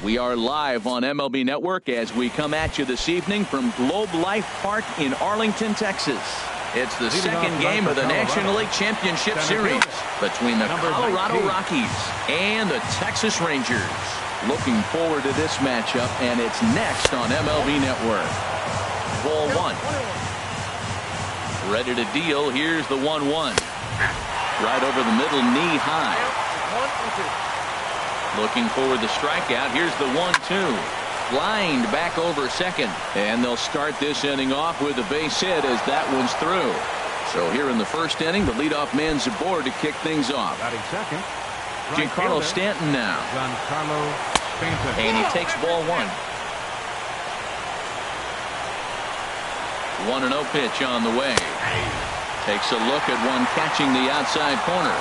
We are live on MLB Network as we come at you this evening from Globe Life Park in Arlington, Texas. It's the second game of the National League Championship Series between the Colorado Rockies and the Texas Rangers. Looking forward to this matchup, and it's next on MLB Network. Ball one. Ready to deal. Here's the 1-1. Right over the middle, knee high. Looking for the strikeout. Here's the 1-2. Lined back over second. And they'll start this inning off with a base hit as that one's through. So here in the first inning, the leadoff man's aboard to kick things off. Second. Giancarlo Stanton now. And he takes ball one. 1-0 pitch on the way. Takes a look at one catching the outside corner.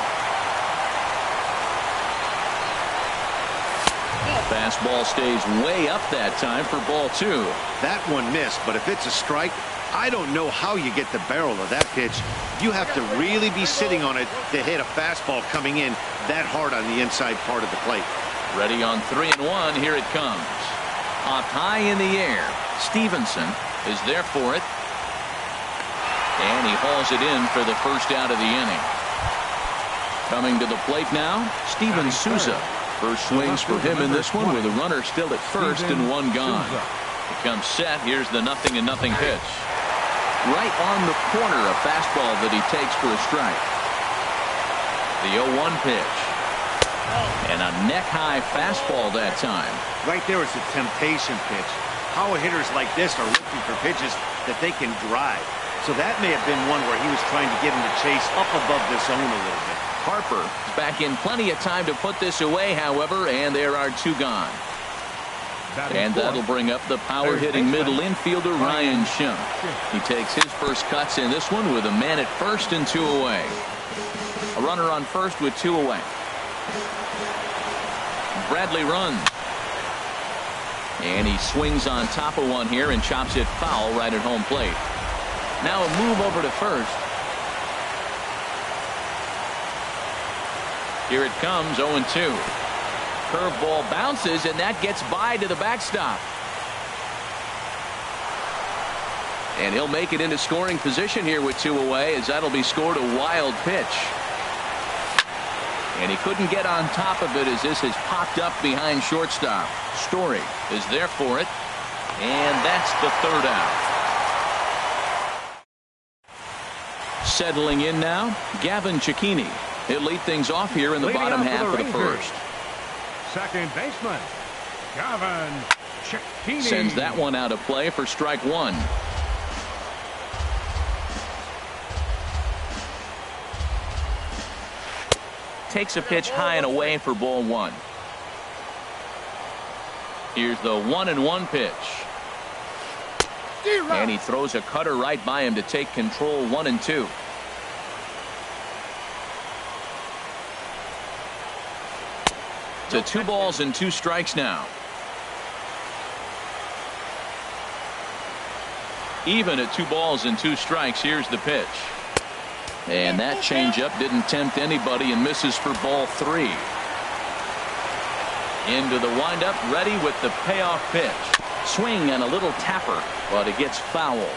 Fastball stays way up that time for ball two. That one missed, but if it's a strike, I don't know how you get the barrel of that pitch. You have to really be sitting on it to hit a fastball coming in that hard on the inside part of the plate. Ready on 3-1. Here it comes. Up high in the air. Stevenson is there for it. And he hauls it in for the first out of the inning. Coming to the plate now, Steven Souza. First swings for him in this one with a runner still at first and one gone. It comes set. Here's the 0-0 pitch. Right on the corner, a fastball that he takes for a strike. The 0-1 pitch. And a neck-high fastball that time. Right there is a temptation pitch. Power hitters like this are looking for pitches that they can drive. So that may have been one where he was trying to get him to chase up above the zone a little bit. Harper is back in plenty of time to put this away, however, and there are two gone. And that'll bring up the power-hitting middle infielder Ryan Schimpf. He takes his first cuts in this one with a man at first and two away. A runner on first with two away. Bradley runs. And he swings on top of one here and chops it foul right at home plate. Now a move over to first. Here it comes, 0-2. Curveball bounces, and that gets by to the backstop. And he'll make it into scoring position here with two away, as that'll be scored a wild pitch. And he couldn't get on top of it as this has popped up behind shortstop. Story is there for it, and that's the third out. Settling in now, Gavin Cecchini. He'll lead things off here in the bottom half of the first. Second baseman, Gavin Cecchini. Sends that one out of play for strike one. Takes a pitch high and away for ball one. Here's the 1-1 pitch. And he throws a cutter right by him to take control. 1-2. To 2 balls and 2 strikes now. Even at 2 balls and 2 strikes. Here's the pitch. And that changeup didn't tempt anybody and misses for ball 3. Into the windup, ready with the payoff pitch. Swing and a little tapper, but it gets foul.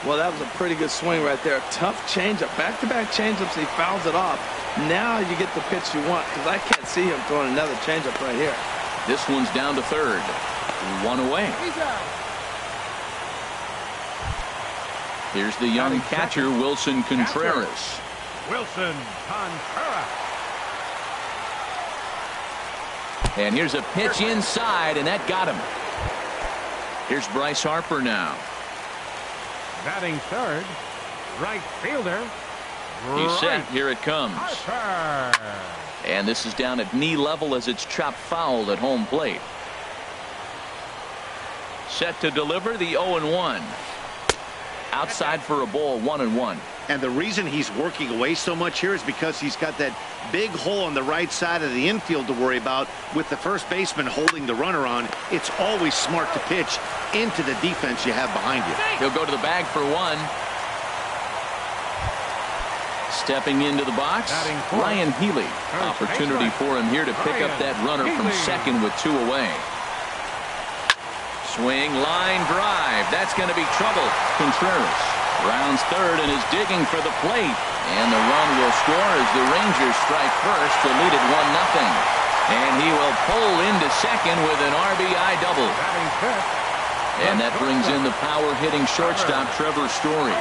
Well, that was a pretty good swing right there. Tough changeup. Back-to-back changeups, he fouls it off. Now you get the pitch you want, because I can't see him throwing another changeup right here. This one's down to third. 1 away. Here's the young catcher, Wilson Contreras. Wilson Contreras. And here's a pitch inside, and that got him. Here's Bryce Harper now. Batting third, right fielder. He's set. Here it comes. Harper. And this is down at knee level as it's chopped foul at home plate. Set to deliver the 0-1. Outside for a ball, 1-1. And the reason he's working away so much here is because he's got that big hole on the right side of the infield to worry about with the first baseman holding the runner on. It's always smart to pitch into the defense you have behind you. He'll go to the bag for 1. Stepping into the box, Ryan Healy. Opportunity for him here to pick up that runner from second with 2 away. Swing, line drive. That's going to be trouble. Contreras rounds third and is digging for the plate. And the run will score as the Rangers strike first to lead it 1-0. And he will pull into second with an RBI double. And that brings in the power-hitting shortstop Trevor Story.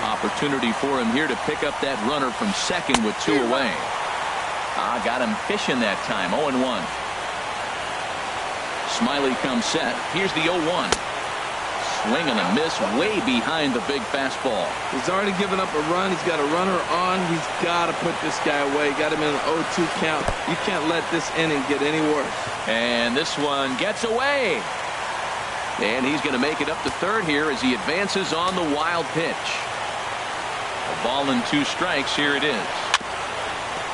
Opportunity for him here to pick up that runner from second with 2 away. Got him fishing that time. 0-1. Smiley comes set. Here's the 0-1. Swing and a miss way behind the big fastball. He's already given up a run. He's got a runner on. He's got to put this guy away. Got him in an 0-2 count. You can't let this inning get any worse. And this one gets away. And he's going to make it up to third here as he advances on the wild pitch. A ball and 2 strikes. Here it is.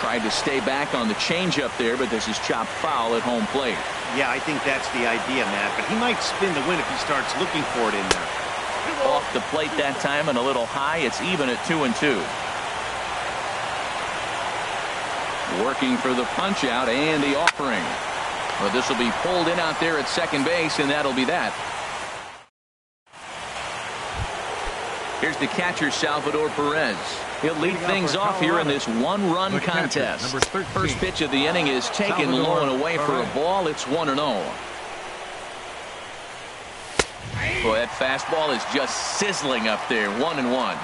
Tried to stay back on the changeup there, but this is chopped foul at home plate. Yeah, I think that's the idea, Matt. But he might spin the win if he starts looking for it in there. Off the plate that time and a little high. It's even at 2-2. Working for the punch out and the offering. Well, this will be pulled in out there at second base, and that'll be that. Here's the catcher, Salvador Perez. He'll lead things off here in this 1-run contest. First pitch of the inning is taken low and away for a ball. It's 1-0. Boy, that fastball is just sizzling up there. 1-1.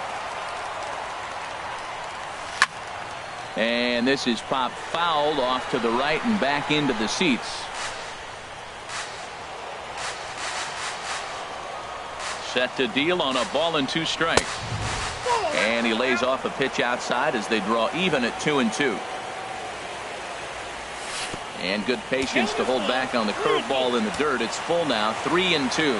And this is popped fouled off to the right and back into the seats. Set to deal on a ball and 2 strikes. And he lays off a pitch outside as they draw even at 2-2. And good patience to hold back on the curveball in the dirt. It's full now, 3-2.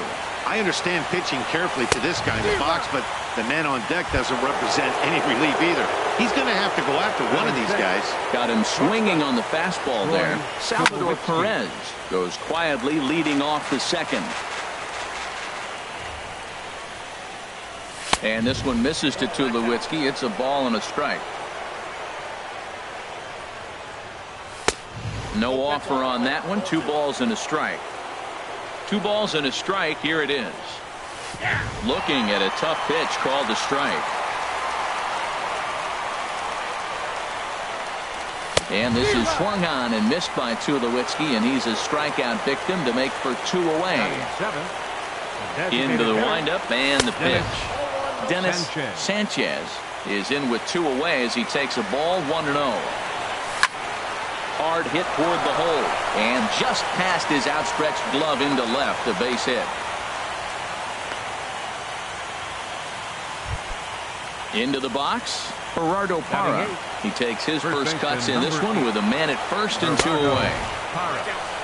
I understand pitching carefully to this guy in the box, but the man on deck doesn't represent any relief either. He's going to have to go after one of these guys. Got him swinging on the fastball there. Salvador Perez goes quietly leading off the second. And this one misses to Tulowitzki. It's a ball and a strike. No offer on that one. 2 balls and a strike. 2 balls and a strike. Here it is. Looking at a tough pitch called a strike. And this is swung on and missed by Tulowitzki, and he's a strikeout victim to make for 2 away. Into the windup and the pitch. Dennis Sanchez is in with 2 away as he takes a ball. 1-0. Hard hit toward the hole and just past his outstretched glove into left. A base hit. Into the box, Gerardo Parra. He takes his first cuts in this one with a man at first and 2 away.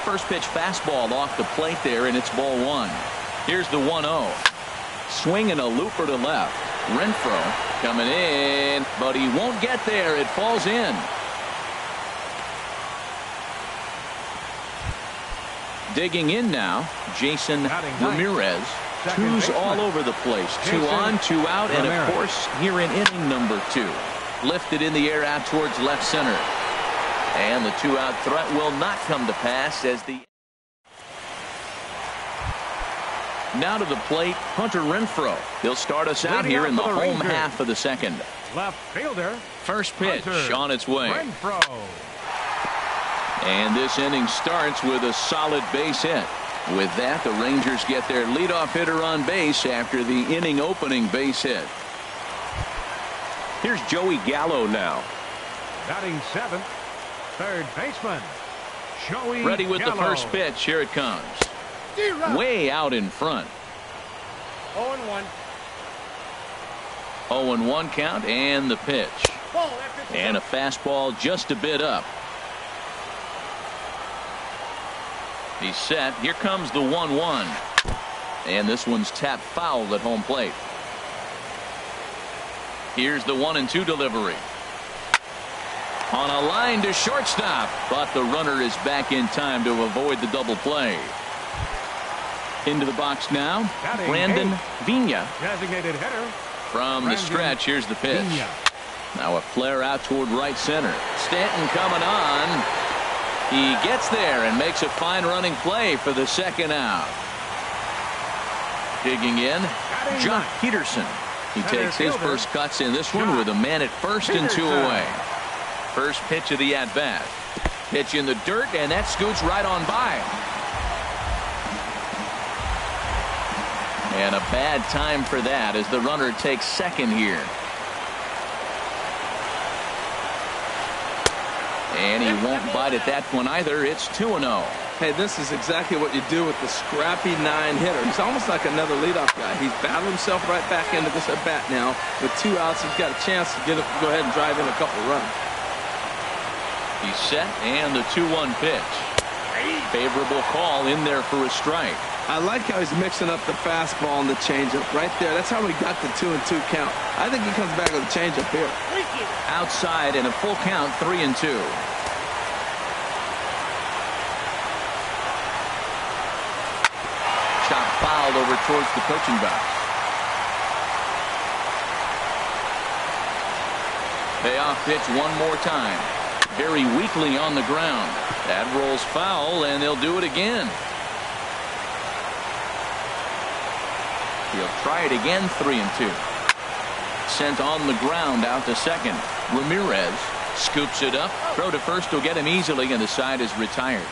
First pitch fastball off the plate there, and it's ball 1. Here's the 1-0. Swing and a looper to left. Renfroe coming in, but he won't get there. It falls in. Digging in now, Jason Ramirez. 2s all over the place. 2 on, 2 out, and of course here in inning number 2. Lifted in the air out towards left center. And the 2-out threat will not come to pass as the now to the plate, Hunter Renfroe. He'll start us out here in the home half of the second. Left fielder. First pitch on its way. Renfroe. And this inning starts with a solid base hit. With that, the Rangers get their leadoff hitter on base after the inning opening base hit. Here's Joey Gallo now. Batting 7th, third baseman, Joey Ready with Gallo. the first pitch. Here it comes. Way out in front. 0-1. 0-1 count and the pitch. And a fastball just a bit up. He's set. Here comes the 1-1. And this one's tapped foul at home plate. Here's the 1-2 delivery. On a line to shortstop, but the runner is back in time to avoid the double play. Into the box now, Brandon Vina. Designated hitter. From the stretch, here's the pitch. Now a flare out toward right center. Stanton coming on. He gets there and makes a fine running play for the second out. Digging in, Jock Peterson. He takes his first cuts in this one with a man at first and 2 away. First pitch of the at-bat. Pitch in the dirt, and that scoots right on by. And a bad time for that as the runner takes second here. And he won't bite at that one either. It's 2-0. Hey, this is exactly what you do with the scrappy 9-hitter. He's almost like another leadoff guy. He's battled himself right back into this at-bat now. With 2 outs, he's got a chance to go ahead and drive in a couple runs. He's set, and the 2-1 pitch. Favorable call in there for a strike. I like how he's mixing up the fastball and the changeup right there. That's how he got the 2-2 count. I think he comes back with a changeup here. Outside and a full count, 3-2. Shot fouled over towards the coaching box. Payoff pitch one more time. Very weakly on the ground. That rolls foul, and they'll do it again. He'll try it again, 3-2. Sent on the ground out to second. Ramirez scoops it up. Throw to first will get him easily, and the side is retired.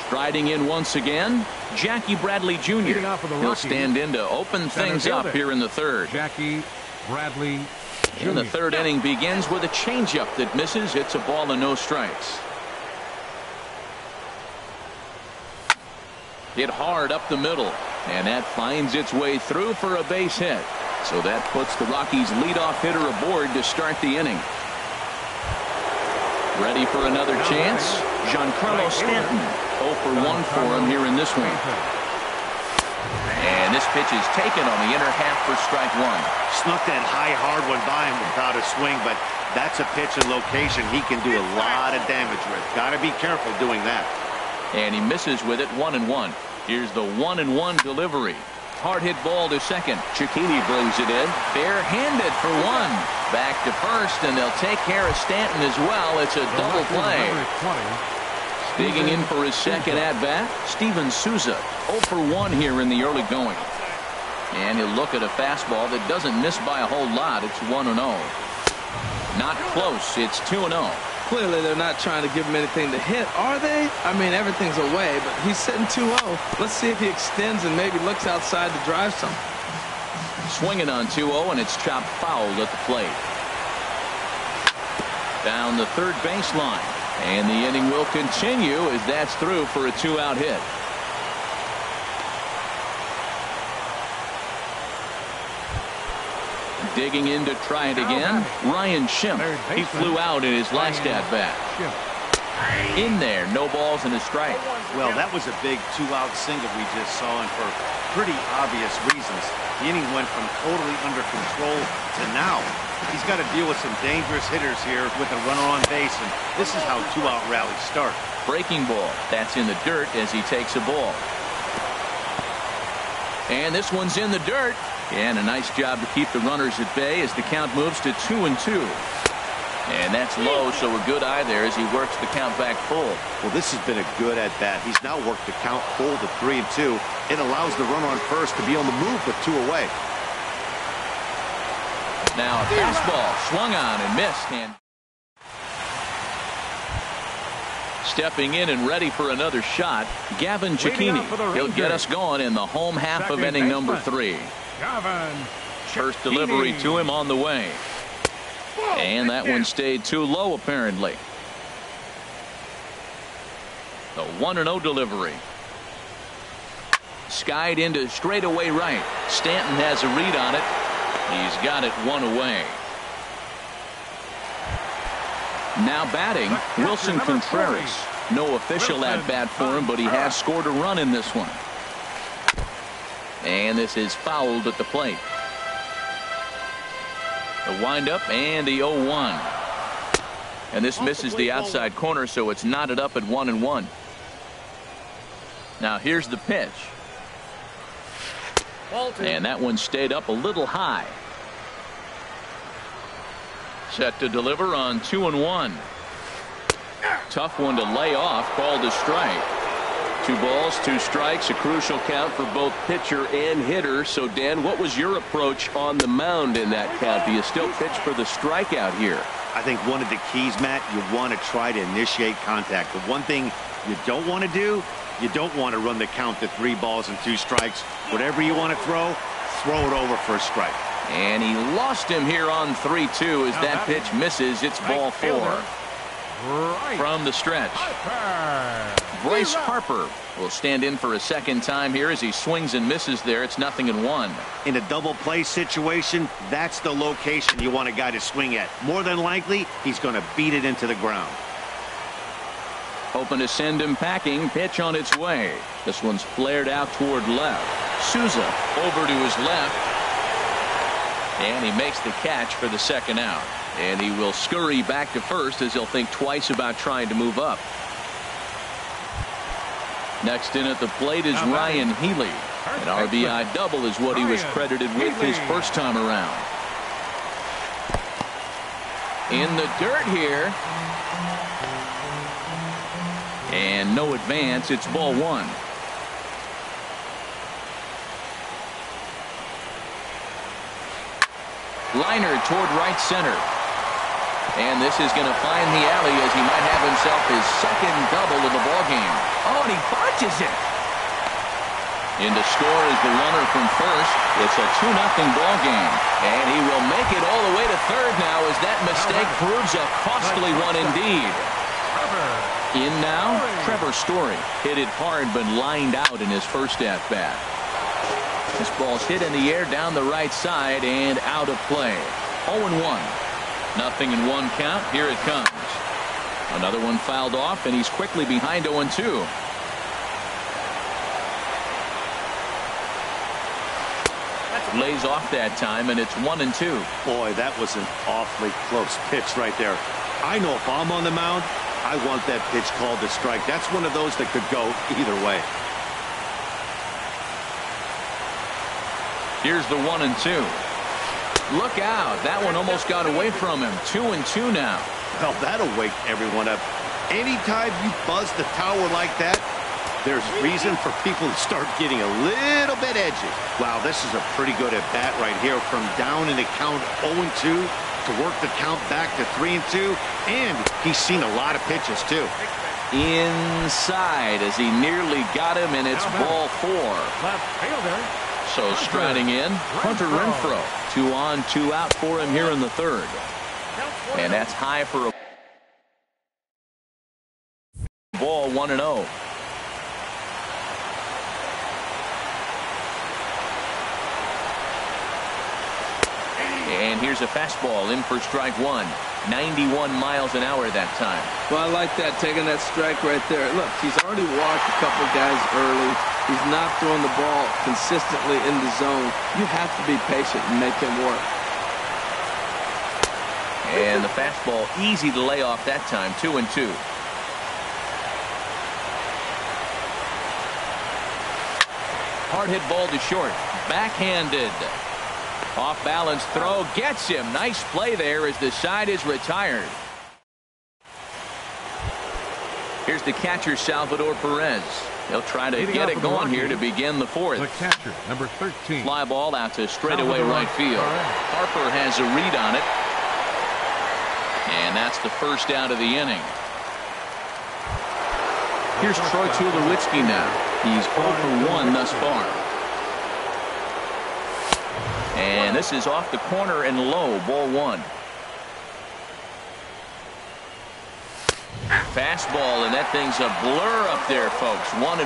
Striding in once again, Jackie Bradley Jr. He'll stand in to open things up here in the third. Jackie Bradley Jr. And the third inning begins with a changeup that misses. It's a ball and no strikes. Hit hard up the middle, and that finds its way through for a base hit. So that puts the Rockies' leadoff hitter aboard to start the inning. Ready for another chance? Giancarlo Stanton. 0 for 1 for him here in this one. And this pitch is taken on the inner half for strike one. Snuck that high, hard one by him without a swing, but that's a pitch and location he can do a lot of damage with. Got to be careful doing that. And he misses with it, 1-1. Here's the 1-1 delivery. Hard hit ball to second. Cicchini brings it in. Barehanded for one. Back to first, and they'll take care of Stanton as well. It's a double play. Digging in for his second at-bat, Steven Souza. 0 for 1 here in the early going. And he'll look at a fastball that doesn't miss by a whole lot. It's 1-0. Not close. It's 2-0. Clearly, they're not trying to give him anything to hit, are they? I mean, everything's away, but he's sitting 2-0. Let's see if he extends and maybe looks outside to drive some. Swinging on 2-0, and it's chopped foul at the plate. Down the third baseline. And the inning will continue as that's through for a 2-out hit. Digging in to try it again, Ryan Schimpf. He flew out in his last at-bat. In there, no balls and a strike. Well, that was a big 2-out single we just saw, and for pretty obvious reasons. The inning went from totally under control to now. He's got to deal with some dangerous hitters here with a runner on base, and this is how 2-out rallies start. Breaking ball. That's in the dirt as he takes a ball. And this one's in the dirt. And a nice job to keep the runners at bay as the count moves to 2-2. And that's low, so a good eye there as he works the count back full. Well, this has been a good at-bat. He's now worked the count full to 3-2. It allows the runner on first to be on the move with 2 away. Now a fastball swung on and missed. And stepping in and ready for another shot, Gavin Cicchini. He'll get us going in the home half of inning number 3. First delivery to him on the way. And that one stayed too low, apparently. The 1-0 delivery. Skied into straightaway right. Stanton has a read on it. He's got it 1 away. Now batting, Wilson Contreras. No official at-bat for him, but he has scored a run in this one. And this is fouled at the plate. The windup and the 0-1. And this misses the outside corner, so it's knotted up at 1-1. Now here's the pitch. And that one stayed up a little high. Set to deliver on 2-1. Tough one to lay off, called a strike. 2 balls, 2 strikes, a crucial count for both pitcher and hitter. So, Dan, what was your approach on the mound in that count? Do you still pitch for the strikeout here? I think one of the keys, Matt, you want to try to initiate contact. The one thing you don't want to do, you don't want to run the count to 3 balls and 2 strikes. Whatever you want to throw it over for a strike. And he lost him here on 3-2 as that pitch misses. It's ball 4. From the stretch, Bryce Harper will stand in for a second time here as he swings and misses there. It's 0-1. In a double play situation, that's the location you want a guy to swing at. More than likely, he's going to beat it into the ground. Hoping to send him packing. Pitch on its way. This one's flared out toward left. Souza over to his left. And he makes the catch for the second out. And he will scurry back to first as he'll think twice about trying to move up. Next in at the plate is Ryan Healy. An RBI double is what he was credited with his first time around. In the dirt here. And no advance. It's ball 1. Liner toward right center. And this is going to find the alley as he might have himself his second double of the ballgame. Oh, and he botches it. In to score is the runner from first. It's a 2-0 ballgame. And he will make it all the way to third now as that mistake proves a costly one indeed. In now, Trevor Story. Hit it hard but lined out in his first at-bat. This ball's hit in the air down the right side and out of play. 0-1. 0-1 count. Here it comes. Another one fouled off, and he's quickly behind 0-2. Lays off that time, and it's 1-2. Boy, that was an awfully close pitch right there. I know if I'm on the mound, I want that pitch called a strike. That's one of those that could go either way. Here's the 1-2. Look out. That one almost got away from him. 2-2 now. Well, that'll wake everyone up. Anytime you buzz the tower like that, there's reason for people to start getting a little bit edgy. Wow, this is a pretty good at-bat right here. From down in the count 0-2 to work the count back to 3-2. And he's seen a lot of pitches, too. Inside as he nearly got him, and it's ball 4. Left fielder. So striding in, Hunter Renfroe. 2 on, 2 out for him here in the third. And that's high for a ball. 1-0. And here's a fastball in for strike 1. 91 miles an hour that time. Well, I like that, taking that strike right there. Look, he's already walked a couple guys early. He's not throwing the ball consistently in the zone. You have to be patient and make him work. And the fastball easy to lay off that time. 2-2. Hard hit ball to short. Backhanded. Off balance throw gets him. Nice play there as the side is retired. Here's the catcher, Salvador Perez. He'll try to get it going here to begin the fourth. The catcher, number 13. Fly ball out to straightaway right field. Harper has a read on it. And that's the first out of the inning. Here's Troy Tulowitzki now. He's 0 for 1 thus far. And this is off the corner and low. Ball 1. Fastball, and that thing's a blur up there, folks. 1-1.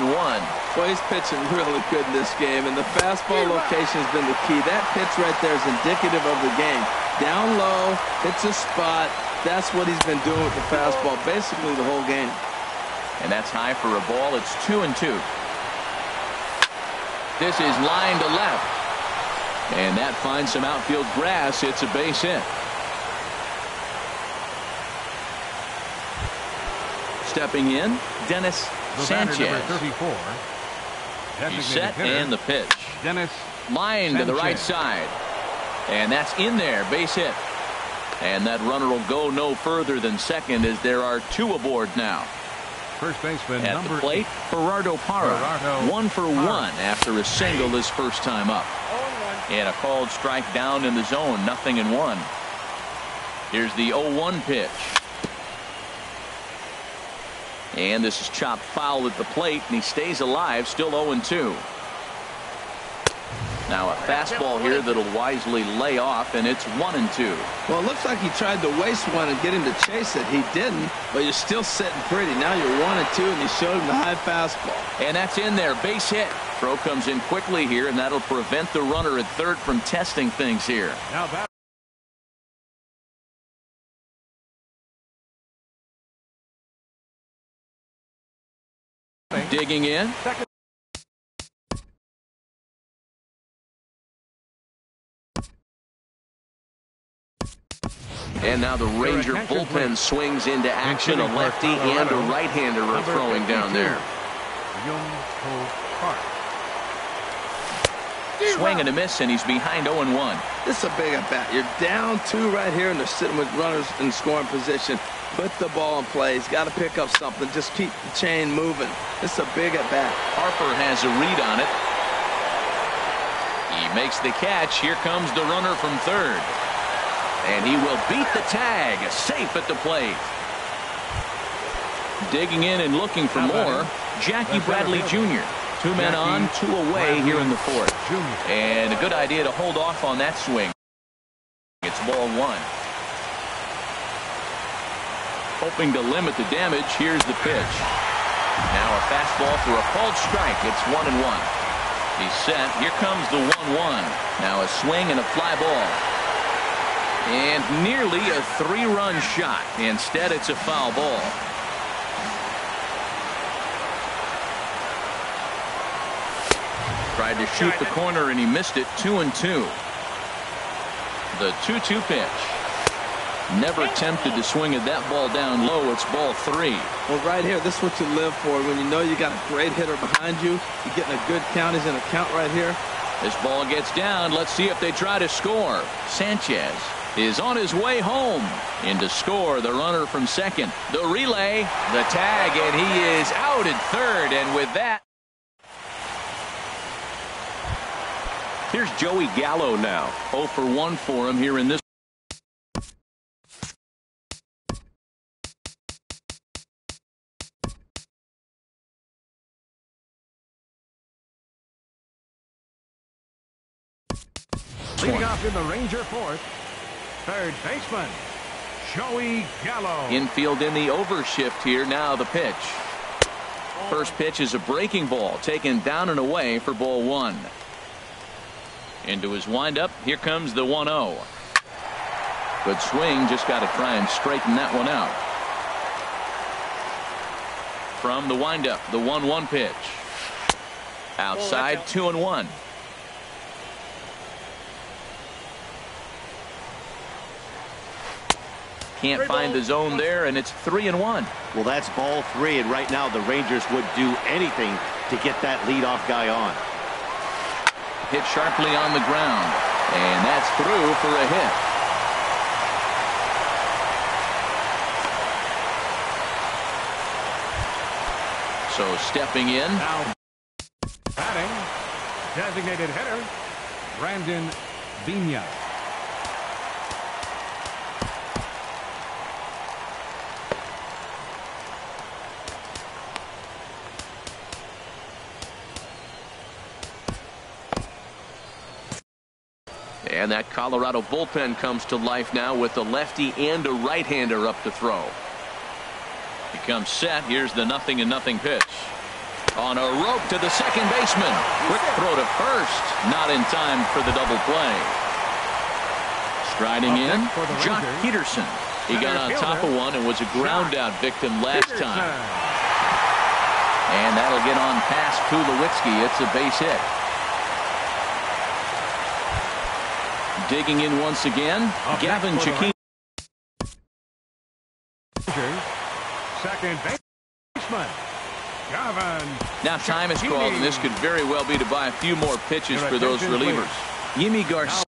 Well, he's pitching really good in this game, and the fastball location has been the key. That pitch right there is indicative of the game. Down low, hits a spot. That's what he's been doing with the fastball basically the whole game. And that's high for a ball. It's 2-2. This is line to left. And that finds some outfield grass. It's a base hit. Stepping in, Dennis Sanchez. Number 34. He's set and the pitch. Dennis Line Sanchez. to the right side. And that's in there. Base hit. And that runner will go no further than second as there are 2 aboard now. First baseman, At the number plate, 8. Gerardo Parra. Gerardo 1 for 1 after a single his first time up. And a called strike down in the zone, 0-1. Here's the 0-1 pitch. And this is chopped foul at the plate, and he stays alive, still 0-2. Now a fastball here that'll wisely lay off, and it's 1-2. Well, it looks like he tried to waste one and get him to chase it. He didn't, but you're still sitting pretty. Now you're 1-2, and he showed him the high fastball. And that's in there, base hit. Throw comes in quickly here, and that'll prevent the runner at third from testing things here. Now that. Digging in. Second. And now the Ranger bullpen swings into action. A lefty and a right-hander are throwing down there. Swing and a miss, and he's behind 0-1. This is a big at-bat. You're down 2 right here, and they're sitting with runners in scoring position. Put the ball in play. He's got to pick up something. Just keep the chain moving. This is a big at-bat. Harper has a read on it. He makes the catch. Here comes the runner from third. And he will beat the tag. Safe at the plate. Digging in and looking for more, Jackie Bradley Jr. 2 men on, 2 away here in the fourth. And a good idea to hold off on that swing. It's ball 1. Hoping to limit the damage, here's the pitch. Now a fastball for a called strike. It's 1-1. He's set. Here comes the 1-1. Now a swing and a fly ball. And nearly a 3-run shot. Instead, it's a foul ball. Tried to shoot the corner, and he missed it. 2-2. The 2-2 pitch. Never tempted to swing at that ball down low. It's ball 3. Well, right here, this is what you live for. When you know you got a great hitter behind you, you're getting a good count. He's in a count right here. This ball gets down. Let's see if they try to score. Sanchez is on his way home. In to score, the runner from second. The relay, the tag, and he is out at third. And with that, here's Joey Gallo now. 0 for 1 for him here in this. Leading off in the Ranger fourth, third baseman, Joey Gallo. Infield in the overshift here. Now the pitch. First pitch is a breaking ball taken down and away for ball 1. Into his windup. Here comes the 1-0. Good swing. Just got to try and straighten that one out. From the windup, the 1-1 pitch. Outside, 2-1. Can't find the zone there, and it's 3-1. Well, that's ball 3, and right now the Rangers would do anything to get that leadoff guy on. Hit sharply on the ground, and that's through for a hit. So stepping in. Now batting, designated hitter, Brandon Vina. And that Colorado bullpen comes to life now with a lefty and a right-hander up to throw. He comes set. Here's the 0-0 pitch. On a rope to the second baseman. Quick throw to first. Not in time for the double play. Striding in, Jock Peterson. He got on top of one and was a ground-out victim last time. And that'll get on past Tulowitzki. It's a base hit. Digging in once again, Gavin Chiquini. Second baseman, Gavin. Now time is called, and this could very well be to buy a few more pitches for those relievers. Yimi Garcia.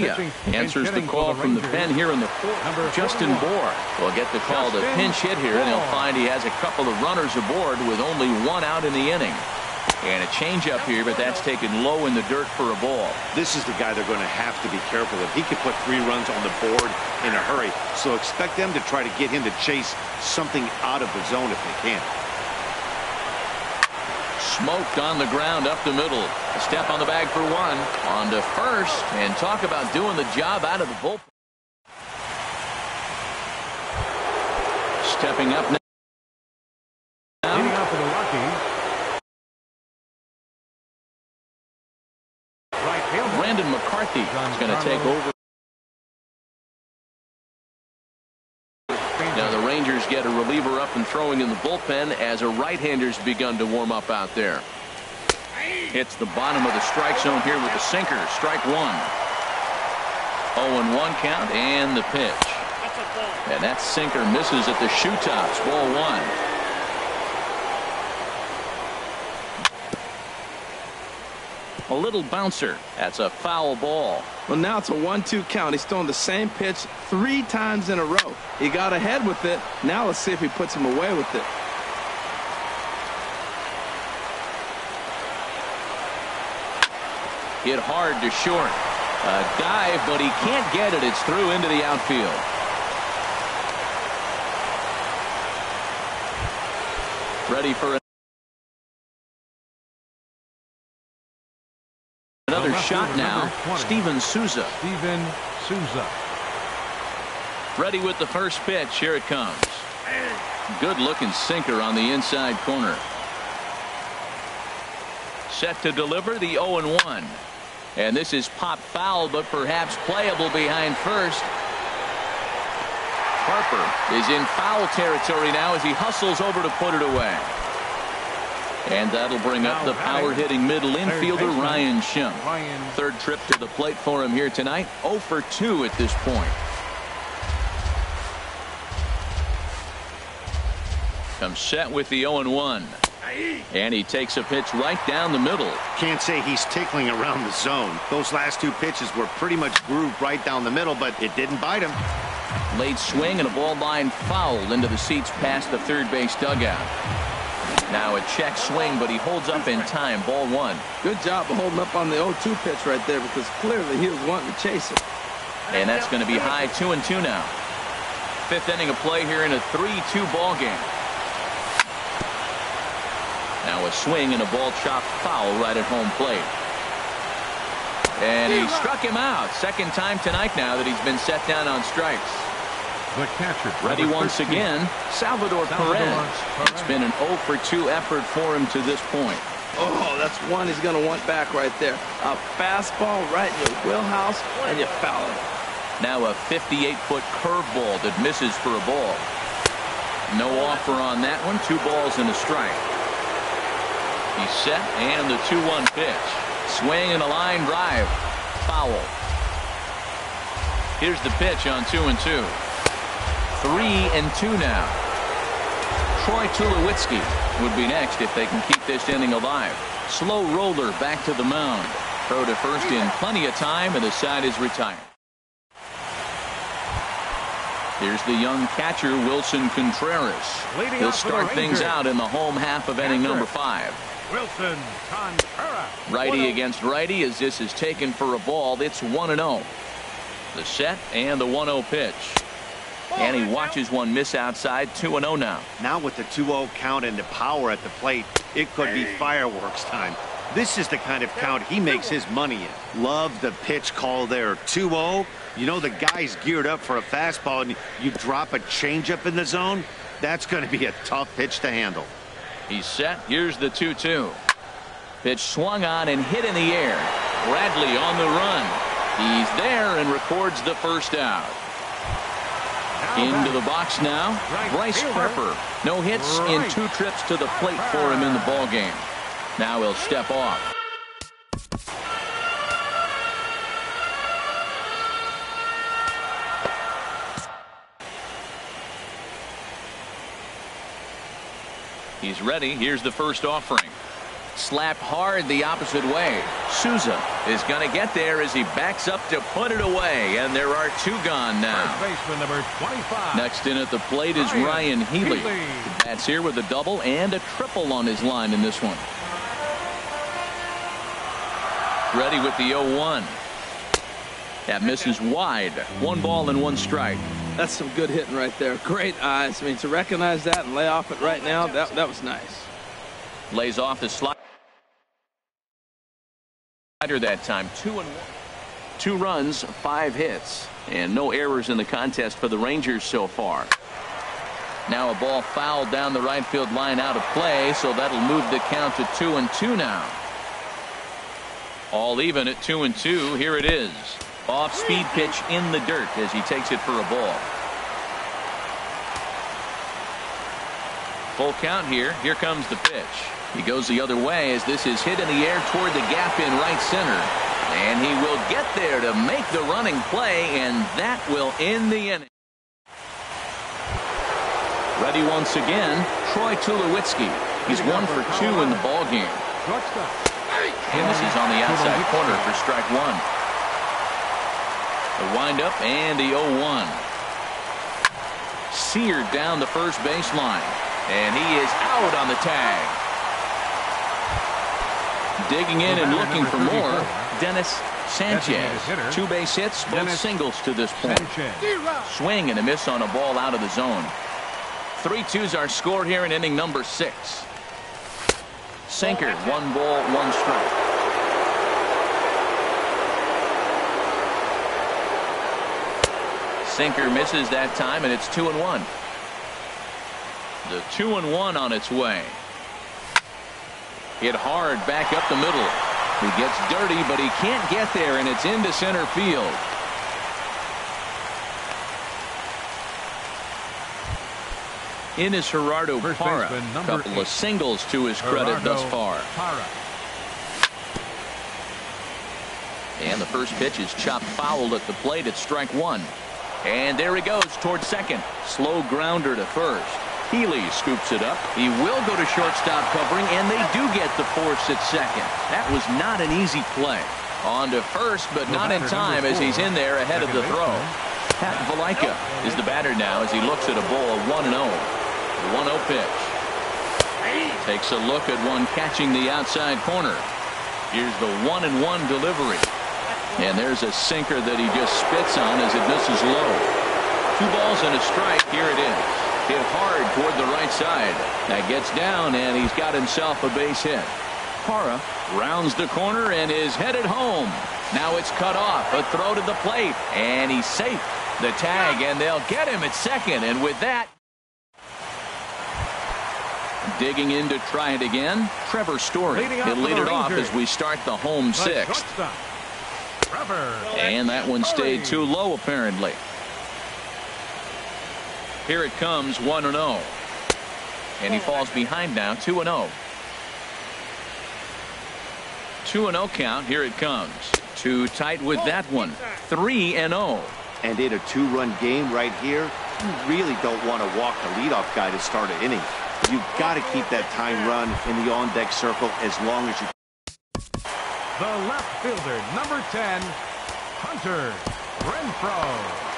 answers the call from the pen here in the fourth. Justin Bohr will get the call to pinch hit here, and he'll find he has a couple of runners aboard with only one out in the inning. And a changeup here, but that's taken low in the dirt for a ball. This is the guy they're going to have to be careful of. He could put 3 runs on the board in a hurry, so expect them to try to get him to chase something out of the zone if they can. Smoked on the ground up the middle. A step on the bag for 1. On to first, and talk about doing the job out of the bullpen. Stepping up now. Leading off for the Rockies. Right fielder. Brandon McCarthy is going to take over. Now the Rangers get a reliever up and throwing in the bullpen as a right-hander's begun to warm up out there. Hits the bottom of the strike zone here with the sinker. Strike 1. 0-1 count and the pitch. And that sinker misses at the shoe tops. Ball 1. A little bouncer. That's a foul ball. Well, now it's a 1-2 count. He's throwing the same pitch 3 times in a row. He got ahead with it. Now let's see if he puts him away with it. Hit hard to short. A dive, but he can't get it. It's through into the outfield. Ready for another shot now. Steven Souza. Steven Souza. Ready with the first pitch. Here it comes. Good looking sinker on the inside corner. Set to deliver the 0-1. And this is pop foul, but perhaps playable behind first. Harper is in foul territory now as he hustles over to put it away. And that'll bring up the power-hitting middle infielder Ryan Shum. Third trip to the plate for him here tonight. 0 for 2 at this point. Comes set with the 0-1. And he takes a pitch right down the middle. Can't say he's tickling around the zone. Those last 2 pitches were pretty much grooved right down the middle, but it didn't bite him. Late swing and a ball line fouled into the seats past the third base dugout. Now a check swing, but he holds up in time. Ball 1. Good job of holding up on the 0-2 pitch right there, because clearly he was wanting to chase it. And that's going to be high 2-2 now. 5th inning of play here in a 3-2 ball game. Now a swing and a ball chopped foul right at home plate. And he struck him out. Second time tonight now that he's been set down on strikes. The catcher. Ready once again, Salvador Perez. It's been an 0 for 2 effort for him to this point. Oh, that's one he's going to want back right there. A fastball right in your wheelhouse, and you foul it. Now a 58-foot curveball that misses for a ball. No offer on that one. 2 balls and a strike. He's set, and the 2-1 pitch. Swing and a line drive. Foul. Here's the pitch on 2-2. 3-2 now. Troy Tulowitzki would be next if they can keep this inning alive. Slow roller back to the mound. Throw to first in plenty of time, and the side is retired. Here's the young catcher, Wilson Contreras. He'll start things out in the home half of inning number 5. Wilson Contreras. Righty against righty as this is taken for a ball. It's 1-0. The set and the 1-0 pitch. And he watches one miss outside. 2-0 now. Now with the 2-0 count and the power at the plate, it could be fireworks time. This is the kind of count he makes his money in. Love the pitch call there. 2-0. You know the guy's geared up for a fastball, and you drop a changeup in the zone. That's going to be a tough pitch to handle. He's set. Here's the 2-2. Pitch swung on and hit in the air. Bradley on the run. He's there and records the first out. Into the box now, Bryce Harper. No hits in 2 trips to the plate for him in the ball game. Now he'll step off. He's ready. Here's the first offering. Slapped hard the opposite way. Souza is going to get there as he backs up to put it away, and there are two gone now. First baseman number 25. Next in at the plate is Ryan Healy. That's here with a double and a triple on his line in this one. Ready with the 0-1. That misses wide. 1 ball and 1 strike. That's some good hitting right there. Great eyes. I mean, to recognize that and lay off it right now, that was nice. Lays off the slider that time. 2-1. 2 runs, 5 hits, and no errors in the contest for the Rangers so far. Now a ball fouled down the right field line out of play, so that'll move the count to 2-2 now. All even at 2-2. Here it is. Off-speed pitch in the dirt as he takes it for a ball. Full count here. Here comes the pitch. He goes the other way as this is hit in the air toward the gap in right center. And he will get there to make the running play, and that will end the inning. Ready once again, Troy Tulowitzki. He's 1 for 2 in the ball game. And this is on the outside corner for strike 1. The windup and the 0-1. Seared down the first baseline. And he is out on the tag. Digging in and looking for more, Dennis Sanchez. 2 base hits, both singles to this point. Swing and a miss on a ball out of the zone. 3-2s are scored here in inning number 6. Sinker, 1 ball, 1 strike. Sinker misses that time, and it's 2-1. The 2-1 on its way. Hit hard back up the middle. He gets dirty, but he can't get there, and it's into center field. In is Gerardo Parra. A couple of singles to his credit thus far. And the first pitch is chopped foul at the plate at strike 1. And there he goes towards second. Slow grounder to first. Healy scoops it up. He will go to shortstop covering, and they do get the force at second. That was not an easy play. On to first, but not in time as he's in there ahead of the throw. Pat Valaika is the batter now as he looks at a ball 1-0. The 1-0 pitch. Takes a look at one catching the outside corner. Here's the 1-1 delivery. And there's a sinker that he just spits on as it misses low. 2 balls and a strike. Here it is. Hit hard toward the right side. That gets down, and he's got himself a base hit. Parra rounds the corner and is headed home. Now it's cut off. A throw to the plate, and he's safe. The tag, and they'll get him at second. And with that, digging in to try it again, Trevor Story. He'll lead it off as we start the home 6th. And that one stayed too low, apparently. Here it comes, 1-0. And he falls behind now, 2-0. 2-0 count. Here it comes. Too tight with that one. 3-0. And in a 2-run game right here, you really don't want to walk the leadoff guy to start an inning. You've got to keep that tying run in the on-deck circle as long as you. The left fielder, number 10, Hunter Renfroe.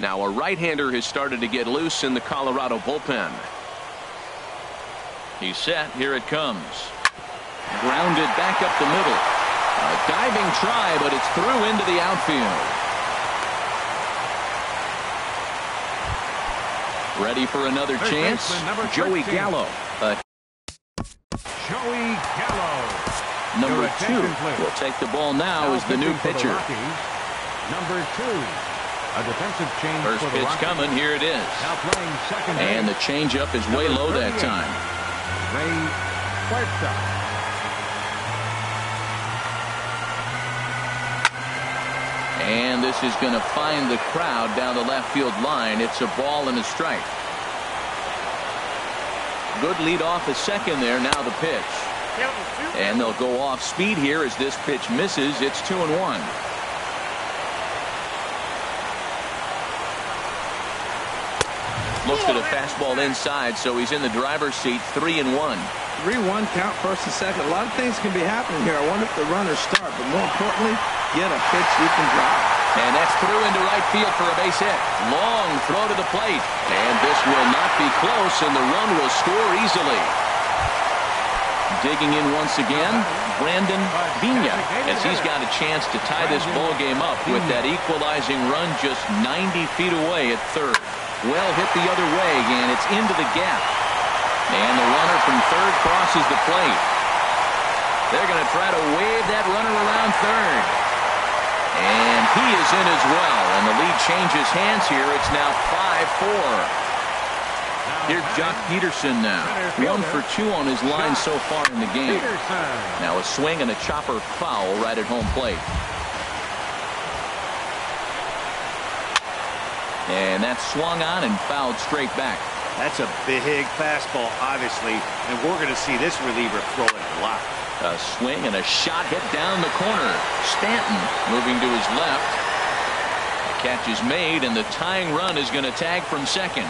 Now a right-hander has started to get loose in the Colorado bullpen. He's set. Here it comes. Grounded back up the middle. A diving try, but it's through into the outfield. Ready for another chance? Joey Gallo. Joey Gallo. Number 2 will take the ball now as the new pitcher. Number 2. A defensive change. First pitch coming. Here it is. Now playing second. And the changeup is way low that time. Ray Puerta. And this is going to find the crowd down the left field line. It's a ball and a strike. Good lead off at second there. Now the pitch. And they'll go off speed here as this pitch misses. It's 2-1. Looks at a fastball inside, so he's in the driver's seat, 3-1. 3-1 count, first and second. A lot of things can be happening here. I wonder if the runners start, but more importantly, get a pitch you can drive. And that's through into right field for a base hit. Long throw to the plate. And this will not be close, and the run will score easily. Digging in once again, Brandon Vina, as he's got a chance to tie this ball game up with that equalizing run just 90 feet away at third. Well hit the other way, and it's into the gap. And the runner from third crosses the plate. They're going to try to wave that runner around third. And he is in as well, and the lead changes hands here. It's now 5-4. Here's Jock Peterson now. 1 for 2 on his line so far in the game. Now a swing and a chopper foul right at home plate. And that's swung on and fouled straight back. That's a big fastball, obviously, and we're going to see this reliever throw it a lot. A swing and a shot hit down the corner. Stanton moving to his left. The catch is made, and the tying run is going to tag from second.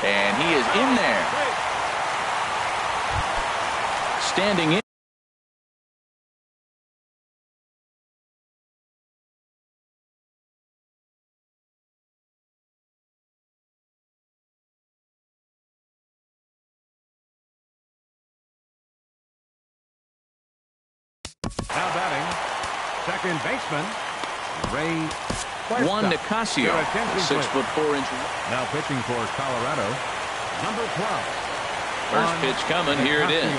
And he is in there. Standing in. Now batting, second baseman, Ray Juan Nicasio, 6'4". Now pitching for Colorado, number 12. First pitch coming. Here it is.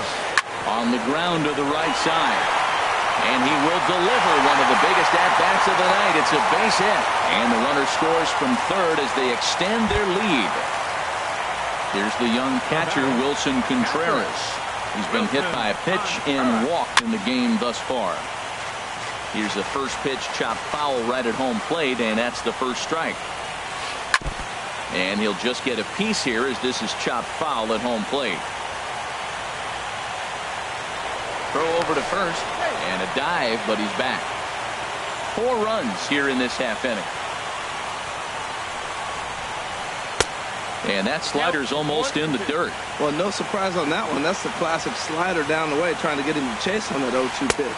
On the ground to the right side. And he will deliver one of the biggest at-bats of the night. It's a base hit. And the runner scores from third as they extend their lead. Here's the young catcher, Wilson Contreras. He's been hit by a pitch and walked in the game thus far. Here's the first pitch, chopped foul right at home plate, and that's the first strike. And he'll just get a piece here as this is chopped foul at home plate. Throw over to first, and a dive, but he's back. 4 runs here in this half inning. And that slider's almost in the dirt. Well, no surprise on that one. That's the classic slider down the way, trying to get him to chase on that 0-2 pitch.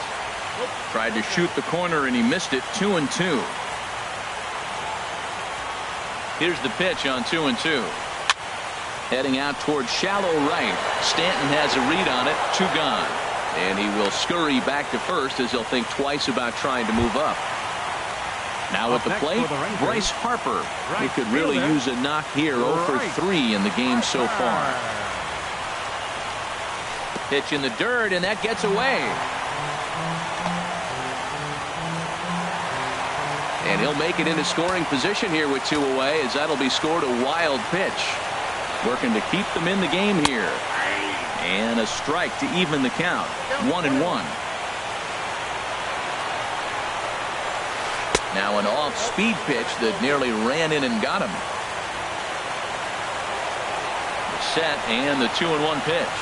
Tried to shoot the corner, and he missed it. 2-2. Here's the pitch on 2-2. Heading out towards shallow right. Stanton has a read on it. 2 gone. And he will scurry back to first as he'll think twice about trying to move up. Now at the plate, Bryce Harper. He could really use a knock here. 0 for 3 in the game so far. Pitch in the dirt, and that gets away. And he'll make it into scoring position here with 2 away, as that'll be scored a wild pitch. Working to keep them in the game here. And a strike to even the count. 1-1. Now an off-speed pitch that nearly ran in and got him. Set, and the 2-1 pitch.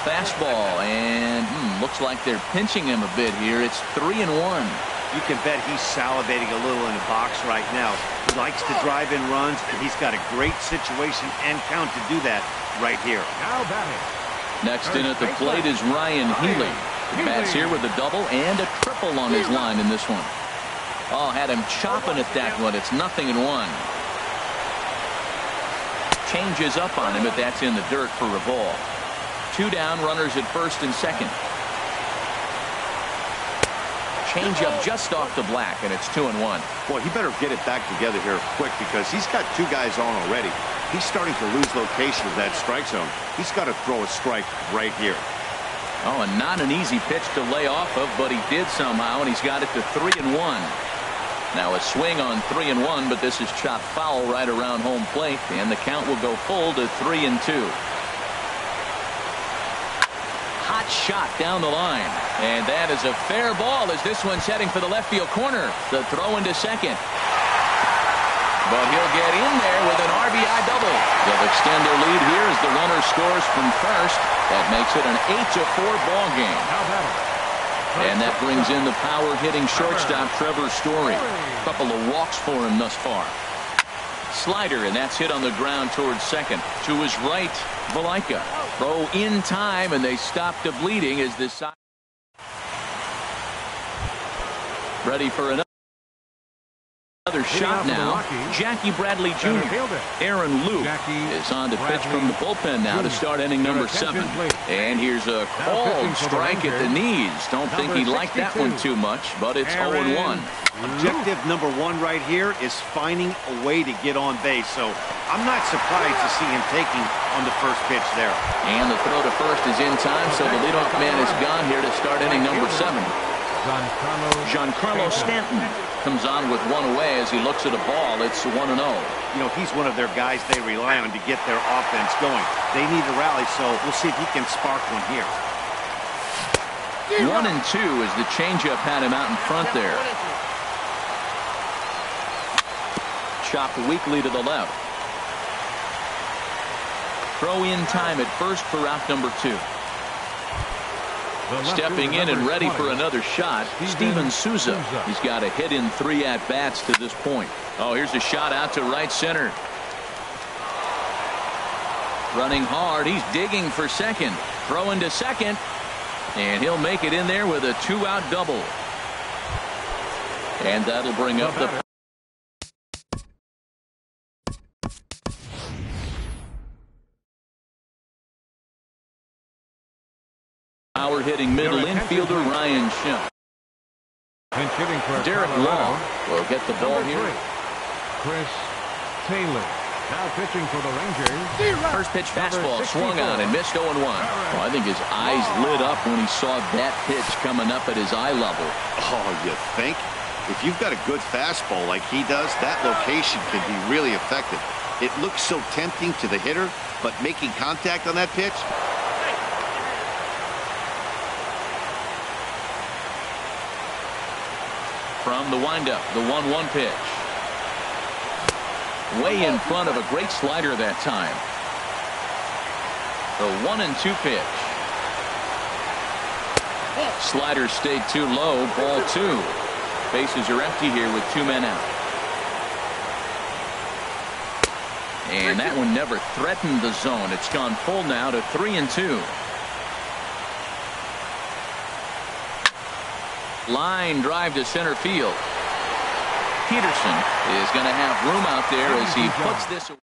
Fastball, and looks like they're pinching him a bit here. It's 3-1. You can bet he's salivating a little in the box right now. He likes to drive in runs, and he's got a great situation and count to do that right here. Now batting. Next in at the plate is Ryan Healy. He bats here with a double and a triple on his line in this one. Oh, had him chopping at that one. It's 0-1. Changes up on him, but that's in the dirt for a ball. 2 down, runners at first and second. Change up just off the black, and it's 2-1. Boy, he better get it back together here quick, because he's got 2 guys on already. He's starting to lose location of that strike zone. He's got to throw a strike right here. Oh, and not an easy pitch to lay off of, but he did somehow, and he's got it to 3-1. Now a swing on 3-1, but this is chopped foul right around home plate, and the count will go full to 3-2. Hot shot down the line, and that is a fair ball as this one's heading for the left field corner. The throw into second. But he'll get in there with an RBI double. They'll extend their lead here as the runner scores from first. That makes it an 8-4 ball game. And that brings in the power-hitting shortstop Trevor Story. A couple of walks for him thus far. Slider, and that's hit on the ground towards second. To his right, Valaika. Throw in time, and they stop the bleeding as this side. Ready for another shot now. Jackie Bradley Jr. Aaron Luke is on to pitch from the bullpen now to start inning number 7. And here's a called strike at the knees. Don't think he liked that one too much, but it's 0-1. Objective number 1 right here is finding a way to get on base. So I'm not surprised to see him taking on the first pitch there. And the throw to first is in time, so the leadoff man is gone here to start inning number 7. Giancarlo Stanton comes on with one away as he looks at a ball. It's 1-0. You know, he's one of their guys they rely on to get their offense going. They need a rally, so we'll see if he can spark one here. 1-2 as the changeup had him out in front there. Chopped weakly to the left. Throw in time at first for out number 2. Stepping in and ready for another shot, Steven Souza. He's got a hit in 3 at-bats to this point. Oh, here's a shot out to right center. Running hard. He's digging for second. Throwing to second. And he'll make it in there with a 2-out double. And that'll bring up the power-hitting middle infielder Ryan Schimpf. Derek Long will get the ball here. Chris Taylor now pitching for the Rangers. First pitch fastball swung on and missed 0-1. Well, I think his eyes lit up when he saw that pitch coming up at his eye level. Oh, you think? If you've got a good fastball like he does, that location can be really effective. It looks so tempting to the hitter, but making contact on that pitch. From the windup, the 1-1 pitch. Way in front of a great slider that time. The 1-2 pitch. Slider stayed too low, ball 2. Bases are empty here with 2 men out. And that one never threatened the zone. It's gone full now to 3-2. Line drive to center field. Peterson is going to have room out there as he puts this away.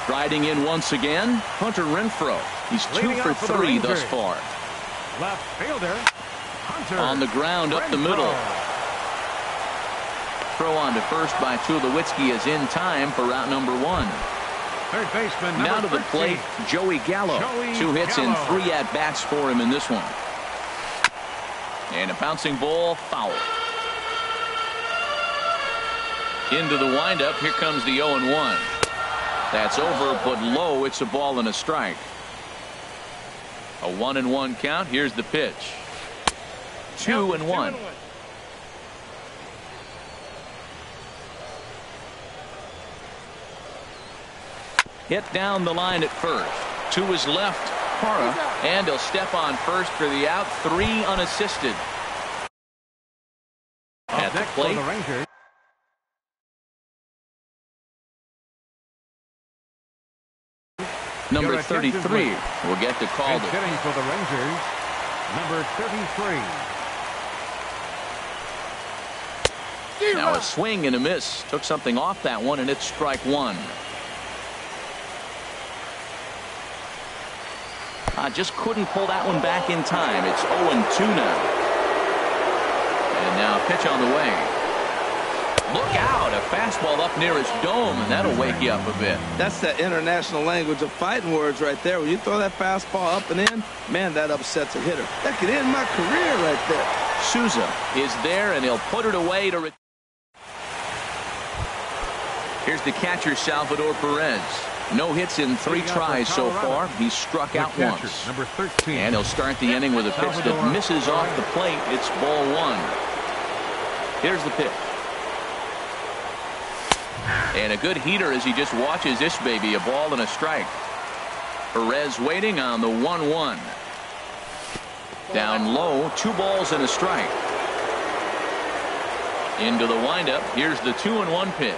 Striding in once again, Hunter Renfroe. He's 2 for 3 thus far. Left fielder Hunter on the ground up the middle. Throw on to first by Tulowitzki is in time for route number 1. Third baseman now to the plate, Joey Gallo. 2 hits and 3 at-bats for him in this one. And a bouncing ball, foul. Into the windup, here comes the 0-1. That's over, but low. It's a ball and a strike. A 1-1 count. Here's the pitch. 2-1. Hit down the line at first. To his left, Parra, and he'll step on first for the out. 3 unassisted. At the plate. Number 33 will get the call. Hitting for the Rangers, number 33. Now a swing and a miss. Took something off that one, and it's strike 1. Just couldn't pull that one back in time. It's 0-2 now. And now a pitch on the way. Look out, a fastball up near his dome, and that'll wake you up a bit. That's the international language of fighting words right there. When you throw that fastball up and in, man, that upsets a hitter. That could end my career right there. Souza is there, and he'll put it away to. Here's the catcher, Salvador Perez. No hits in 3 tries so far. He's struck out once. Number 13. And he'll start the inning with a pitch that misses off the plate. It's ball 1. Here's the pitch. And a good heater as he just watches this baby. A ball and a strike. Perez waiting on the 1-1. Down low, 2 balls and a strike. Into the windup. Here's the 2-1 pitch.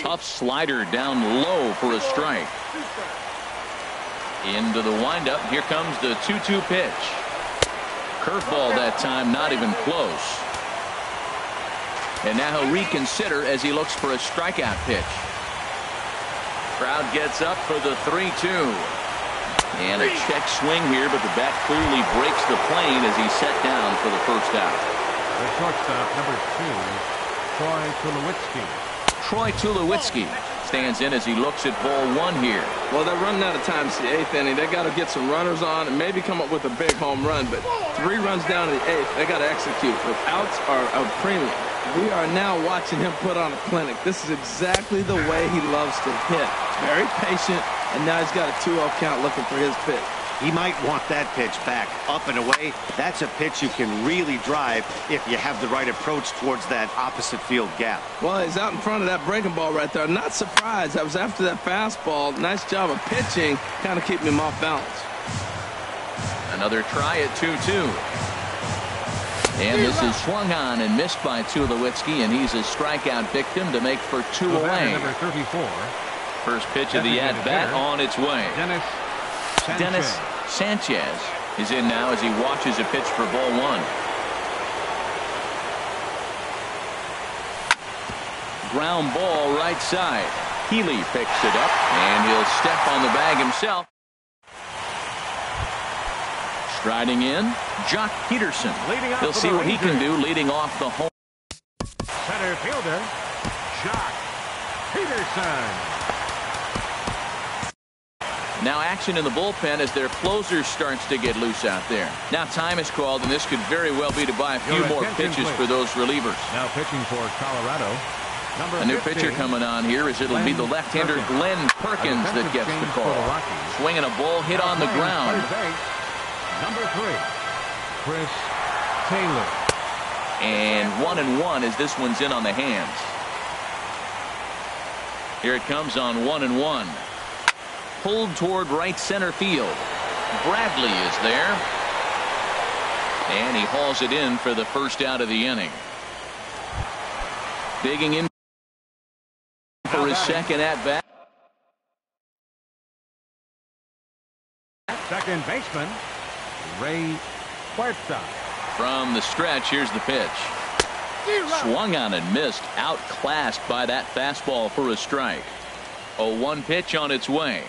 Tough slider down low for a strike. Into the windup. Here comes the 2-2 pitch. Curveball that time, not even close. And now he'll reconsider as he looks for a strikeout pitch. Crowd gets up for the 3-2. And a check swing here, but the bat clearly breaks the plane as he's set down for the first out. The shortstop, number 2, Troy Tulowitzki. Troy Tulowitzki stands in as he looks at ball 1 here. Well, they're running out of time. It's the 8th inning. They got to get some runners on and maybe come up with a big home run. But 3 runs down in the 8th. They got to execute. With outs are a premium. We are now watching him put on a clinic. This is exactly the way he loves to hit. Very patient, and now he's got a 2-0 count looking for his pitch. He might want that pitch back, up and away. That's a pitch you can really drive if you have the right approach towards that opposite field gap. Well, he's out in front of that breaking ball right there. Not surprised. That was after that fastball. Nice job of pitching, kind of keeping him off balance. Another try at 2-2. And this is swung on and missed by Tulowitzki, and he's a strikeout victim to make for 2 away. Number 34. First pitch of the at-bat on its way. Dennis Sanchez is in now as he watches a pitch for ball 1. Ground ball right side. Healy picks it up, and he'll step on the bag himself. Striding in, Jock Peterson. He'll see what he can do leading off the home. Center fielder, Jock Peterson. Now action in the bullpen as their closer starts to get loose out there. Now time is called, and this could very well be to buy a few more pitches for those relievers. Now pitching for Colorado. A new pitcher coming on here as it'll be the left-hander Glenn Perkins that gets the call. Swinging a ball hit on the ground. Number 3, Chris Taylor. And 1-1 as this one's in on the hands. Here it comes on 1-1. Pulled toward right center field. Bradley is there. And he hauls it in for the first out of the inning. Digging in for his second at-bat. Second baseman, Ray Huerta. From the stretch, here's the pitch. Swung on and missed. Outclassed by that fastball for a strike. 0-1 pitch on its way.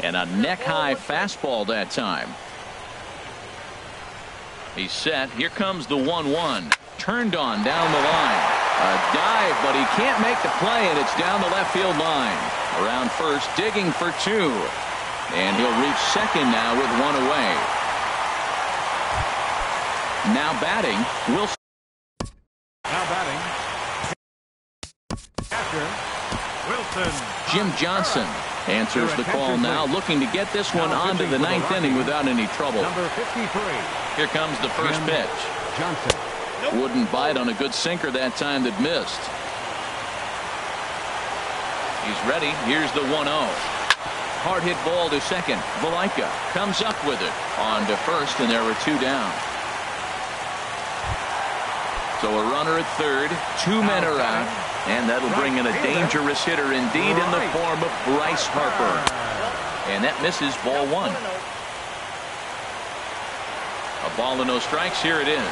And a neck-high fastball that time. He's set. Here comes the 1-1. Turned on down the line. A dive, but he can't make the play, and it's down the left field line. Around first, digging for 2. And he'll reach second now with 1 away. Now batting, Wilson. Now batting, catcher, Wilson. Jim Johnson answers the call now, looking to get this one onto the 9th inning without any trouble. Number 53. Here comes the first pitch. Johnson. Wouldn't bite on a good sinker that time that missed. He's ready. Here's the 1-0. Hard hit ball to second. Valaika comes up with it on to first, and there were 2 down. So a runner at third, 2 men are out, and that'll bring in a dangerous hitter indeed in the form of Bryce Harper. And that misses ball 1. A ball and no strikes. Here it is.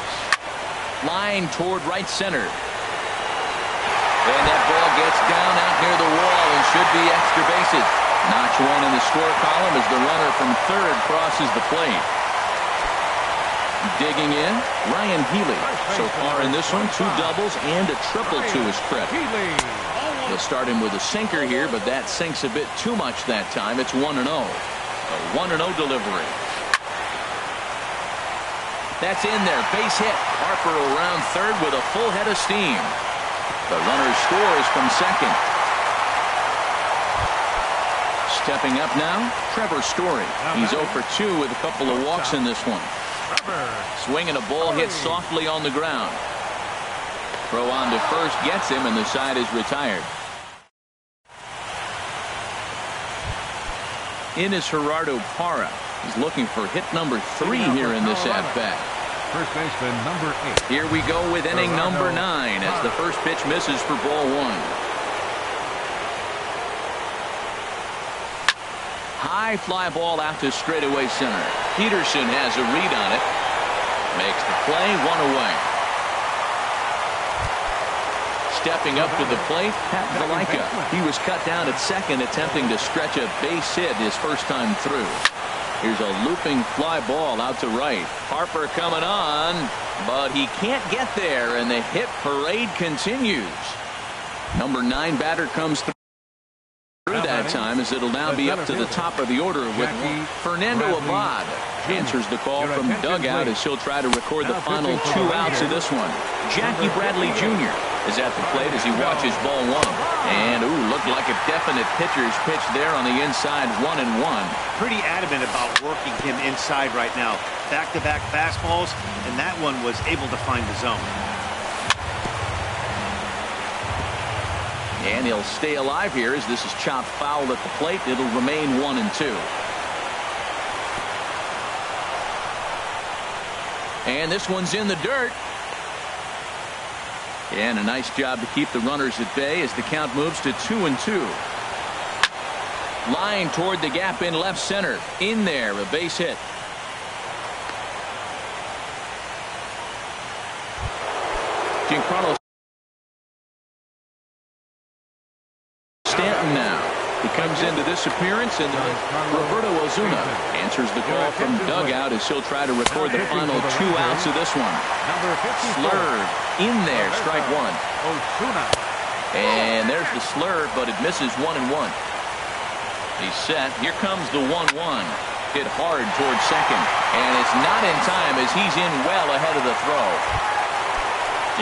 Line toward right center. And that ball gets down out near the wall and should be extra bases. Notch 1 in the score column as the runner from third crosses the plate. Digging in, Ryan Healy. So far in this one, 2 doubles and a triple to his credit. They'll start him with a sinker here, but that sinks a bit too much that time. It's 1-0. A 1-0 delivery. That's in there. Base hit. Harper around third with a full head of steam. The runner scores from second. Stepping up now, Trevor Story. He's 0 for 2 with a couple of walks in this one. Swinging a ball hit softly on the ground. Throw on to first gets him, and the side is retired. In is Gerardo Parra. He's looking for hit number 3 here in this at-bat. First baseman, number 8. Here we go with inning number 9 as the first pitch misses for ball 1. High fly ball out to straightaway center. Peterson has a read on it. Makes the play, 1 away. Stepping up to the plate, Pat Valaika. He was cut down at second, attempting to stretch a base hit his first time through. Here's a looping fly ball out to right. Harper coming on, but he can't get there, and the hit parade continues. Number 9 batter comes through that time, as it'll now be up to the top of the order with Fernando Abad. Answers the call from dugout as he'll try to record the final 2 outs of this one. Jackie Bradley Jr. is at the plate as he watches ball 1. And, looked like a definite pitcher's pitch there on the inside, 1-1. Pretty adamant about working him inside right now. Back-to-back fastballs, and that one was able to find the zone. And he'll stay alive here as this is chopped foul at the plate. It'll remain 1-2. And this one's in the dirt. And a nice job to keep the runners at bay as the count moves to 2-2. Line toward the gap in left center. In there, a base hit. Giancarlo Stanton now. He comes into this appearance, and Roberto Ozuna answers the call from dugout as he'll try to record the final 2 outs of this one. Slurve in there, strike 1. And there's the slurve, but it misses 1-1. He's set. Here comes the 1-1. Hit hard towards second, and it's not in time as he's in well ahead of the throw.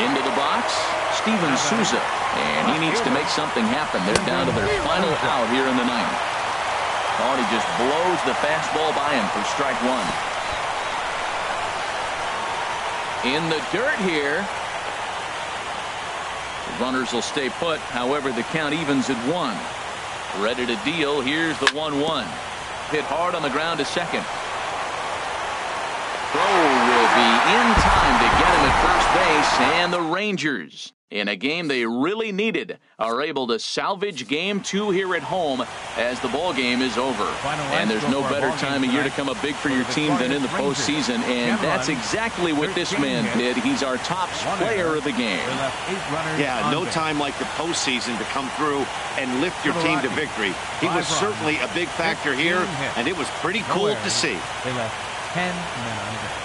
Into the box, Steven Souza. And he needs to make something happen. They're down to their final out here in the 9th. Oh, and he just blows the fastball by him for strike 1. In the dirt here. The runners will stay put. However, the count evens at 1. Ready to deal. Here's the 1-1. Hit hard on the ground to second. Throw will be in time to get him at first base, and the Rangers, in a game they really needed, are able to salvage game 2 here at home as the ball game is over. And there's no better time of year to come up big for your team than in the postseason, and that's exactly what this man did. He's our top player of the game. Yeah, no time like the postseason to come through and lift your team to victory. He was certainly a big factor here, and it was pretty cool to see. They left 10 men on base.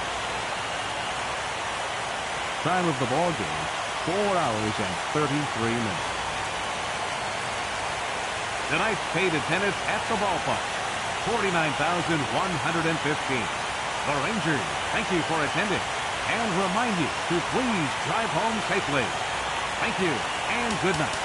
Time of the ball game, 4 hours and 33 minutes. Tonight's paid attendance at the ballpark, 49,115. The Rangers thank you for attending and remind you to please drive home safely. Thank you and good night.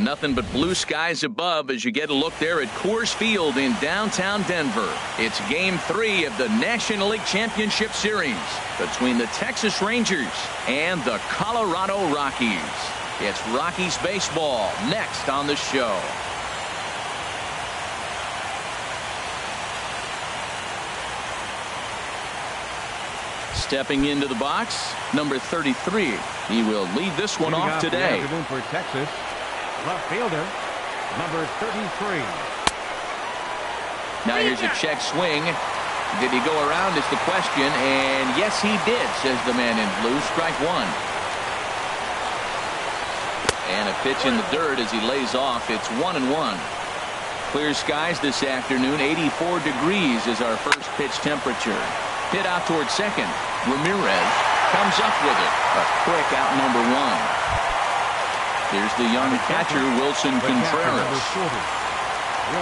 nothing but blue skies above as you get a look there at Coors Field in downtown Denver. It's Game 3 of the National League Championship Series between the Texas Rangers and the Colorado Rockies. It's Rockies baseball next on the show. Stepping into the box, number 33. He will lead this one off today. For Texas, left fielder, number 33. Now here's a check swing. Did he go around is the question, and yes he did, says the man in blue. Strike one. And a pitch in the dirt as he lays off. It's 1-1. Clear skies this afternoon. 84 degrees is our first pitch temperature. Hit out towards second. Ramirez comes up with it. A quick out number one. Here's the young catcher, Wilson Contreras.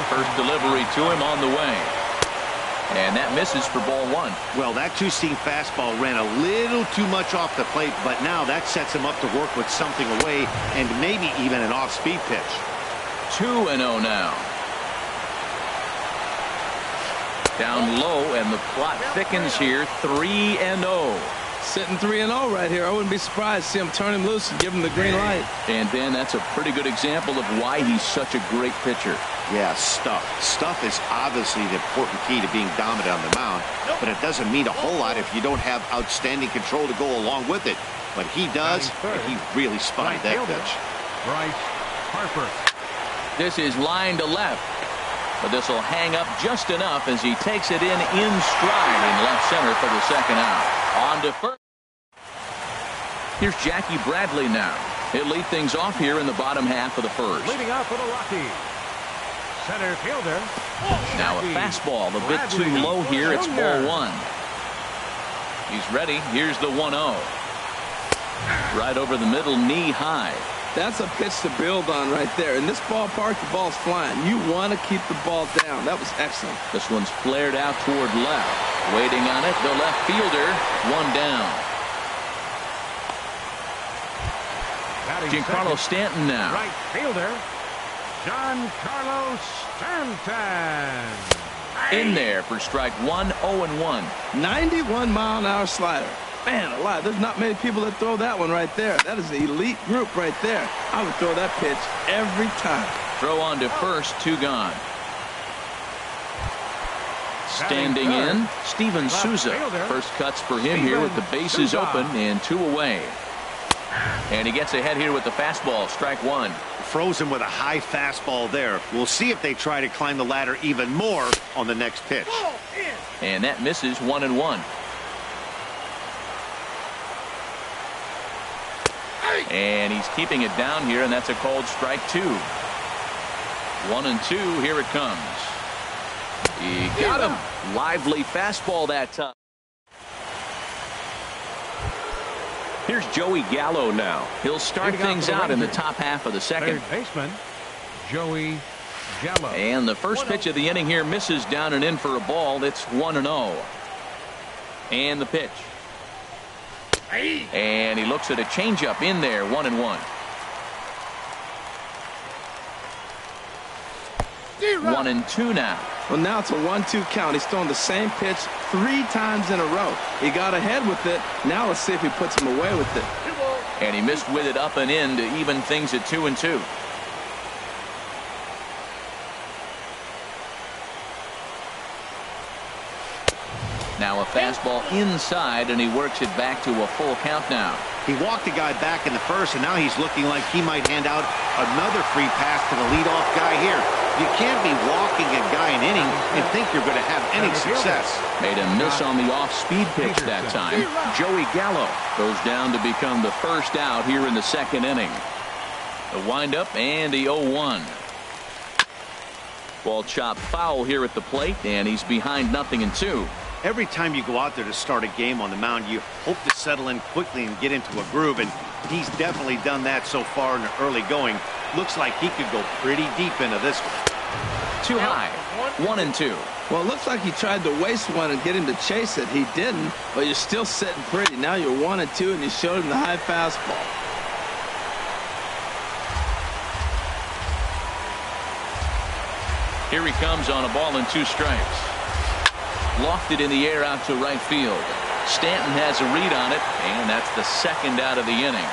First delivery to him on the way. And that misses for ball one. Well, that two-seam fastball ran a little too much off the plate, but now that sets him up to work with something away and maybe even an off-speed pitch. 2-0 now. Down low, and the plot thickens here. 3-0. Sitting 3-0 right here. I wouldn't be surprised to see him turn him loose and give him the green light. And Ben, that's a pretty good example of why he's such a great pitcher. Yeah, stuff. Stuff is obviously the important key to being dominant on the mound, but it doesn't mean a whole lot if you don't have outstanding control to go along with it. But he does, and he really spotted that pitch. Bryce Harper. This is line to left. But this will hang up just enough as he takes it in stride in left center for the second out. On to first. Here's Jackie Bradley now. He'll lead things off here in the bottom half of the first. Leading off for the Rockies, center fielder. Now a fastball, a bit too low here. It's ball one. He's ready. Here's the 1-0. Right over the middle, knee high. That's a pitch to build on right there. In this ballpark, the ball's flying. You want to keep the ball down. That was excellent. This one's flared out toward left. Waiting on it, the left fielder. One down. Giancarlo Stanton now. Right fielder, Giancarlo Stanton. In there for strike one, 0-1. 91-mile-an-hour slider. Man alive, there's not many people that throw that one right there. That is an elite group right there. I would throw that pitch every time. Throw on to first, two gone. Standing in, Steven Souza. First cuts for him here with the bases open and two away. And he gets ahead here with the fastball, strike one. Frozen with a high fastball there. We'll see if they try to climb the ladder even more on the next pitch. And that misses, 1-1. And he's keeping it down here, and that's a called strike two. 1-2, here it comes. He got him. Lively fastball that time. Here's Joey Gallo now. He'll start things out in the top half of the second. Third baseman, Joey Gallo. And the first pitch of the inning here misses down and in for a ball. It's 1-0. And the pitch. And he looks at a changeup in there, 1-1. 1-2 now. Well, now it's a 1-2 count. He's throwing the same pitch 3 times in a row. He got ahead with it. Now let's see if he puts him away with it. And he missed with it up and in to even things at 2-2. Now a fastball inside, and he works it back to a full count now. He walked the guy back in the first, and now he's looking like he might hand out another free pass to the leadoff guy here. You can't be walking a guy an inning and think you're going to have any success. Made a miss on the off-speed pitch that time. Joey Gallo goes down to become the first out here in the second inning. The windup and the 0-1. Ball chopped foul here at the plate, and he's behind 0-2. Every time you go out there to start a game on the mound, you hope to settle in quickly and get into a groove, and he's definitely done that so far in the early going. Looks like he could go pretty deep into this one. Too high. 1-2. Well, it looks like he tried to waste one and get him to chase it. He didn't, but you're still sitting pretty. Now you're 1-2, and you showed him the high fastball. Here he comes on a ball and 2 strikes. Lofted in the air out to right field. Stanton has a read on it, and that's the 2nd out of the inning.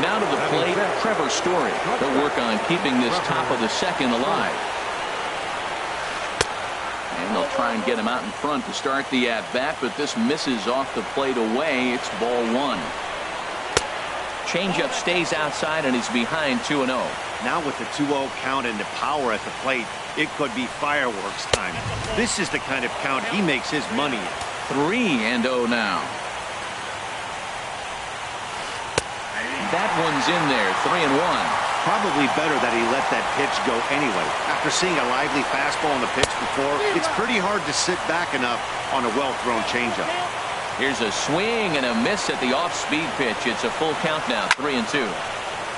Now to the plate, Trevor Story. He'll work on keeping this top of the 2nd alive. And they'll try and get him out in front to start the at-bat, but this misses off the plate away. It's ball 1. Changeup stays outside, and he's behind 2-0. Now with the 2-0 count and the power at the plate, it could be fireworks time. This is the kind of count he makes his money in. 3-0 now. That one's in there, 3-1. Probably better that he let that pitch go anyway. After seeing a lively fastball on the pitch before, it's pretty hard to sit back enough on a well-thrown changeup. Here's a swing and a miss at the off-speed pitch. It's a full count now, 3-2.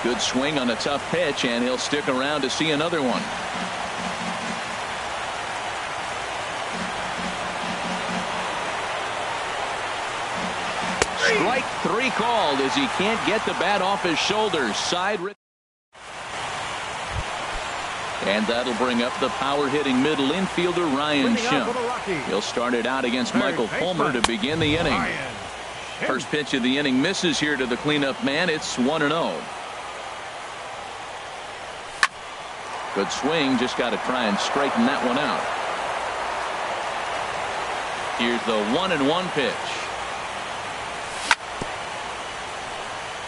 Good swing on a tough pitch, and he'll stick around to see another one. Strike 3 called as he can't get the bat off his shoulders. And that'll bring up the power-hitting middle infielder Ryan Schimpf. He'll start it out against Michael Fulmer to begin the inning. First pitch of the inning misses here to the cleanup man. It's 1-0. Good swing. Just got to try and straighten that one out. Here's the 1-1 pitch.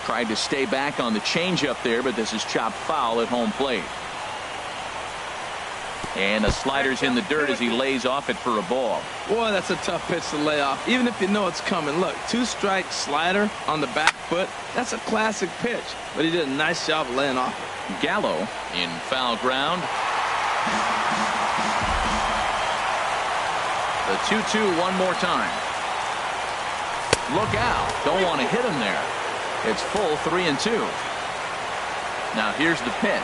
Tried to stay back on the changeup there, but this is chopped foul at home plate. And the slider's in the dirt as he lays off it for a ball. Boy, that's a tough pitch to lay off, even if you know it's coming. Look, 2-strike slider on the back foot. That's a classic pitch, but he did a nice job of laying off it. Gallo in foul ground. The 2-2 one more time. Look out. Don't want to hit him there. It's full 3-2. Now here's the pitch.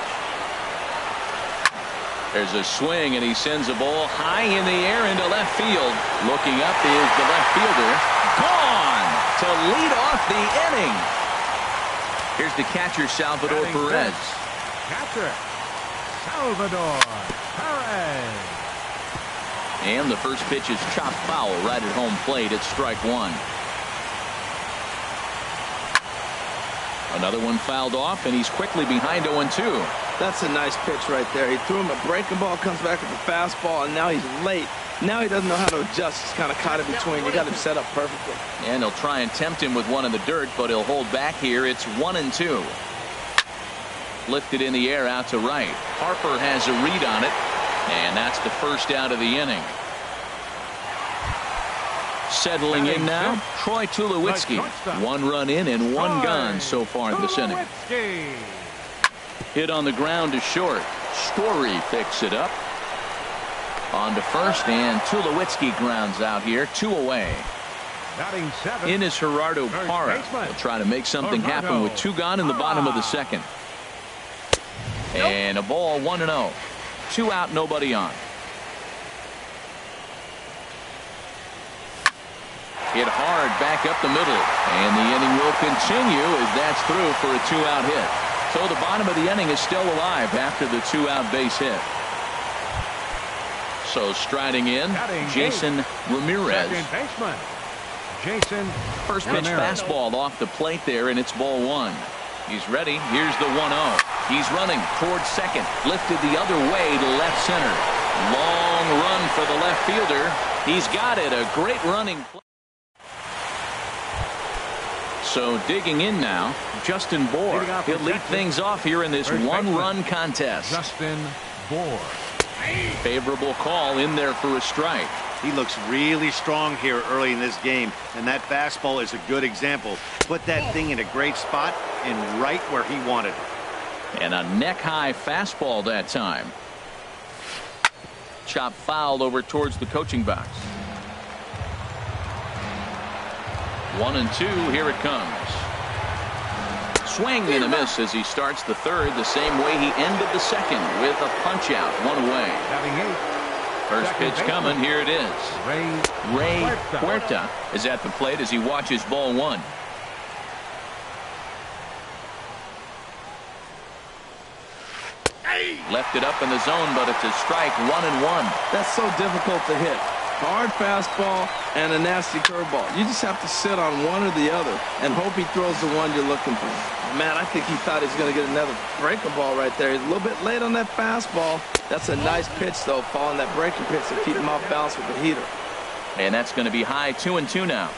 There's a swing, and he sends a ball high in the air into left field. Looking up is the left fielder. Gone to lead off the inning. Here's the catcher, Salvador Perez. Catcher, Salvador Perez. And the first pitch is chopped foul right at home plate. It's strike 1. Another one fouled off, and he's quickly behind 0-2. That's a nice pitch right there. He threw him a breaking ball, comes back with a fastball, and now he's late. Now he doesn't know how to adjust. He's kind of caught in between. You got him set up perfectly. And he'll try and tempt him with one in the dirt, but he'll hold back here. It's 1-2. Lifted in the air out to right. Harper has a read on it, and that's the first out of the inning. Settling in now, Troy Tulowitzki. 1 run in and 1 gone so far this inning. Hit on the ground to short. Story picks it up. On to first, and Tulowitzki grounds out here. 2 away. In is Gerardo Parra. He'll try to make something happen with 2 gone in the bottom of the 2nd. And a ball, 1-0. 2 out, nobody on. Hit hard back up the middle, and the inning will continue as that's through for a 2-out hit. So the bottom of the inning is still alive after the 2-out base hit. So striding in, Jason Ramirez. First pitch fastball off the plate there, and it's ball 1. He's ready. Here's the 1-0. He's running towards second, lifted the other way to left center. Long run for the left fielder. He's got it. A great running play. So digging in now, Justin Bour. He'll lead things off here in this 1-run contest. Justin Bour. Favorable call in there for a strike. He looks really strong here early in this game, and that fastball is a good example. Put that thing in a great spot and right where he wanted it. And a neck-high fastball that time. Chop fouled over towards the coaching box. 1-2, here it comes. Swing and a miss as he starts the 3rd the same way he ended the 2nd with a punch out, 1 away. First pitch coming, here it is. Ray Huerta is at the plate as he watches ball 1. Left it up in the zone, but it's a strike, 1-1. That's so difficult to hit. Hard fastball and a nasty curveball. You just have to sit on one or the other and hope he throws the one you're looking for. Man, I think he thought he was going to get another breaking ball right there. He's a little bit late on that fastball. That's a nice pitch, though, following that breaking pitch to keep him off balance with the heater. And that's going to be high, 2-2 now.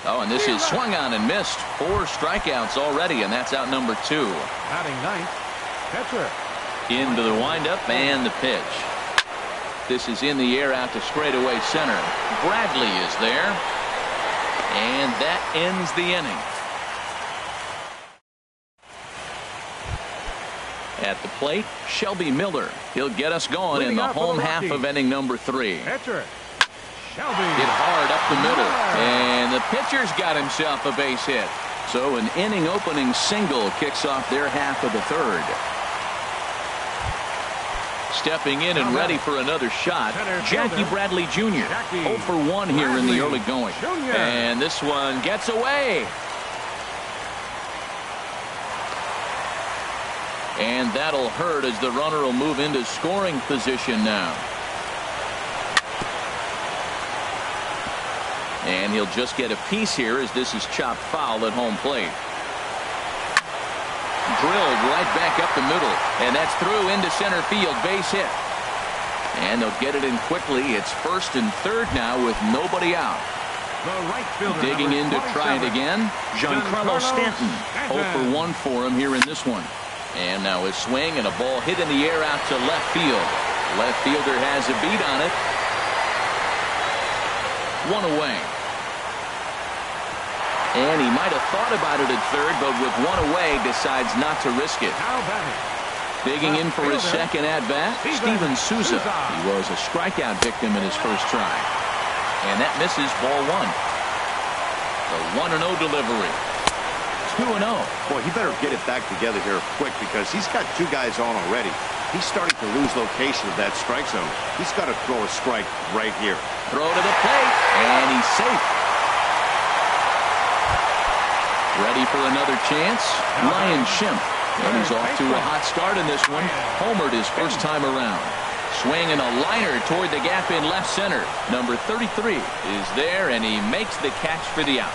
Oh, and this is swung on and missed. 4 strikeouts already, and that's out number 2. Batting ninth, catcher. Into the windup and the pitch. This is in the air out to straightaway center. Bradley is there. And that ends the inning. At the plate, Shelby Miller. He'll get us going in the home half of inning number 3. Catcher, Shelby. Hit hard up the middle. And the pitcher's got himself a base hit. So an inning opening single kicks off their half of the 3rd. Stepping in and ready for another shot, Jackie Bradley Jr. 0 for 1 here in the early going. And this one gets away. And that'll hurt as the runner will move into scoring position now. And he'll just get a piece here as this is chopped foul at home plate. Drilled right back up the middle, and that's through into center field, base hit. And they'll get it in quickly. It's 1st and 3rd now with nobody out. The right fielder, digging in to try it again, Giancarlo Stanton. 0 for 1 for him here in this one. And now a swing and a ball hit in the air out to left field. Left fielder has a beat on it. 1 away. And he might have thought about it at 3rd, but with 1 away, decides not to risk it. Digging in for his second at-bat, Steven Souza. He was a strikeout victim in his first try. And that misses, ball 1. The 1-0 delivery. 2-0. Boy, he better get it back together here quick because he's got 2 guys on already. He's starting to lose location of that strike zone. He's got to throw a strike right here. Throw to the plate, and he's safe. Ready for another chance, Ryan Schimpf. And he's off to a hot start in this one. Homered his first time around. Swing and a liner toward the gap in left center. Number 33 is there, and he makes the catch for the out.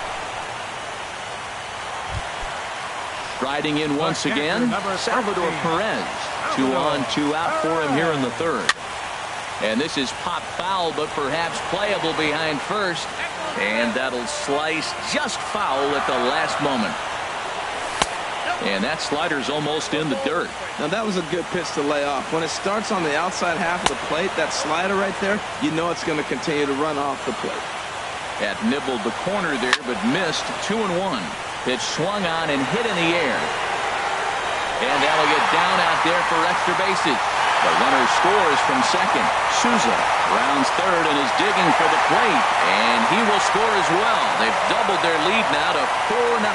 Striding in once again, Salvador Perez. 2 on, 2 out for him here in the 3rd. And this is pop foul, but perhaps playable behind first. And that'll slice just foul at the last moment. And that slider's almost in the dirt. Now that was a good pitch to lay off. When it starts on the outside half of the plate, that slider right there, you know it's going to continue to run off the plate. That nibbled the corner there, but missed. 2-1. Pitch swung on and hit in the air. And that'll get down out there for extra bases. The runner scores from second. Souza rounds 3rd and is digging for the plate. And he will score as well. They've doubled their lead now to 4-0.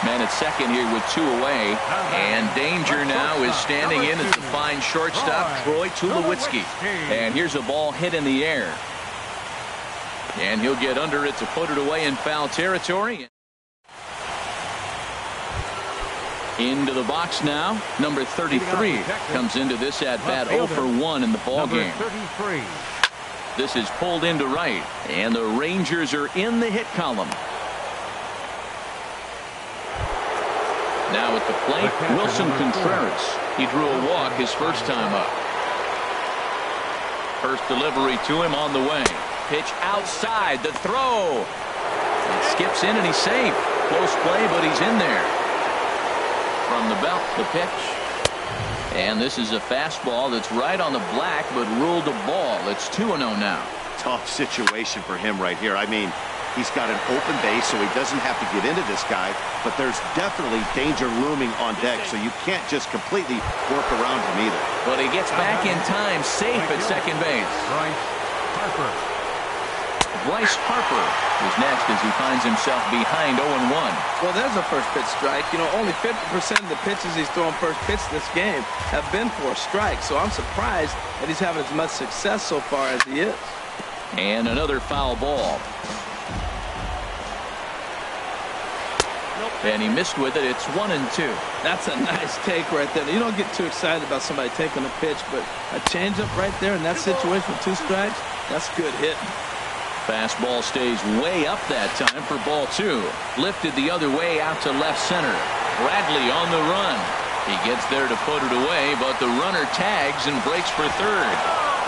Man at second here with 2 away. And danger now is standing in as the fine shortstop, Troy Tulowitzki. And here's a ball hit in the air. And he'll get under it to put it away in foul territory. Into the box now. Number 33 comes into this at-bat 0 for 1 in the ballgame. This is pulled into right. And the Rangers are in the hit column. Now at the plate, Wilson Contreras. He drew a walk his first time up. First delivery to him on the way. Pitch outside, the throw. It skips in and he's safe. Close play, but he's in there. From the belt, the pitch. And this is a fastball that's right on the black, but ruled a ball. It's 2-0 now. Tough situation for him right here. I mean, he's got an open base, so he doesn't have to get into this guy, but there's definitely danger looming on deck, so you can't just completely work around him either. But he gets back in time, safe at second base. Bryce Harper is next as he finds himself behind 0-1. Well, there's a first pitch strike. You know, only 50% of the pitches he's throwing first pitch this game have been for a strike, so I'm surprised that he's having as much success so far as he is. And another foul ball. And he missed with it. It's 1-2. That's a nice take right there. You don't get too excited about somebody taking a pitch, but a changeup right there in that situation with 2 strikes, that's good hitting. Fastball stays way up that time for ball 2. Lifted the other way out to left center. Bradley on the run. He gets there to put it away, but the runner tags and breaks for third.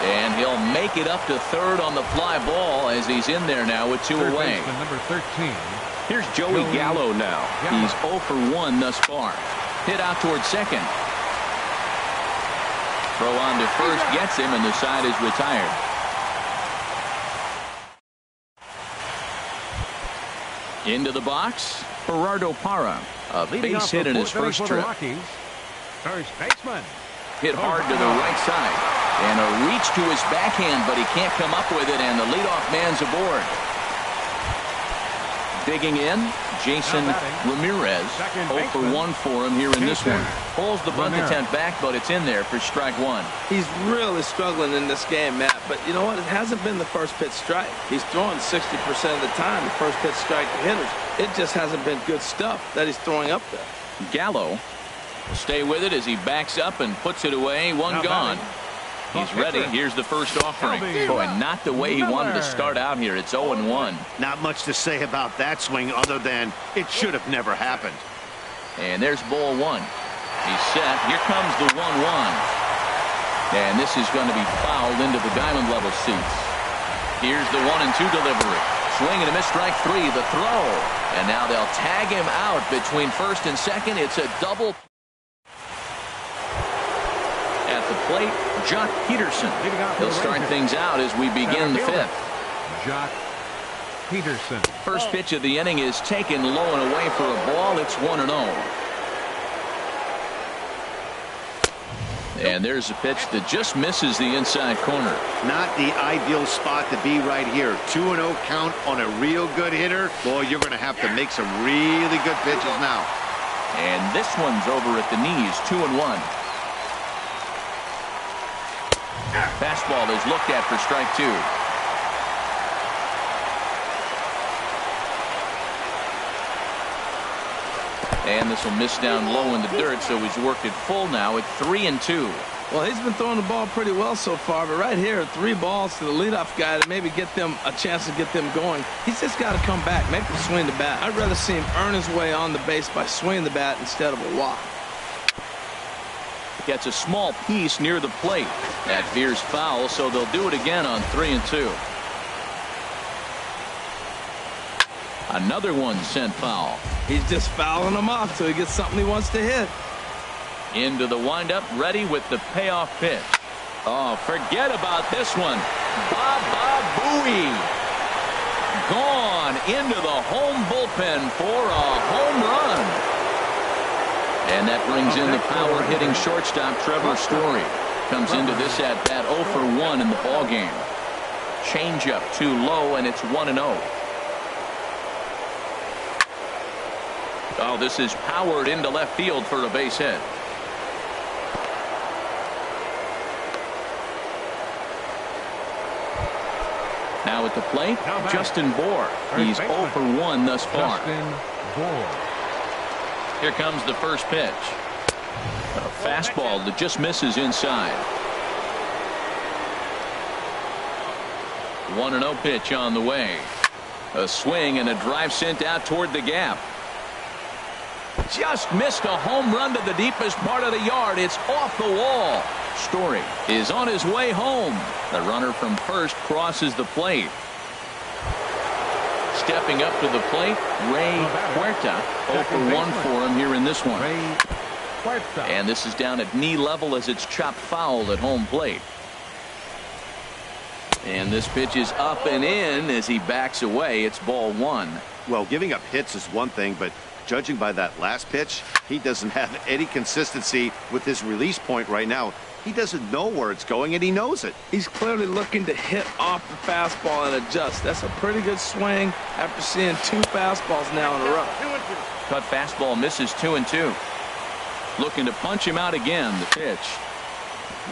And he'll make it up to third on the fly ball as he's in there now with 2 away. Number 13. Here's Joey Gallo now. He's 0 for 1 thus far. Hit out towards second. Throw on to first gets him, and the side is retired. Into the box, Gerardo Parra. A base hit in his first trip. First baseman. Hit hard to the right side. And a reach to his backhand, but he can't come up with it, and the leadoff man's aboard. Digging in, Jason Ramirez. 0 for 1 for him here in this one. Pulls the bunt attempt back, but it's in there for strike 1. He's really struggling in this game, Matt. But you know what? It hasn't been the first pitch strike. He's throwing 60% of the time the first pitch strike to hitters. It just hasn't been good stuff that he's throwing up there. Gallo will stay with it as he backs up and puts it away. One gone. He's ready. Here's the first offering. Boy, not the way he wanted to start out here. It's 0-1. Not much to say about that swing other than it should have never happened. And there's ball 1. He's set. Here comes the 1-1. And this is going to be fouled into the diamond level seats. Here's the 1-2 delivery. Swing and a miss, strike 3. The throw. And now they'll tag him out between first and second. It's a double. At the plate, Jock Peterson. He'll start things out as we begin the 5th. Jock Peterson. First pitch of the inning is taken low and away for a ball. It's 1-0. And there's a pitch that just misses the inside corner. Not the ideal spot to be right here. 2-0 count on a real good hitter. Boy, you're going to have to make some really good pitches now. And this one's over at the knees. 2-1. Fastball is looked at for strike 2. And this will miss down low in the dirt, so he's worked it full now at 3-2. Well, he's been throwing the ball pretty well so far, but right here, 3 balls to the leadoff guy to maybe get them a chance to get them going. He's just got to come back, make him swing the bat. I'd rather see him earn his way on the base by swinging the bat instead of a walk. Gets a small piece near the plate. That veers foul, so they'll do it again on 3-2. Another one sent foul. He's just fouling them off till he gets something he wants to hit. Into the windup, ready with the payoff pitch. Oh, forget about this one. Baba Booey. Gone into the home bullpen for a home run. And that brings in the power-hitting shortstop Trevor Story. Comes into this at-bat 0 for 1 in the ballgame. Changeup too low, and it's 1-0. Oh, this is powered into left field for a base hit. Now at the plate, Justin Bour. He's 0 for 1 thus far. Justin Bour. Here comes the first pitch. A fastball that just misses inside. 1-0 pitch on the way. A swing and a drive sent out toward the gap. Just missed a home run to the deepest part of the yard. It's off the wall. Story is on his way home. The runner from first crosses the plate. Stepping up to the plate, Ray Huerta. 0 for 1 for him here in this one. And this is down at knee level as it's chopped foul at home plate. And this pitch is up and in as he backs away. It's ball 1. Well, giving up hits is one thing, but judging by that last pitch, he doesn't have any consistency with his release point right now. He doesn't know where it's going, and he knows it. He's clearly looking to hit off the fastball and adjust. That's a pretty good swing after seeing 2 fastballs now in a row. Cut fastball misses 2-2. Looking to punch him out again. The pitch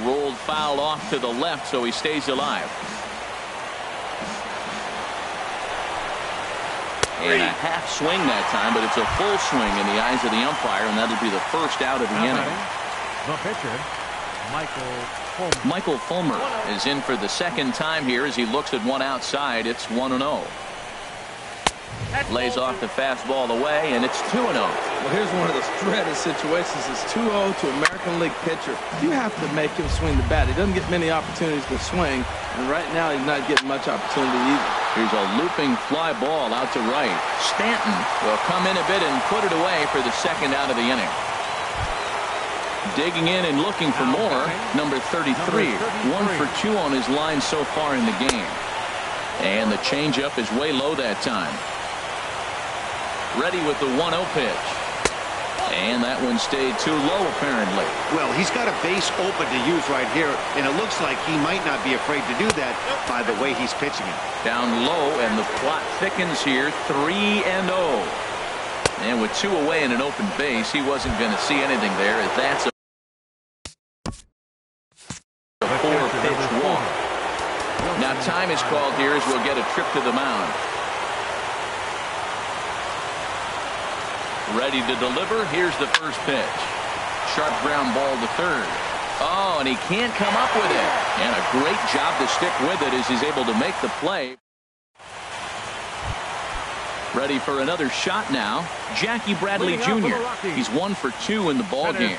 rolled foul off to the left, so he stays alive. And a half swing that time, but it's a full swing in the eyes of the umpire, and that'll be the first out of the inning. The pitcher, Michael Fulmer is in for the second time here as he looks at one outside. It's 1-0. Lays off the fastball away, and it's 2-0. Well, here's one of those dreaded situations. It's 2-0 to American League pitcher. You have to make him swing the bat. He doesn't get many opportunities to swing, and right now he's not getting much opportunity either. Here's a looping fly ball out to right. Stanton will come in a bit and put it away for the second out of the inning. Digging in and looking for more, number 33. 1 for 2 on his line so far in the game. And the changeup is way low that time. Ready with the 1-0 pitch. And that one stayed too low, apparently. Well, he's got a base open to use right here, and it looks like he might not be afraid to do that by the way he's pitching it. Down low, and the plot thickens here, 3-0. And with 2 away and an open base, he wasn't going to see anything there, as that's a 4-pitch walk. Now time is called here as we'll get a trip to the mound. Ready to deliver. Here's the first pitch. Sharp ground ball to third. Oh, and he can't come up with it. And a great job to stick with it as he's able to make the play. Ready for another shot now. Jackie Bradley Jr. He's 1 for 2 in the ball game.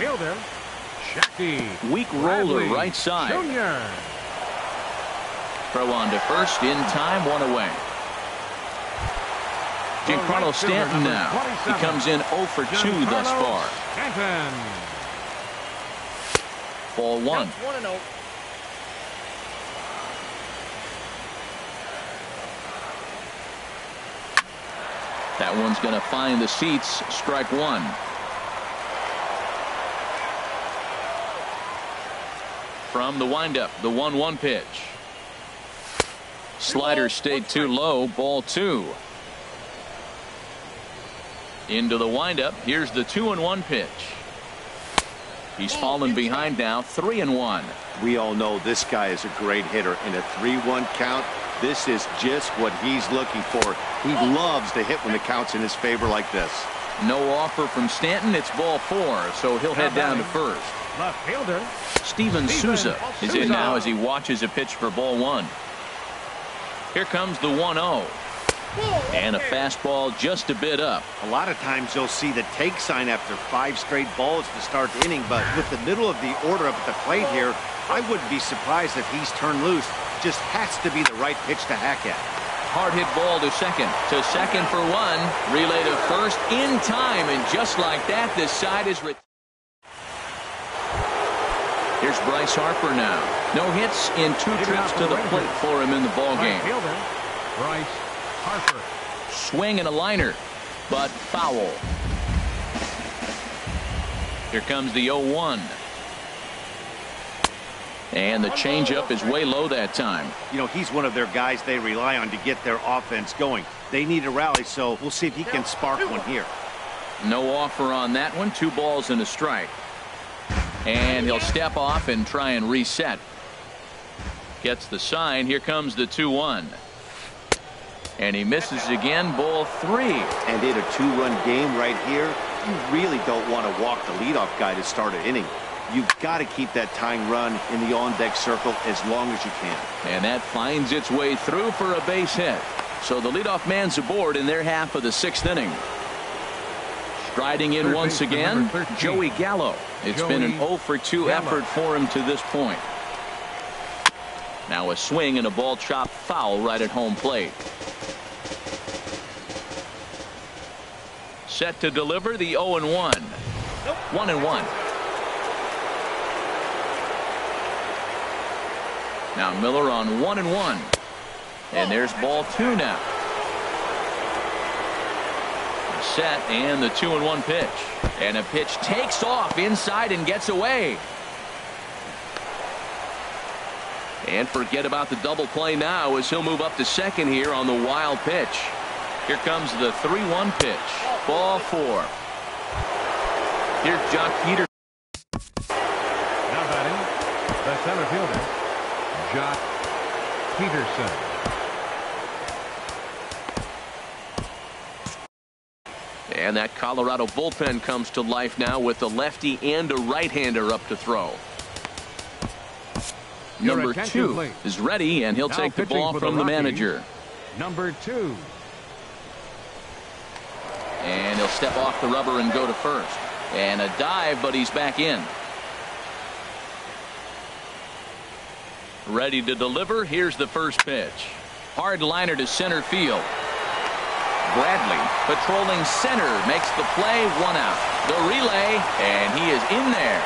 Weak roller right side. Throw on to first in time, 1 away. Giancarlo Stanton now. He comes in 0 for 2 thus far. Ball 1. That one's going to find the seats. Strike 1. From the windup, the 1-1 pitch. Slider stayed too low. Ball 2. Into the windup. Here's the 2-1 pitch. He's fallen behind now. 3-1. We all know this guy is a great hitter. In a 3-1 count, this is just what he's looking for. He loves to hit when the count's in his favor like this. No offer from Stanton. It's ball 4, so he'll head down to first. Left fielder Steven Souza is in now as he watches a pitch for ball 1. Here comes the 1-0. And a fastball just a bit up. A lot of times you'll see the take sign after 5 straight balls to start the inning, but with the middle of the order up at the plate here, I wouldn't be surprised if he's turned loose. Just has to be the right pitch to hack at. Hard hit ball to second. To second for 1. Relay to first in time, and just like that, this side is retired. Here's Bryce Harper now. No hits in 2 trips to the plate for him in the ball game. Bryce Harper. Swing and a liner, but foul. Here comes the 0-1. And the changeup is way low that time. You know, he's one of their guys they rely on to get their offense going. They need a rally, so we'll see if he can spark one here. No offer on that one. 2 balls and a strike. And he'll step off and try and reset. Gets the sign. Here comes the 2-1. And he misses again. Ball 3. And in a 2-run game right here, you really don't want to walk the leadoff guy to start an inning. You've got to keep that tying run in the on-deck circle as long as you can. And that finds its way through for a base hit. So the leadoff man's aboard in their half of the 6th inning. Striding in once again, Joey Gallo. It's been an 0 for 2 effort for him to this point. Now a swing and a ball chopped foul right at home plate. Set to deliver the 0-1. 1-1. Now Miller on 1-1. And there's ball 2 now. Set and the 2-1 pitch. And a pitch takes off inside and gets away. And forget about the double play now as he'll move up to second here on the wild pitch. Here comes the 3-1 pitch. Ball 4. Here's Jock Peterson. Now batting, the center fielder, Jock Peterson. And that Colorado bullpen comes to life now with a lefty and a right-hander up to throw. Number 2 is ready, and he'll take the ball from the manager. Number 2. And he'll step off the rubber and go to first. And a dive, but he's back in. Ready to deliver. Here's the first pitch. Hard liner to center field. Bradley patrolling center makes the play. 1 out. The relay, and he is in there.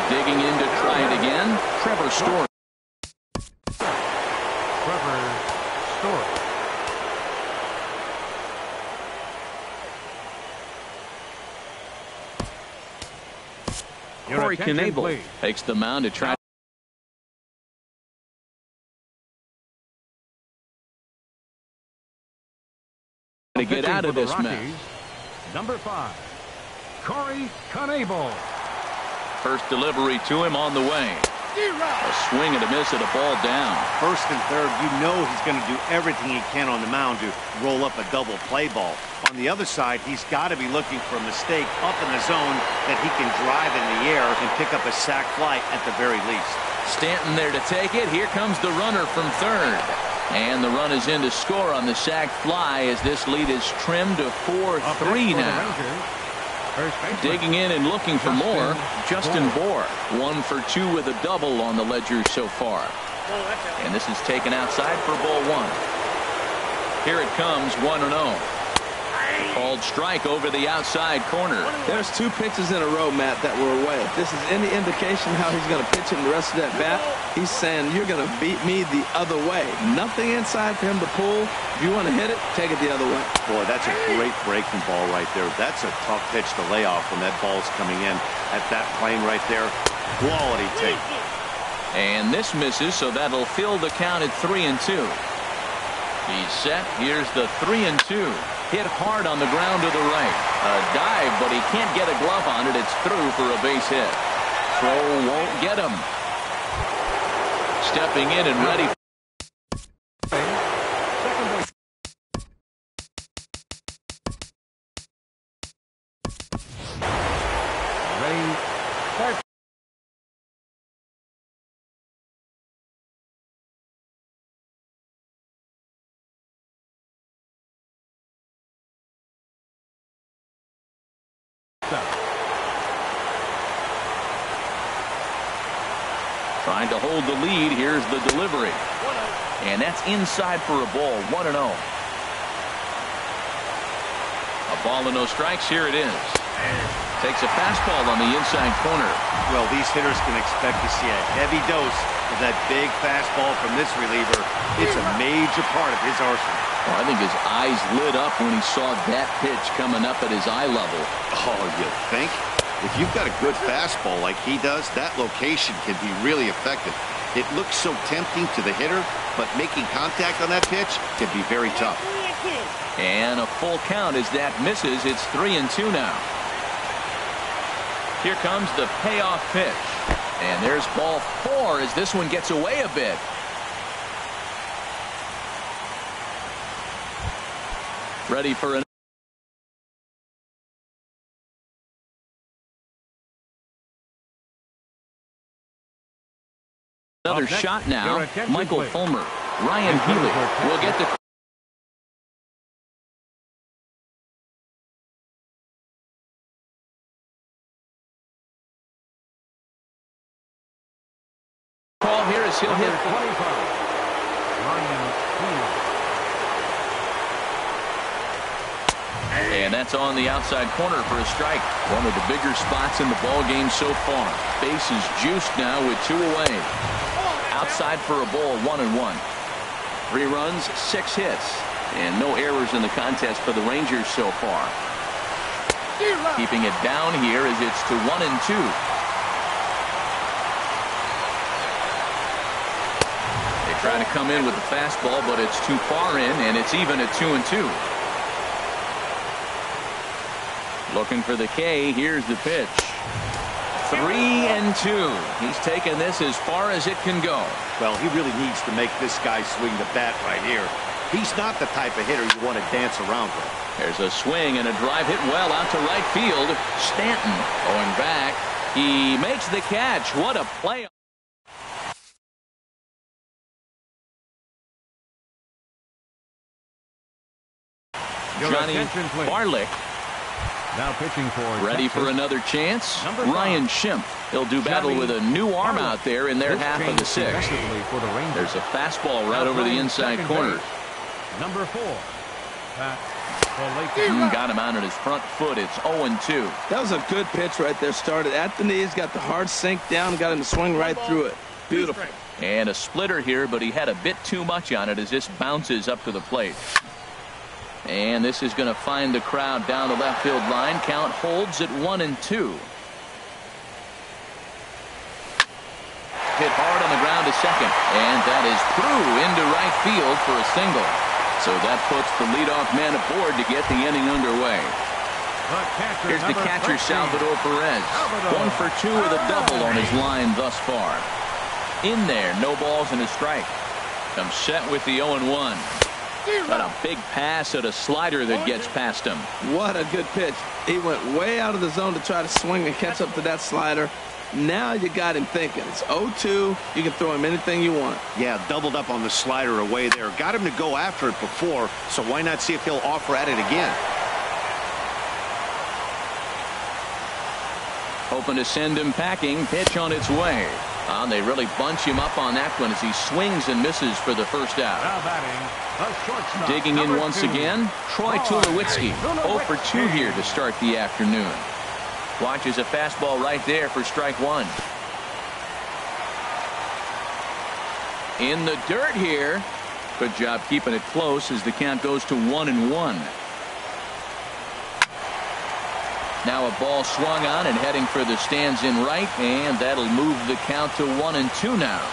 Digging in to try it again. Trevor Story. Corey Knebel takes the mound to try to get out of this mess. Number 5, Corey Knebel. First delivery to him on the way. A swing and a miss at a ball down. First and third, you know he's going to do everything he can on the mound to roll up a double play ball. On the other side, he's got to be looking for a mistake up in the zone that he can drive in the air and pick up a sac fly at the very least. Stanton there to take it. Here comes the runner from third. And the run is in to score on the sac fly as this lead is trimmed to 4-3 now. Digging in and looking for more, Justin Bour. 1 for 2 with a double on the ledger so far. And this is taken outside for ball 1. Here it comes, 1-0. Called strike over the outside corner. There's 2 pitches in a row, Matt, that were away. If this is any indication how he's going to pitch it in the rest of that bat, he's saying you're going to beat me the other way. Nothing inside for him to pull. If you want to hit it, take it the other way. Boy, that's a great breaking ball right there. That's a tough pitch to lay off when that ball's coming in at that plane right there. Quality take. And this misses, so that'll fill the count at 3-2. He's set. Here's the 3-2. Hit hard on the ground to the right. A dive, but he can't get a glove on it. It's through for a base hit. Throw won't get him. Stepping in and ready. Trying to hold the lead. Here's the delivery. And that's inside for a ball. 1-0. A ball and no strikes. Here it is. Takes a fastball on the inside corner. Well, these hitters can expect to see a heavy dose of that big fastball from this reliever. It's a major part of his arsenal. Well, I think his eyes lit up when he saw that pitch coming up at his eye level. Oh, you think? If you've got a good fastball like he does, that location can be really effective. It looks so tempting to the hitter, but making contact on that pitch can be very tough. And a full count as that misses. It's 3-2 now. Here comes the payoff pitch. And there's ball 4 as this one gets away a bit. Ready for an another shot now. Michael Fulmer. Ryan Healy will get the call here as he'll hit. And that's on the outside corner for a strike. One of the bigger spots in the ball game so far. Base is juiced now with 2 away. Outside for a ball, 1-1. 3 runs, 6 hits, and no errors in the contest for the Rangers so far. Keeping it down here as it's to 1-2. They try to come in with the fastball, but it's too far in, and it's even at 2-2. Looking for the K. Here's the pitch. 3-2. He's taken this as far as it can go. Well, he really needs to make this guy swing the bat right here. He's not the type of hitter you want to dance around with. There's a swing and a drive hit well out to right field. Stanton going back. He makes the catch. What a play. Johnny Barlick. Now pitching for ready Texas. for another chance. Number Ryan 5. Schimpf. He'll do battle Johnny with a new arm Barlick. out there in their half of the sixth. For the Rangers. There's a fastball right Now over the playing inside second corner. base. Number 4. Pat Got him out on his front foot. It's 0-2. That was a good pitch right there. Started at the knees, got the hard sink down, got him to swing right through it. Beautiful. And a splitter here, but he had a bit too much on it as this bounces up to the plate. And this is going to find the crowd down the left field line. Count holds at 1-2. Hit hard on the ground to second, and that is through into right field for a single. So that puts the leadoff man aboard to get the inning underway. Here's the catcher, Salvador Perez. 1 for 2 with a double on his line thus far. In there, no balls and a strike. Comes set with the 0-1. Got a big pass at a slider that gets past him. What a good pitch. He went way out of the zone to try to swing and catch up to that slider. Now you got him thinking. It's 0-2. You can throw him anything you want. Yeah, doubled up on the slider away there. Got him to go after it before, so why not see if he'll offer at it again? Hoping to send him packing. Pitch on its way. They really bunch him up on that one as he swings and misses for the first out. Now batting, the shortstop, Digging in number once 2. again, Troy Tulowitzki. 0 for 2 here to start the afternoon. Watches a fastball right there for strike 1. In the dirt here. Good job keeping it close as the count goes to 1-1. Now a ball swung on and heading for the stands in right, and that'll move the count to 1-2 now.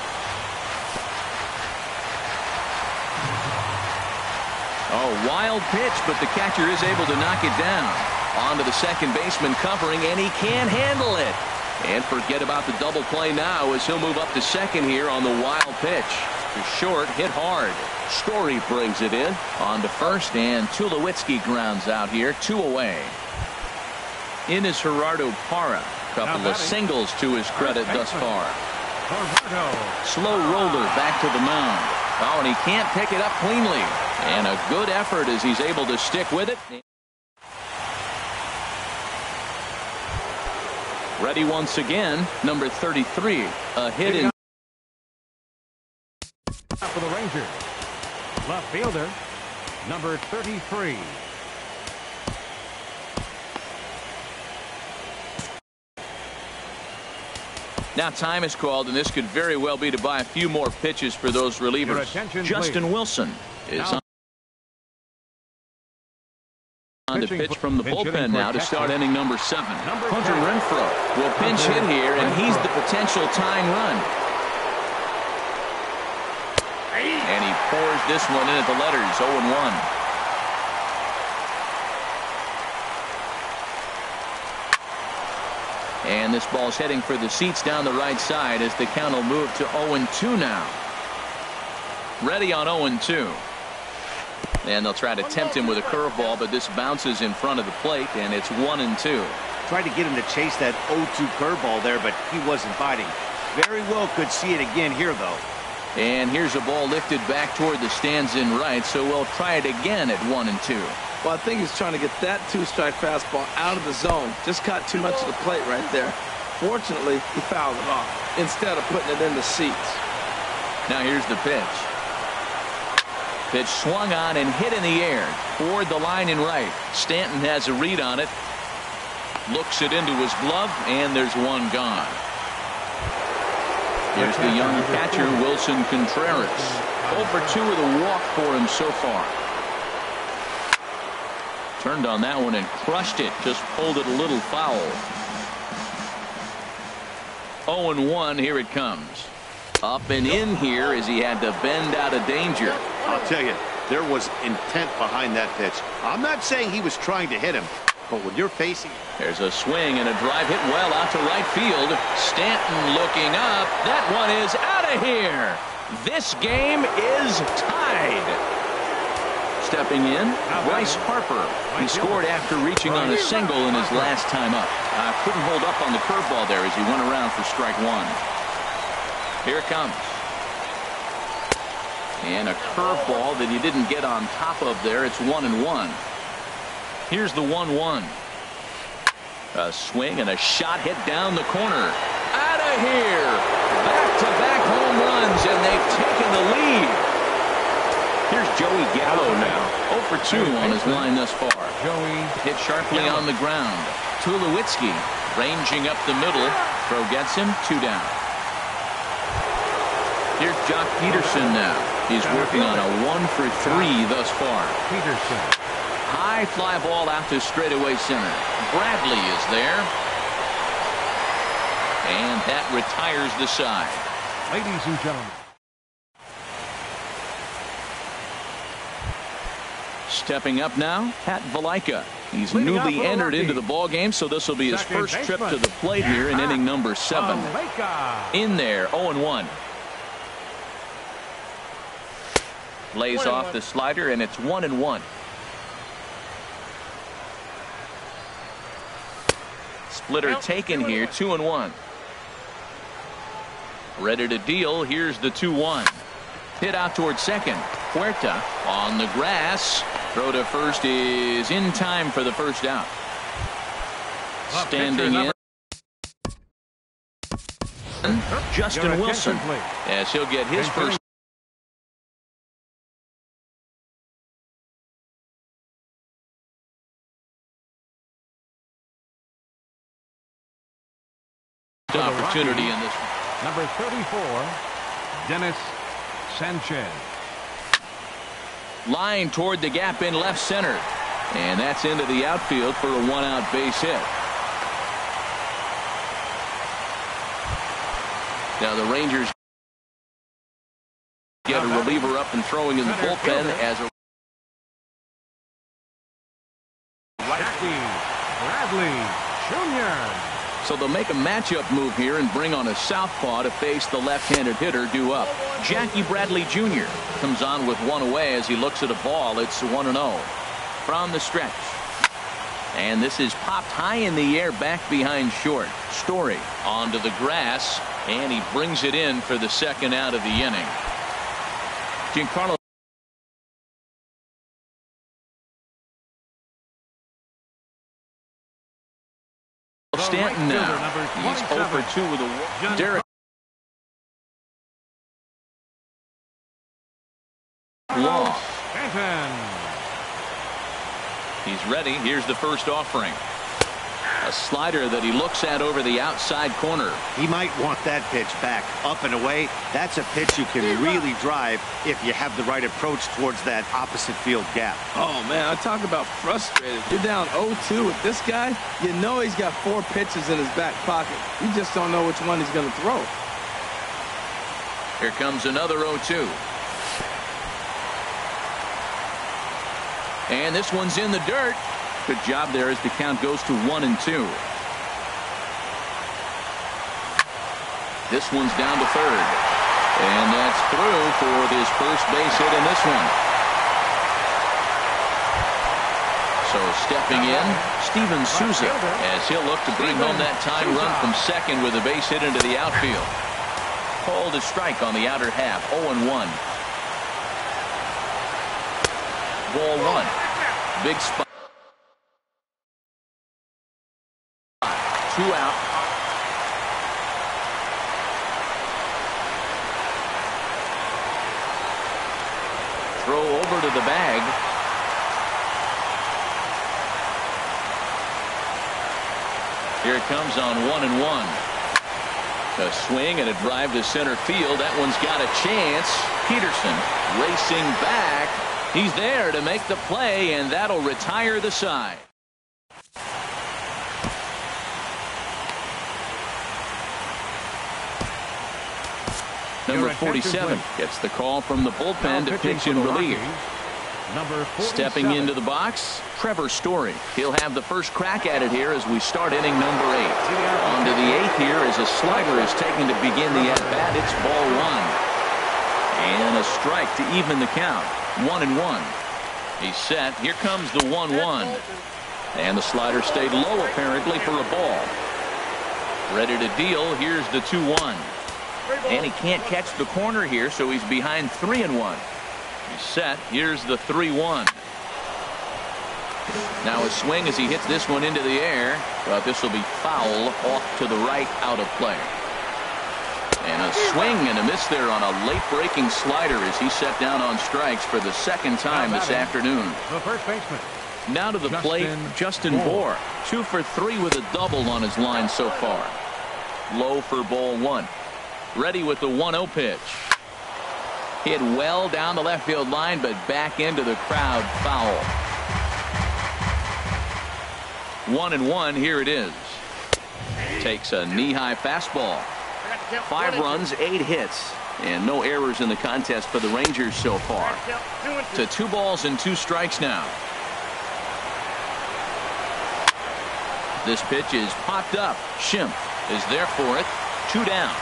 Oh, wild pitch, but the catcher is able to knock it down. On to the second baseman covering, and he can't handle it. And forget about the double play now as he'll move up to second here on the wild pitch. To short, hit hard. Story brings it in. On to first, and Tulowitzki grounds out here, 2 away. In is Gerardo Parra. Couple of singles to his credit thus far. Slow roller back to the mound. Oh, and he can't pick it up cleanly. And a good effort as he's able to stick with it. Ready once again, number 33. A hit in. For the Rangers, left fielder, number 33. Now time is called, and this could very well be to buy a few more pitches for those relievers. Justin please. Wilson is on to pitch from the Pinch bullpen now to start inning number 7. Hunter Renfroe will pinch hit here, and he's the potential tying run. And he pours this one in at the letters, 0-1. And this ball's heading for the seats down the right side as the count will move to 0-2 now. Ready on 0-2. And they'll try to tempt him with a curveball, but this bounces in front of the plate, and it's 1-2. Tried to get him to chase that 0-2 curveball there, but he wasn't biting. Very well could see it again here, though. And here's a ball lifted back toward the stands in right, so we'll try it again at 1-2. Well, I think he's trying to get that 2-strike fastball out of the zone. Just caught too much of the plate right there. Fortunately, he fouled it off instead of putting it in the seats. Now here's the pitch. Pitch swung on and hit in the air toward the line in right. Stanton has a read on it. Looks it into his glove, and there's one gone. Here's the young catcher, Wilson Contreras. 0 for 2 with a walk for him so far. Turned on that one and crushed it. Just pulled it a little foul. 0-1, here it comes. Up and in here as he had to bend out of danger. I'll tell you, there was intent behind that pitch. I'm not saying he was trying to hit him, but when you're facing... There's a swing and a drive hit well out to right field. Stanton looking up. That one is out of here. This game is tied. stepping in, Bryce Harper. He scored after reaching on a single in his last time up. Couldn't hold up on the curveball there as he went around for strike one. Here it comes. And a curveball that he didn't get on top of there. It's 1-1. Here's the 1-1. A swing and a shot hit down the corner. Out of here. Back-to-back home runs, and they've taken the lead. Here's Joey Gallo now. 0 for 2 on his line thus far. Hit sharply on the ground. Tulowitzki ranging up the middle. Throw gets him 2 down. Here's Jock Peterson now. He's working on a 1 for 3 thus far. Peterson. High fly ball out to straightaway center. Bradley is there. And that retires the side. Ladies and gentlemen. Stepping up now, Pat Valaika. He's newly entered into the ball game, so this will be his first trip to the plate here in inning number 7. In there, 0-1. Lays off the slider, and it's 1-1. Splitter taken here, 2-1. Ready to deal. Here's the 2-1. Hit out towards second. Huerta on the grass. Throw to first is in time for the first out. Standing in, Justin Wilson, as he'll get his first. Opportunity in this one. Number 34, Dennis Sanchez. Line toward the gap in left center. And that's into the outfield for a 1-out base hit. Now the Rangers get a reliever up and throwing in the bullpen as a Bradley Jr. So they'll make a matchup move here and bring on a southpaw to face the left-handed hitter due up. Jackie Bradley Jr. comes on with one away as he looks at a ball. It's 1-0 from the stretch. And this is popped high in the air back behind short. Story onto the grass, and he brings it in for the second out of the inning. Giancarlo Stanton now. He's 0 for 2 with a walk. Derek Law. He's ready. Here's the first offering. A slider that he looks at over the outside corner. He might want that pitch back, up and away. That's a pitch you can really drive if you have the right approach towards that opposite field gap. Oh, man, I talk about frustrated. You're down 0-2 with this guy. You know he's got 4 pitches in his back pocket. You just don't know which one he's going to throw. Here comes another 0-2. And this one's in the dirt. Good job there as the count goes to 1-2. This one's down to third. And that's through for this first base hit in this one. So stepping in, Steven Souza, as he'll look to bring home that tying run from second with a base hit into the outfield. Called a strike on the outer half, 0-1. Ball 1. Big spot. 2 out. Throw over to the bag. Here it comes on 1-1. A swing and a drive to center field. That one's got a chance. Peterson racing back. He's there to make the play, and that'll retire the side. Number 47 gets the call from the bullpen to pitch in relief. Stepping into the box, Trevor Story. He'll have the first crack at it here as we start inning number 8. On to the 8th here as a slider is taken to begin the at-bat. It's ball 1. And a strike to even the count. 1-1. He's set. Here comes the 1-1. And the slider stayed low apparently for a ball. Ready to deal. Here's the 2-1. And he can't catch the corner here, so he's behind 3-1. He's set. Here's the 3-1. Now a swing as he hits this one into the air, but this will be foul off to the right, out of play. And a swing and a miss there on a late breaking slider as he set down on strikes for the second time this afternoon. The first baseman. Now to the plate, Justin Bour. 2 for 3 with a double on his line so far. Low for ball 1. Ready with the 1-0 pitch. Hit well down the left field line, but back into the crowd, foul. 1-1, here it is. Takes a knee-high fastball. 5 runs, 8 hits, and no errors in the contest for the Rangers so far. To 2 balls and 2 strikes now. This pitch is popped up. Schimpf is there for it. 2 down.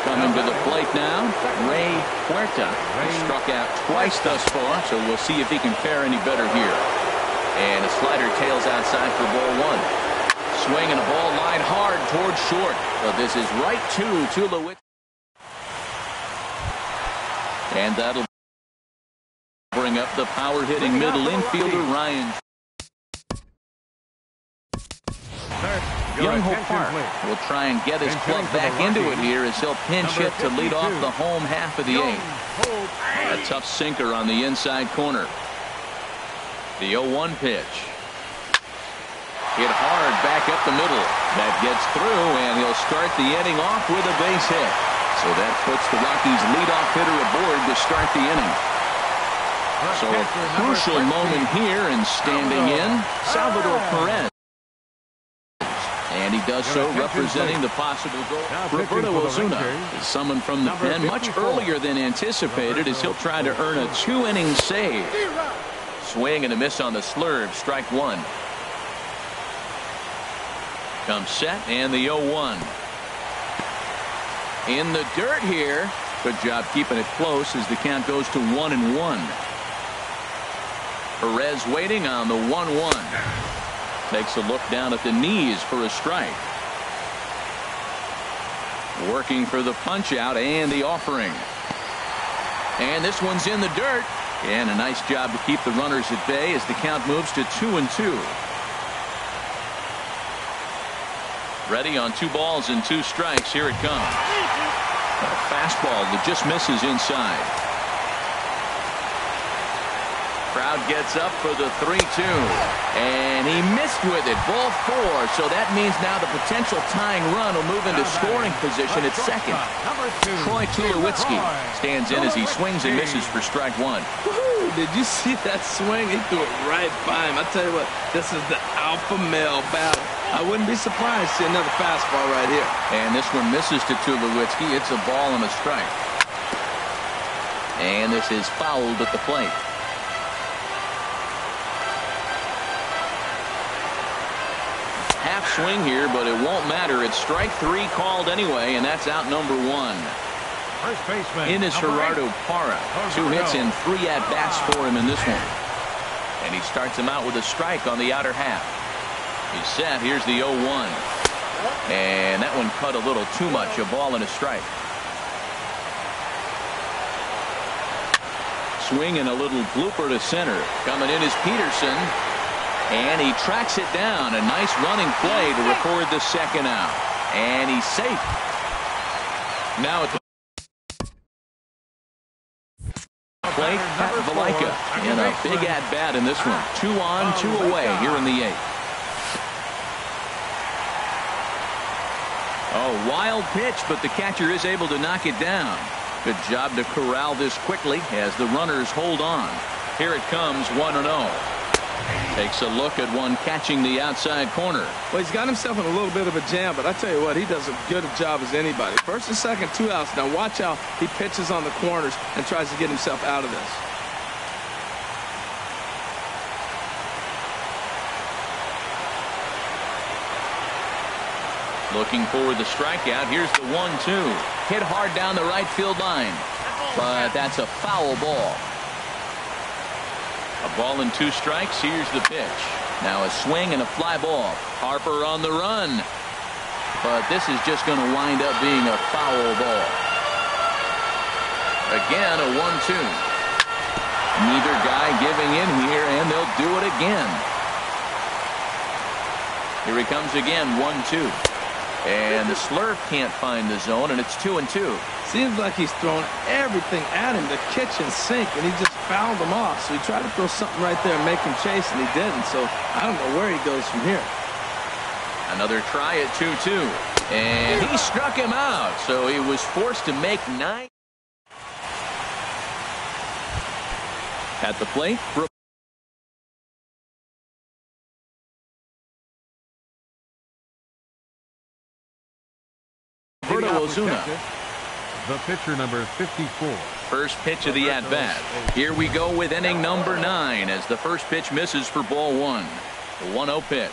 Coming to the plate now, Ray Huerta. He struck out twice thus far, so we'll see if he can fare any better here. And a slider tails outside for ball 1. Swing and a ball line hard towards short. But this is right to Tulowitzki. And that'll bring up the power hitting middle infielder Ryan. Young Hope Park will try and get his club back into it here as he'll pinch hit to lead off the home half of the 8th. A tough sinker on the inside corner. The 0-1 pitch. Hit hard back up the middle. That gets through, and he'll start the inning off with a base hit. So that puts the Rockies' leadoff hitter aboard to start the inning. So a crucial moment here, and standing in, Salvador Perez. And he does so representing the possible goal. Roberto Osuna is summoned from the pen much earlier than anticipated as he'll try to earn a 2-inning save. Swing and a miss on the slurve. Strike 1. Comes set and the 0-1. In the dirt here. Good job keeping it close as the count goes to 1-1. Perez waiting on the 1-1. Takes a look down at the knees for a strike. Working for the punch out and the offering. And this one's in the dirt. And a nice job to keep the runners at bay as the count moves to 2-2. Ready on 2 balls and 2 strikes. Here it comes. A fastball that just misses inside. Crowd gets up for the 3-2. And he missed with it. Ball 4. So that means now the potential tying run will move into scoring position at second. Troy Tulowitzki stands in as he swings and misses for strike 1. Did you see that swing? He threw it right by him. I tell you what, this is the alpha male battle. I wouldn't be surprised to see another fastball right here. And this one misses to Tulowitzki. It's a ball and a strike. And this is fouled at the plate. Half swing here, but it won't matter. It's strike 3 called anyway, and that's out number 1. First baseman. In is Gerardo Parra. 2 hits and 3 at-bats for him in this one. And he starts him out with a strike on the outer half. He's set. Here's the 0-1. And that one cut a little too much. A ball and a strike. Swing and a little blooper to center. Coming in is Peterson. And he tracks it down. A nice running play to record the second out. And he's safe. Now at the plate, Pat Valaika in a big at-bat in this one. 2 on, 2 away here in the 8th. Oh, wild pitch, but the catcher is able to knock it down. Good job to corral this quickly as the runners hold on. Here it comes, 1-0. Takes a look at one catching the outside corner. Well, he's got himself in a little bit of a jam, but I tell you what, he does as good a job as anybody. First and second, 2 outs. Now watch how he pitches on the corners and tries to get himself out of this. Looking for the strikeout. Here's the 1-2. Hit hard down the right field line. But that's a foul ball. A ball and 2 strikes. Here's the pitch. Now a swing and a fly ball. Harper on the run. But this is just going to wind up being a foul ball. Again, a 1-2. Neither guy giving in here, and they'll do it again. Here he comes again, 1-2. And the slurve can't find the zone, and it's 2-2. Seems like he's throwing everything at him, the kitchen sink, and he just fouled him off. So he tried to throw something right there and make him chase, and he didn't. So I don't know where he goes from here. Another try at 2-2. And he struck him out, so he was forced to make 9. At the plate, Ozuna. The pitcher, number 54. First pitch of the at-bat. Here we go with inning number 9 as the first pitch misses for ball 1. The 1-0 pitch.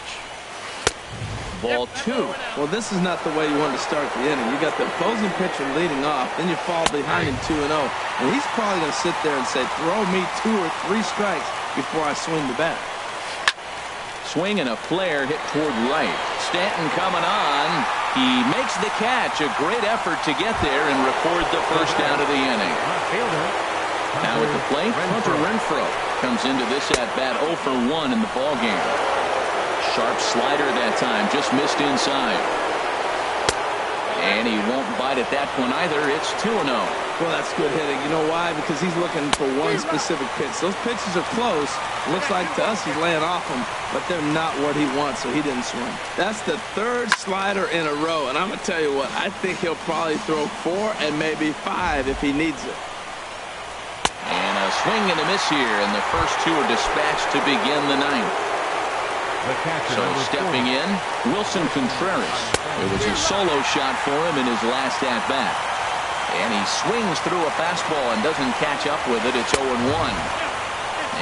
Ball 2. Well, this is not the way you want to start the inning. You got the opposing pitcher leading off, then you fall behind him 2-0. And he's probably going to sit there and say, throw me 2 or 3 strikes before I swing the bat. Swing and a flare hit toward right. Stanton coming on. He makes the catch. A great effort to get there and record the first out of the inning. Now at the plate, Hunter Renfroe comes into this at-bat 0 for 1 in the ballgame. Sharp slider that time, just missed inside. And he won't bite at that one either. It's 2-0. Well, that's good hitting. You know why? Because he's looking for one specific pitch. Those pitches are close. Looks like to us he's laying off them, but they're not what he wants, so he didn't swing. That's the 3rd slider in a row, and I'm going to tell you what, I think he'll probably throw 4 and maybe 5 if he needs it. And a swing and a miss here, and the first 2 are dispatched to begin the 9th. So stepping in, Wilson Contreras. It was a solo shot for him in his last at-bat. And he swings through a fastball and doesn't catch up with it. It's 0-1.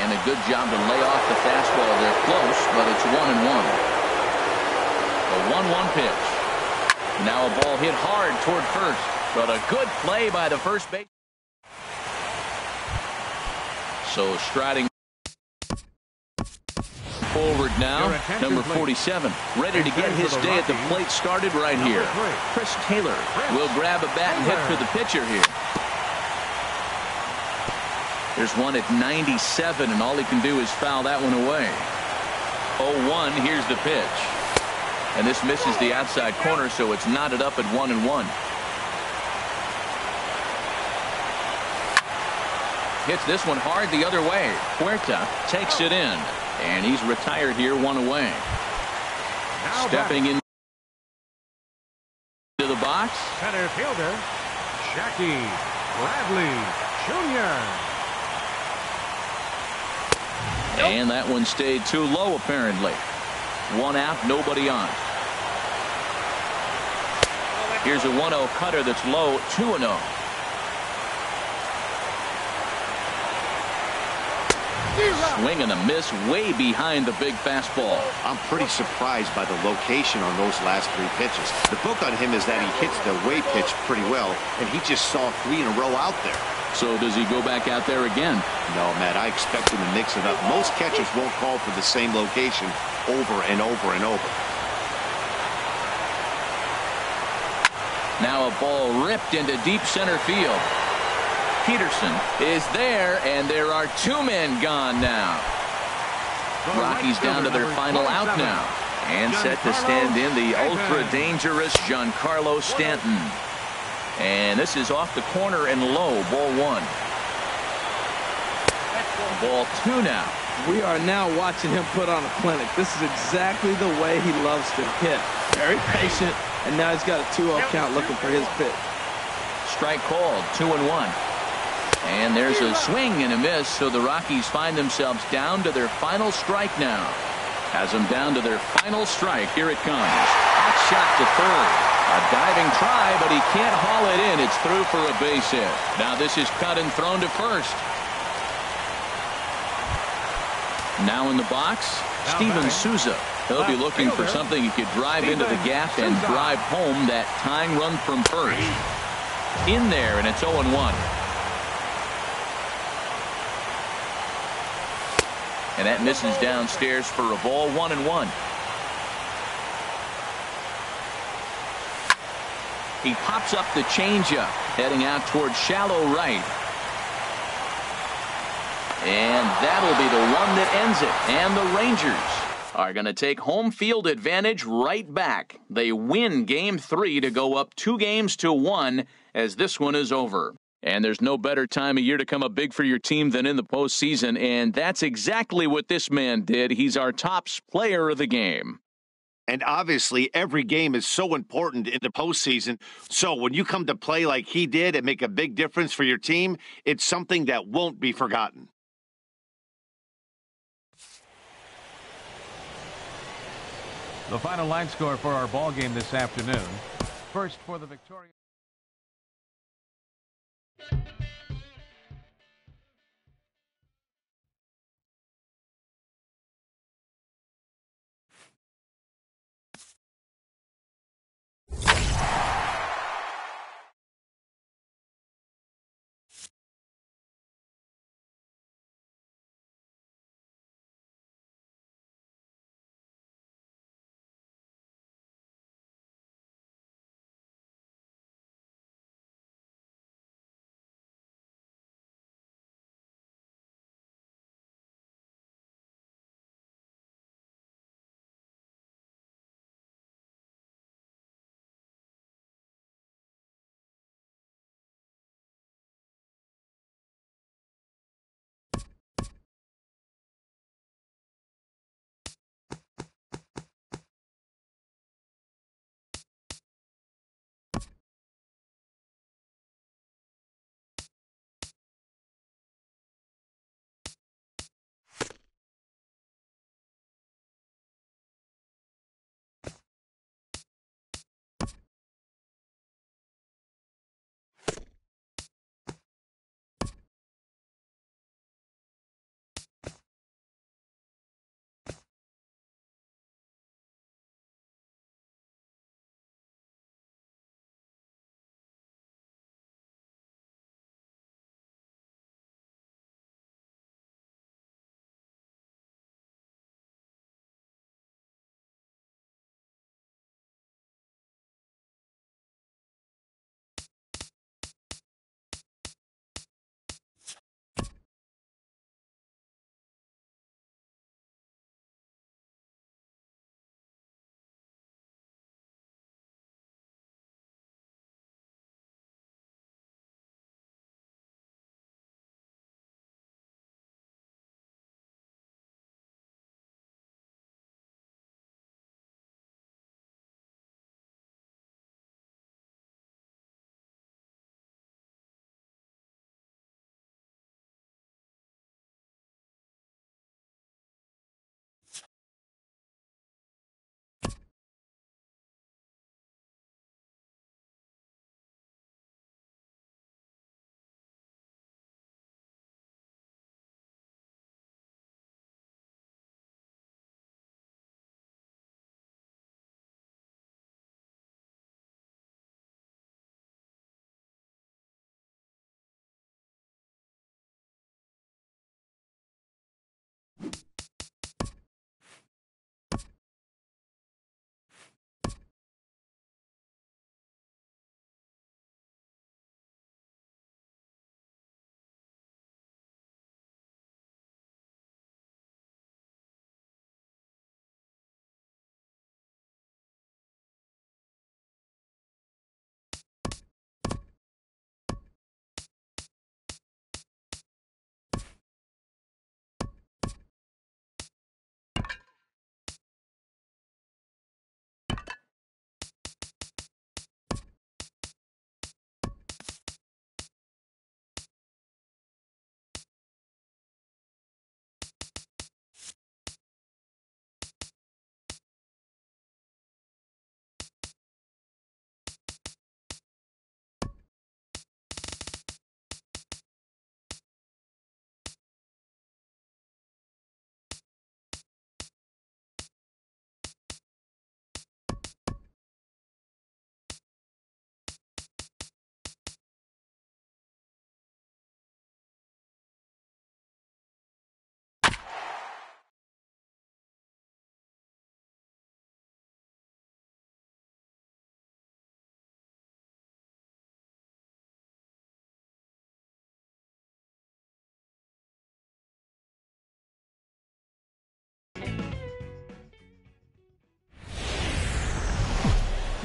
And a good job to lay off the fastball. They're close, but it's 1-1. A 1-1 pitch. Now a ball hit hard toward first, but a good play by the first base. So striding forward now, number 47, ready to get his day at the plate started right here. Chris Taylor will grab a bat and hit for the pitcher here. There's one at 97, and all he can do is foul that one away. 0-1, here's the pitch. And this misses the outside corner, so it's knotted up at 1-1. Hits this one hard the other way. Huerta takes it in. And he's retired here, 1 away. Now stepping in to the box. Center fielder, Jackie Bradley Jr. And that one stayed too low, apparently. 1 out, nobody on. Here's a 1-0 cutter that's low, 2-0. Swing and a miss way behind the big fastball. I'm pretty surprised by the location on those last 3 pitches. The book on him is that he hits the way pitch pretty well, and he just saw 3 in a row out there. So does he go back out there again? No, Matt, I expect him to mix it up. Most catchers won't call for the same location over and over and over. Now a ball ripped into deep center field. Peterson is there, and there are 2 men gone now. Rockies down to their final out now. And set to stand in the ultra-dangerous Giancarlo Stanton. And this is off the corner and low, ball 1. Ball 2 now. We are now watching him put on a clinic. This is exactly the way he loves to hit. Very patient, and now he's got a 2-0 count looking for his pitch. Strike called, 2-1. And there's a swing and a miss, so the Rockies find themselves down to their final strike now. Has them down to their final strike. Here it comes. Hot shot to third. A diving try, but he can't haul it in. It's through for a base hit. Now this is cut and thrown to first. Now in the box, Steven Souza. He'll be looking for something he could drive into the gap and drive home that tying run from first. In there, and it's 0-1. And that misses downstairs for a ball, 1-1. He pops up the changeup, heading out towards shallow right. And that'll be the one that ends it. And the Rangers are going to take home field advantage right back. They win Game 3 to go up 2-1 as this one is over. And there's no better time of year to come up big for your team than in the postseason, and that's exactly what this man did. He's our top player of the game. And obviously, every game is so important in the postseason. So when you come to play like he did and make a big difference for your team, it's something that won't be forgotten. The final line score for our ball game this afternoon. First for the Victoria.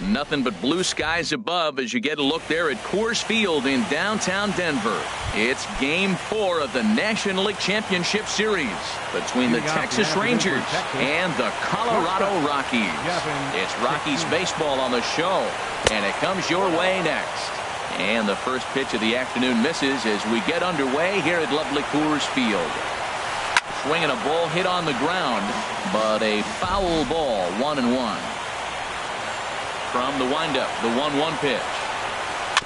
Nothing but blue skies above as you get a look there at Coors Field in downtown Denver. It's Game 4 of the National League Championship Series between the Texas Rangers and the Colorado Rockies. It's Rockies baseball on the show, and it comes your way next. And the first pitch of the afternoon misses as we get underway here at lovely Coors Field. Swinging a ball hit on the ground, but a foul ball, 1-1. From the windup, the 1-1 pitch.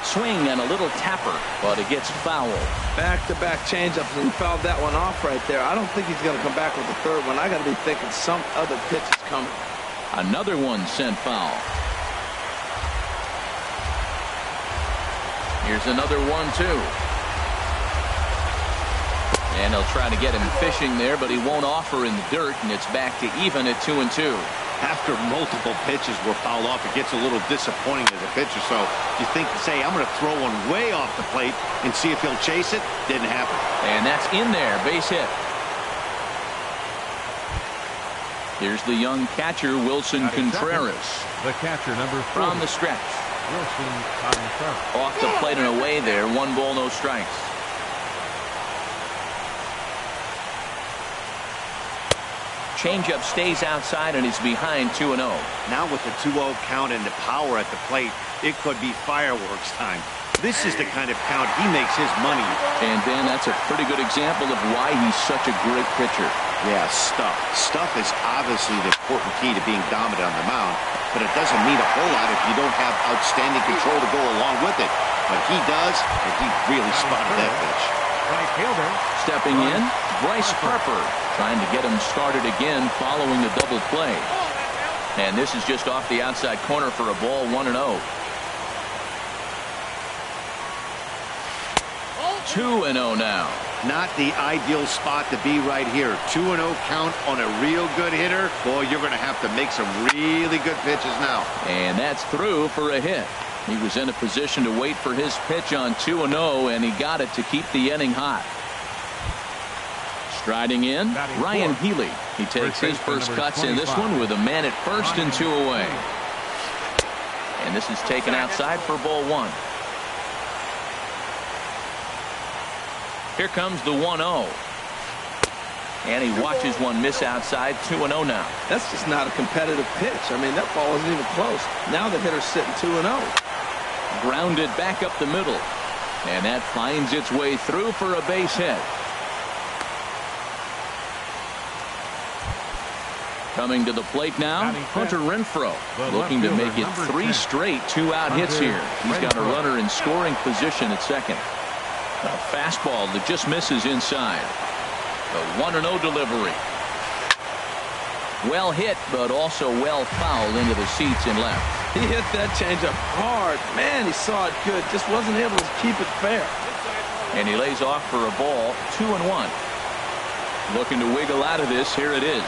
Swing and a little tapper, but it gets foul. Back-to-back changeups, and he fouled that one off right there. I don't think he's going to come back with the third one. I got to be thinking some other pitch is coming. Another one sent foul. Here's another 1-2. And he'll try to get him fishing there, but he won't offer in the dirt, and it's back to even at 2-2. After multiple pitches were fouled off, it gets a little disappointing as a pitcher. So you think to say, I'm going to throw one way off the plate and see if he'll chase it. Didn't happen. And that's in there, base hit. Here's the young catcher, Wilson Contreras. The catcher, number 4. From the stretch. Wilson Contreras. Off the plate and away there. 1 ball, no strikes. Changeup stays outside and he's behind 2-0. Now with the 2-0 count and the power at the plate, it could be fireworks time. This is the kind of count he makes his money. And Dan, that's a pretty good example of why he's such a great pitcher. Yeah, stuff. Stuff is obviously the important key to being dominant on the mound, but it doesn't mean a whole lot if you don't have outstanding control to go along with it. But he does, and he really spotted that pitch. Right fielder. Stepping in, Bryce Harper, trying to get him started again following the double play. And this is just off the outside corner for a ball, 1-0. 2-0 now. Not the ideal spot to be right here. 2-0 count on a real good hitter. Boy, you're going to have to make some really good pitches now. And that's through for a hit. He was in a position to wait for his pitch on 2-0, and he got it to keep the inning hot. Striding in, Ryan Healy. He takes his first cuts in this one with a man at first and 2 away. And this is taken outside for ball 1. Here comes the 1-0. And he watches one miss outside, 2-0 now. That's just not a competitive pitch. I mean, that ball isn't even close. Now the hitter's sitting 2-0. Grounded back up the middle. And that finds its way through for a base hit. Coming to the plate now, Hunter Renfroe, looking to make it 3 straight 2-out hits here. He's got a runner in scoring position at second. A fastball that just misses inside. The 1-0 delivery. Well hit, but also well fouled into the seats in left. He hit that changeup hard. Man, he saw it good. Just wasn't able to keep it fair. And he lays off for a ball, 2-1. Looking to wiggle out of this. Here it is.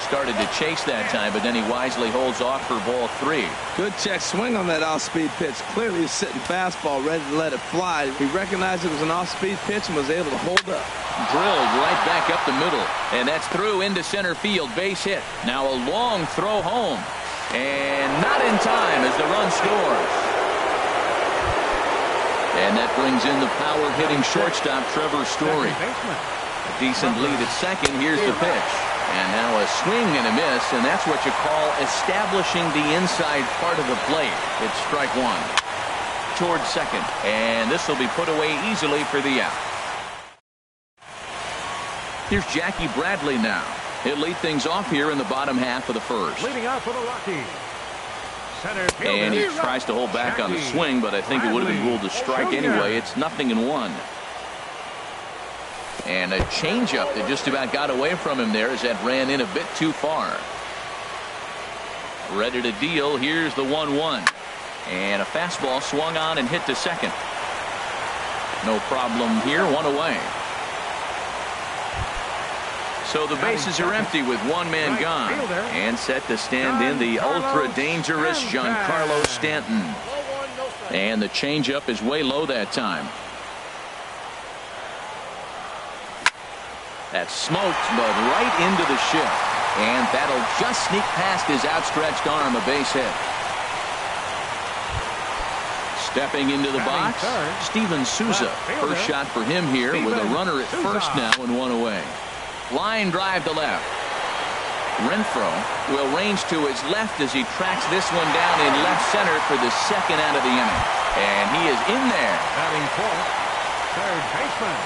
Started to chase that time, but then he wisely holds off for ball 3. Good check swing on that off-speed pitch. Clearly he's sitting fastball, ready to let it fly. He recognized it was an off-speed pitch and was able to hold up. Drilled right back up the middle, and that's through into center field, base hit. Now a long throw home, and not in time as the run scores. And that brings in the power-hitting shortstop, Trevor Story. A decent lead at second. Here's the pitch. And now a swing and a miss, and that's what you call establishing the inside part of the plate. It's strike 1. Towards second, and this will be put away easily for the out. Here's Jackie Bradley now. He'll lead things off here in the bottom half of the first. Leading off for the Rockies. Center fielder. And he tries to hold back on the swing, but I think it would have been ruled a strike anyway. It's 0-1. And a changeup that just about got away from him there as that ran in a bit too far. Ready to deal. Here's the 1-1. And a fastball swung on and hit to second. No problem here. 1 away. So the bases are empty with 1 man gone. And set to stand in the ultra-dangerous Giancarlo Stanton. And the changeup is way low that time. That's smoked, but right into the shift. And that'll just sneak past his outstretched arm, a base hit. Stepping into the box, Steven Souza. First shot for him here with a runner at first now and one away. Line drive to left. Renfroe will range to his left as he tracks this one down in left center for the second out of the inning. And he is in there. Batting fourth, third baseman,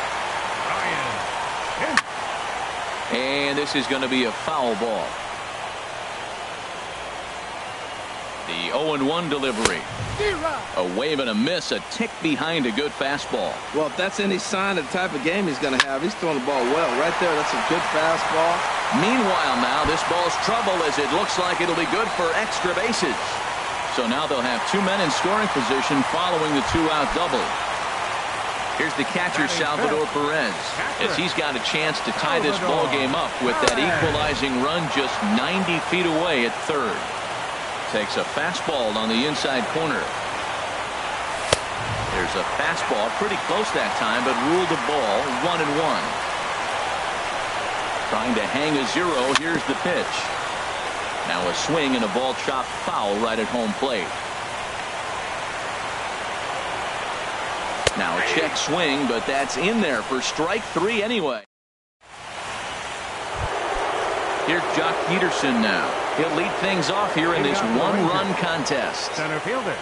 Ryan. And this is going to be a foul ball. The 0-1 delivery. A wave and a miss, a tick behind a good fastball. Well, if that's any sign of the type of game he's going to have, he's throwing the ball well. Right there, that's a good fastball. Meanwhile now, this ball's trouble as it looks like it'll be good for extra bases. So now they'll have two men in scoring position following the two-out double. Here's the catcher, Salvador Perez, as he's got a chance to tie this ball game up with that equalizing run just 90 feet away at third. Takes a fastball on the inside corner. There's a fastball pretty close that time, but ruled the ball 1-1. Trying to hang a zero. Here's the pitch. Now a swing and a ball chopped foul right at home plate. Now a check swing, but that's in there for strike three anyway. Here's Jock Peterson now. He'll lead things off here in this one-run contest. Center fielder,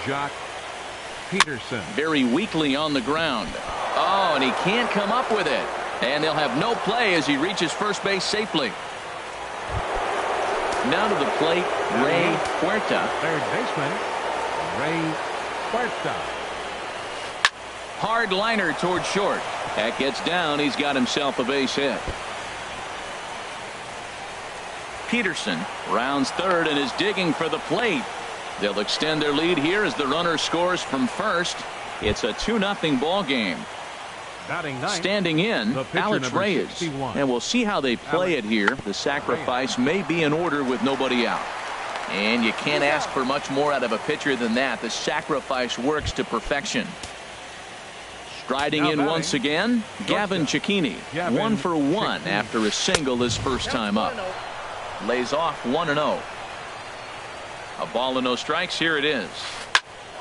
Jock Peterson. Very weakly on the ground. Oh, and he can't come up with it. And they'll have no play as he reaches first base safely. Now to the plate, Ray Huerta. Third baseman, Ray Huerta. Hard liner toward short. That gets down. He's got himself a base hit. Peterson rounds third and is digging for the plate. They'll extend their lead here as the runner scores from first. It's a 2-0 ball game. Standing in, Alex Reyes. 61. And we'll see how they play it here. The sacrifice may be in order with nobody out. And you can't ask for much more out of a pitcher than that. The sacrifice works to perfection. Striding in once again, Gavin Cecchini. 1 for 1 after a single his first time up. Lays off 1-0. A ball and no strikes. Here it is.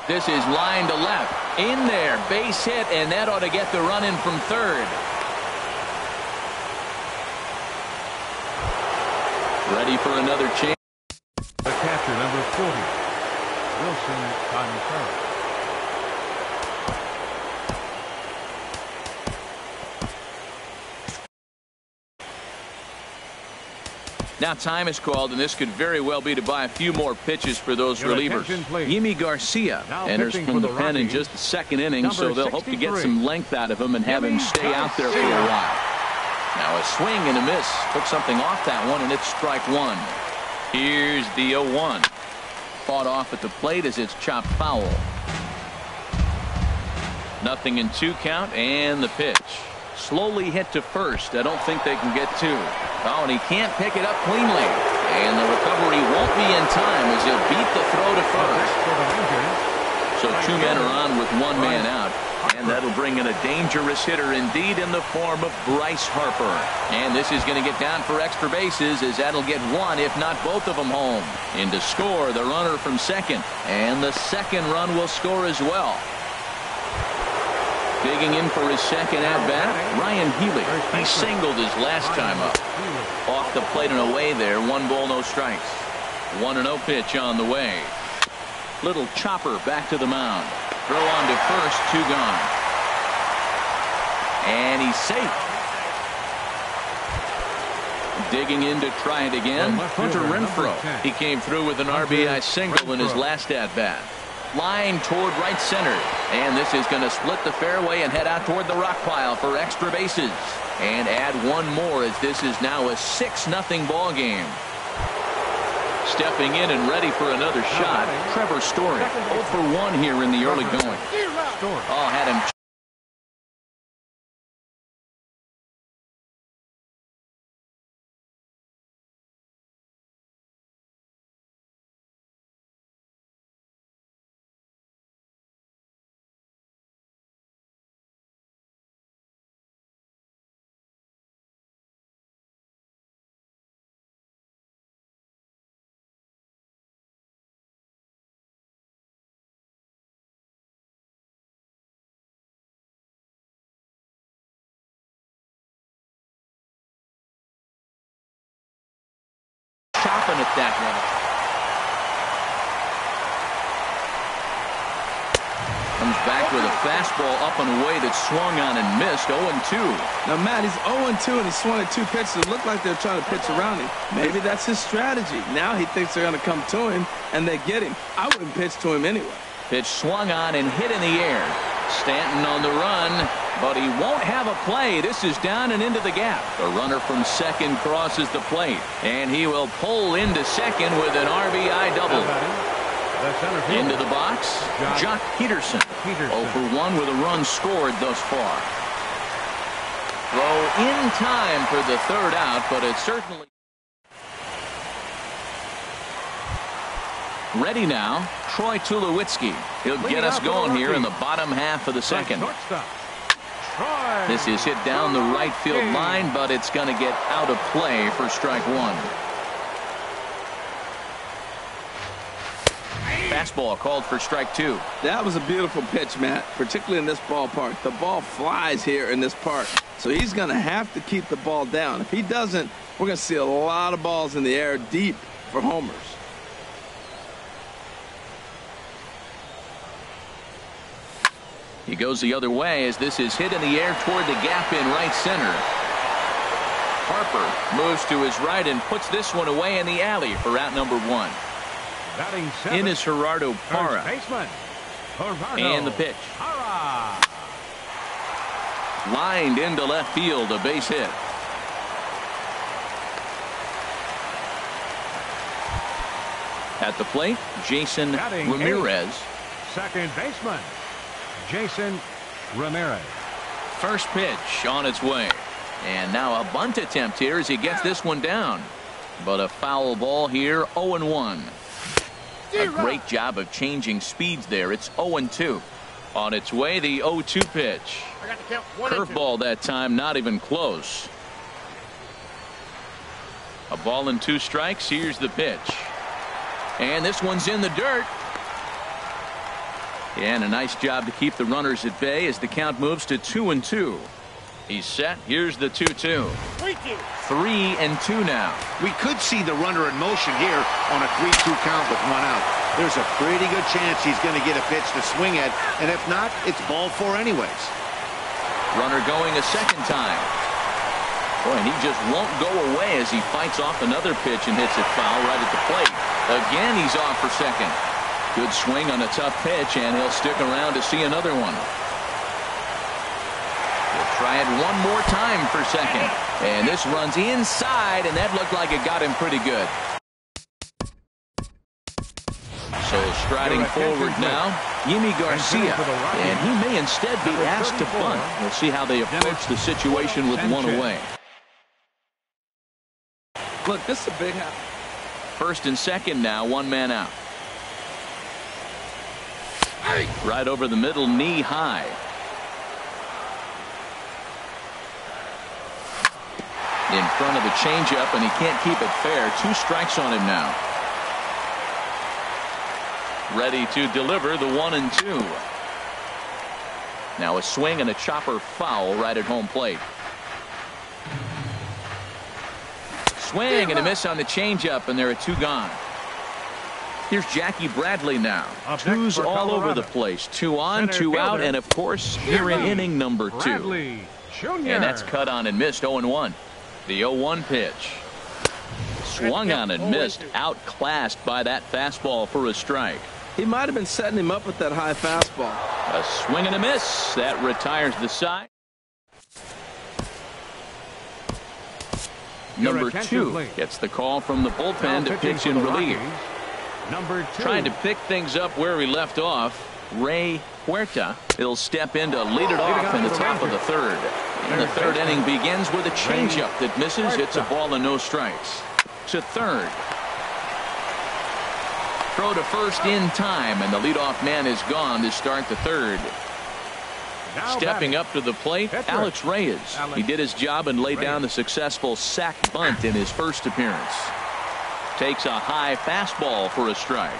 This is line to left. In there. Base hit, and that ought to get the run in from third. Ready for another chance. The catcher, number 40, Wilson Contreras. Now time is called, and this could very well be to buy a few more pitches for those relievers. Yimi Garcia enters from the pen in just the second inning, so they'll hope to get some length out of him and have him stay out there for a while. Now a swing and a miss. Took something off that one, and it's strike one. Here's the 0-1. Fought off at the plate as it's chopped foul. 0-2 count, and the pitch. Slowly hit to first. I don't think they can get two. Oh, and he can't pick it up cleanly. And the recovery won't be in time as he'll beat the throw to first. So two men are on with one man out. And that'll bring in a dangerous hitter indeed in the form of Bryce Harper. And this is going to get down for extra bases as that'll get one, if not both of them, home. In to score, the runner from second. And the second run will score as well. Digging in for his second at-bat, Ryan Healy. He singled his last time up. Off the plate and away there. 1 ball, no strikes. 1-0 pitch on the way. Little chopper back to the mound. Throw on to first, 2 gone. And he's safe. Digging in to try it again, Hunter Renfroe. He came through with an RBI single in his last at-bat. Line toward right center, and this is going to split the fairway and head out toward the rock pile for extra bases, and add one more as this is now a 6-0 ball game. Stepping in and ready for another shot, Trevor Story. 0 for 1 here in the early going. Oh, had him at that level. Comes back with a fastball up and away that swung on and missed. 0-2. Now, Matt, he's 0-2 and he swung at 2 pitches. It looked like they're trying to pitch around him. Maybe that's his strategy. Now he thinks they're going to come to him and they get him. I wouldn't pitch to him anyway. Pitch swung on and hit in the air. Stanton on the run, but he won't have a play. This is down and into the gap. The runner from second crosses the plate, and he will pull into second with an RBI double. Into the box, Jock Peterson. 0 for 1 with a run scored thus far. Throw in time for the third out, but it's certainly ready now. Troy Tulowitzki. He'll get us going here in the bottom half of the second. This is hit down the right field line, but it's going to get out of play for strike one. Fastball called for strike two. That was a beautiful pitch, Matt, particularly in this ballpark. The ball flies here in this park, so he's going to have to keep the ball down. If he doesn't, we're going to see a lot of balls in the air deep for homers. He goes the other way as this is hit in the air toward the gap in right center. Harper moves to his right and puts this one away in the alley for out number one. In is Gerardo Parra. And the pitch. Lined into left field, a base hit. At the plate, Jason Ramirez. Second baseman, Jason Ramirez. First pitch on its way. And now a bunt attempt here as he gets this one down. But a foul ball here, 0-1. A great job of changing speeds there. It's 0-2. On its way, the 0-2 pitch. Curveball that time, not even close. A ball and 2 strikes. Here's the pitch. And this one's in the dirt. And a nice job to keep the runners at bay as the count moves to 2-2. He's set. Here's the 2-2. 3-2 now. We could see the runner in motion here on a 3-2 count with 1 out. There's a pretty good chance he's going to get a pitch to swing at, and if not, it's ball 4 anyways. Runner going a second time. Boy, and he just won't go away as he fights off another pitch and hits it foul right at the plate. Again, he's off for second. Good swing on a tough pitch, and he'll stick around to see another one. We'll try it one more time for second. And this runs inside, and that looked like it got him pretty good. So striding forward now, Yimi Garcia. And he may instead be asked to bunt. We'll see how they approach the situation with 1 away. Look, this is a big house. First and second now, 1 man out. Right over the middle, knee high. In front of the changeup, and he can't keep it fair. 2 strikes on him now. Ready to deliver the 1-2. Now a swing and a chopper foul right at home plate. Swing and a miss on the changeup, and there are 2 gone. Here's Jackie Bradley now. 2s all over the place. 2 on, 2 out, and of course here in inning number 2. And that's cut on and missed. 0-1. The 0-1 pitch. Swung on and missed. Outclassed by that fastball for a strike. He might have been setting him up with that high fastball. A swing and a miss. That retires the side. Number 2 gets the call from the bullpen to pitch in relief. Trying to pick things up where he left off, Ray Huerta. He'll step in to lead it off in the top of the third. And the third inning begins with a changeup that misses. It's a ball and no strikes. To third. Throw to first in time, and the leadoff man is gone to start the third. Stepping up to the plate, Alex Reyes. He did his job and laid down the successful sac bunt in his first appearance. Takes a high fastball for a strike.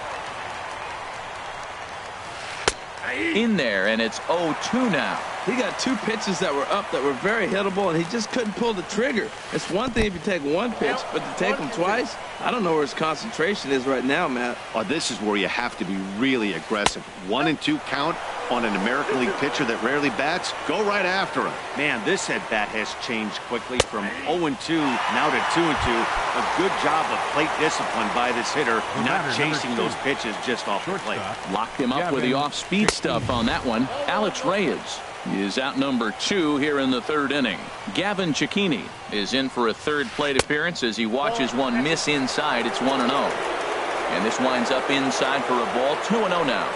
In there, and it's 0-2 now. He got 2 pitches that were up that were very hittable, and he just couldn't pull the trigger. It's one thing if you take 1 pitch, but to take them twice, I don't know where his concentration is right now, Matt. Oh, this is where you have to be really aggressive. 1-2 count on an American League pitcher that rarely bats. Go right after him. Man, this at-bat has changed quickly from 0-2 now to 2-2. A good job of plate discipline by this hitter, not chasing those pitches just off the plate. Locked him up with the off-speed stuff on that one. Alex Reyes is out number 2 here in the 3rd inning. Gavin Cecchini is in for a 3rd plate appearance as he watches one miss inside. It's 1-0. And this winds up inside for a ball. 2-0 now.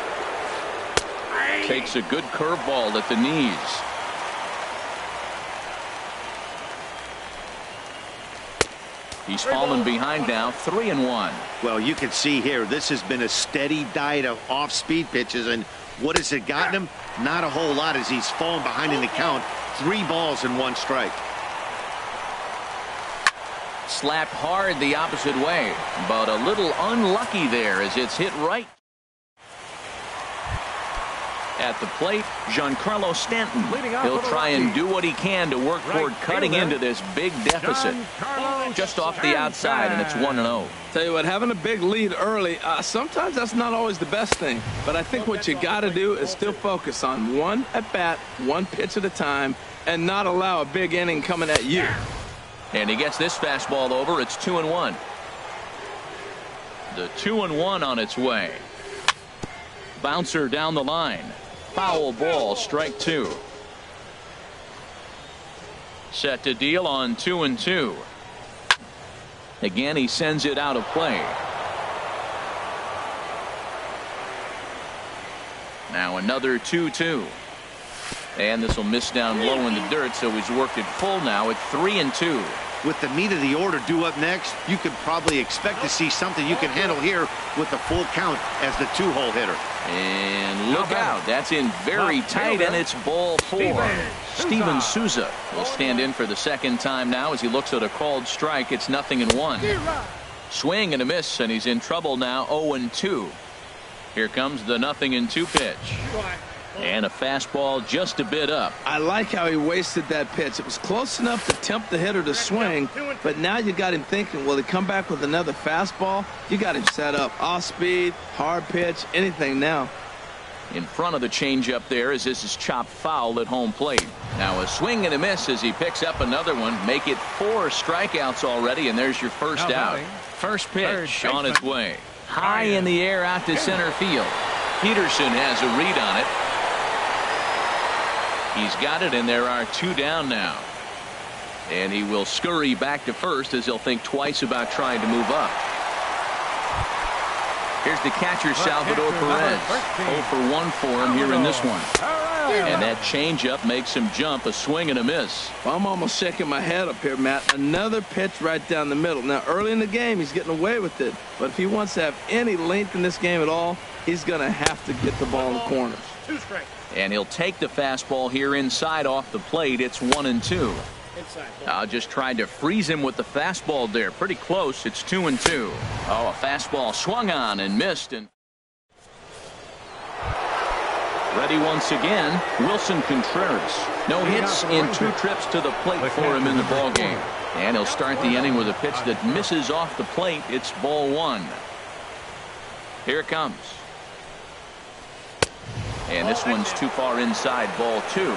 Takes a good curveball at the knees. He's fallen behind now. 3-1. Well, you can see here, this has been a steady diet of off-speed pitches, and what has it gotten him? Not a whole lot as he's fallen behind in the count. 3 balls and 1 strike. Slapped hard the opposite way, but a little unlucky there as it's hit right. At the plate, Giancarlo Stanton. He'll try and do what he can to work toward cutting into this big deficit. Just off the outside, and it's 1-0. Tell you what, having a big lead early, sometimes that's not always the best thing. But I think what you got to do is still focus on 1 at-bat, 1 pitch at a time, and not allow a big inning coming at you. And he gets this fastball over. It's 2-1. The 2-1 on its way. Bouncer down the line. Foul ball, strike 2. Set to deal on 2-2. Again, he sends it out of play. Now another 2-2. And this will miss down low in the dirt, so he's worked it full now at 3-2. With the meat of the order due up next, you could probably expect to see something you can handle here with the full count as the 2-hole hitter. And look out, that's in very tight, and it's ball 4. Steven Souza will stand in for the 2nd time now as he looks at a called strike. It's 0-1. Swing and a miss, and he's in trouble now. 0-2. Here comes the 0-2 pitch. And a fastball just a bit up. I like how he wasted that pitch. It was close enough to tempt the hitter to swing, but now you got him thinking, will he come back with another fastball? You got him set up. Off speed, hard pitch, anything now. In front of the changeup there as this is chopped foul at home plate. Now a swing and a miss as he picks up another one. Make it 4 strikeouts already, and there's your first out. First pitch on its way. High in the air out to center field. Peterson has a read on it. He's got it, and there are 2 down now. And he will scurry back to first as he'll think twice about trying to move up. Here's the catcher, Salvador Perez. 0 for 1 for him here in this one. And that changeup makes him jump. A swing and a miss. I'm almost shaking my head up here, Matt. Another pitch right down the middle. Now, early in the game, he's getting away with it. But if he wants to have any length in this game at all, he's going to have to get the ball in the corners. 2 strikes. And he'll take the fastball here inside off the plate. It's 1-2. Just tried to freeze him with the fastball there. Pretty close. It's 2-2. Oh, a fastball swung on and missed. And ready once again, Wilson Contreras. No hits in 2 trips to the plate for him in the ballgame. And he'll start the inning with a pitch that misses off the plate. It's ball 1. Here it comes. And this one's too far inside, ball 2.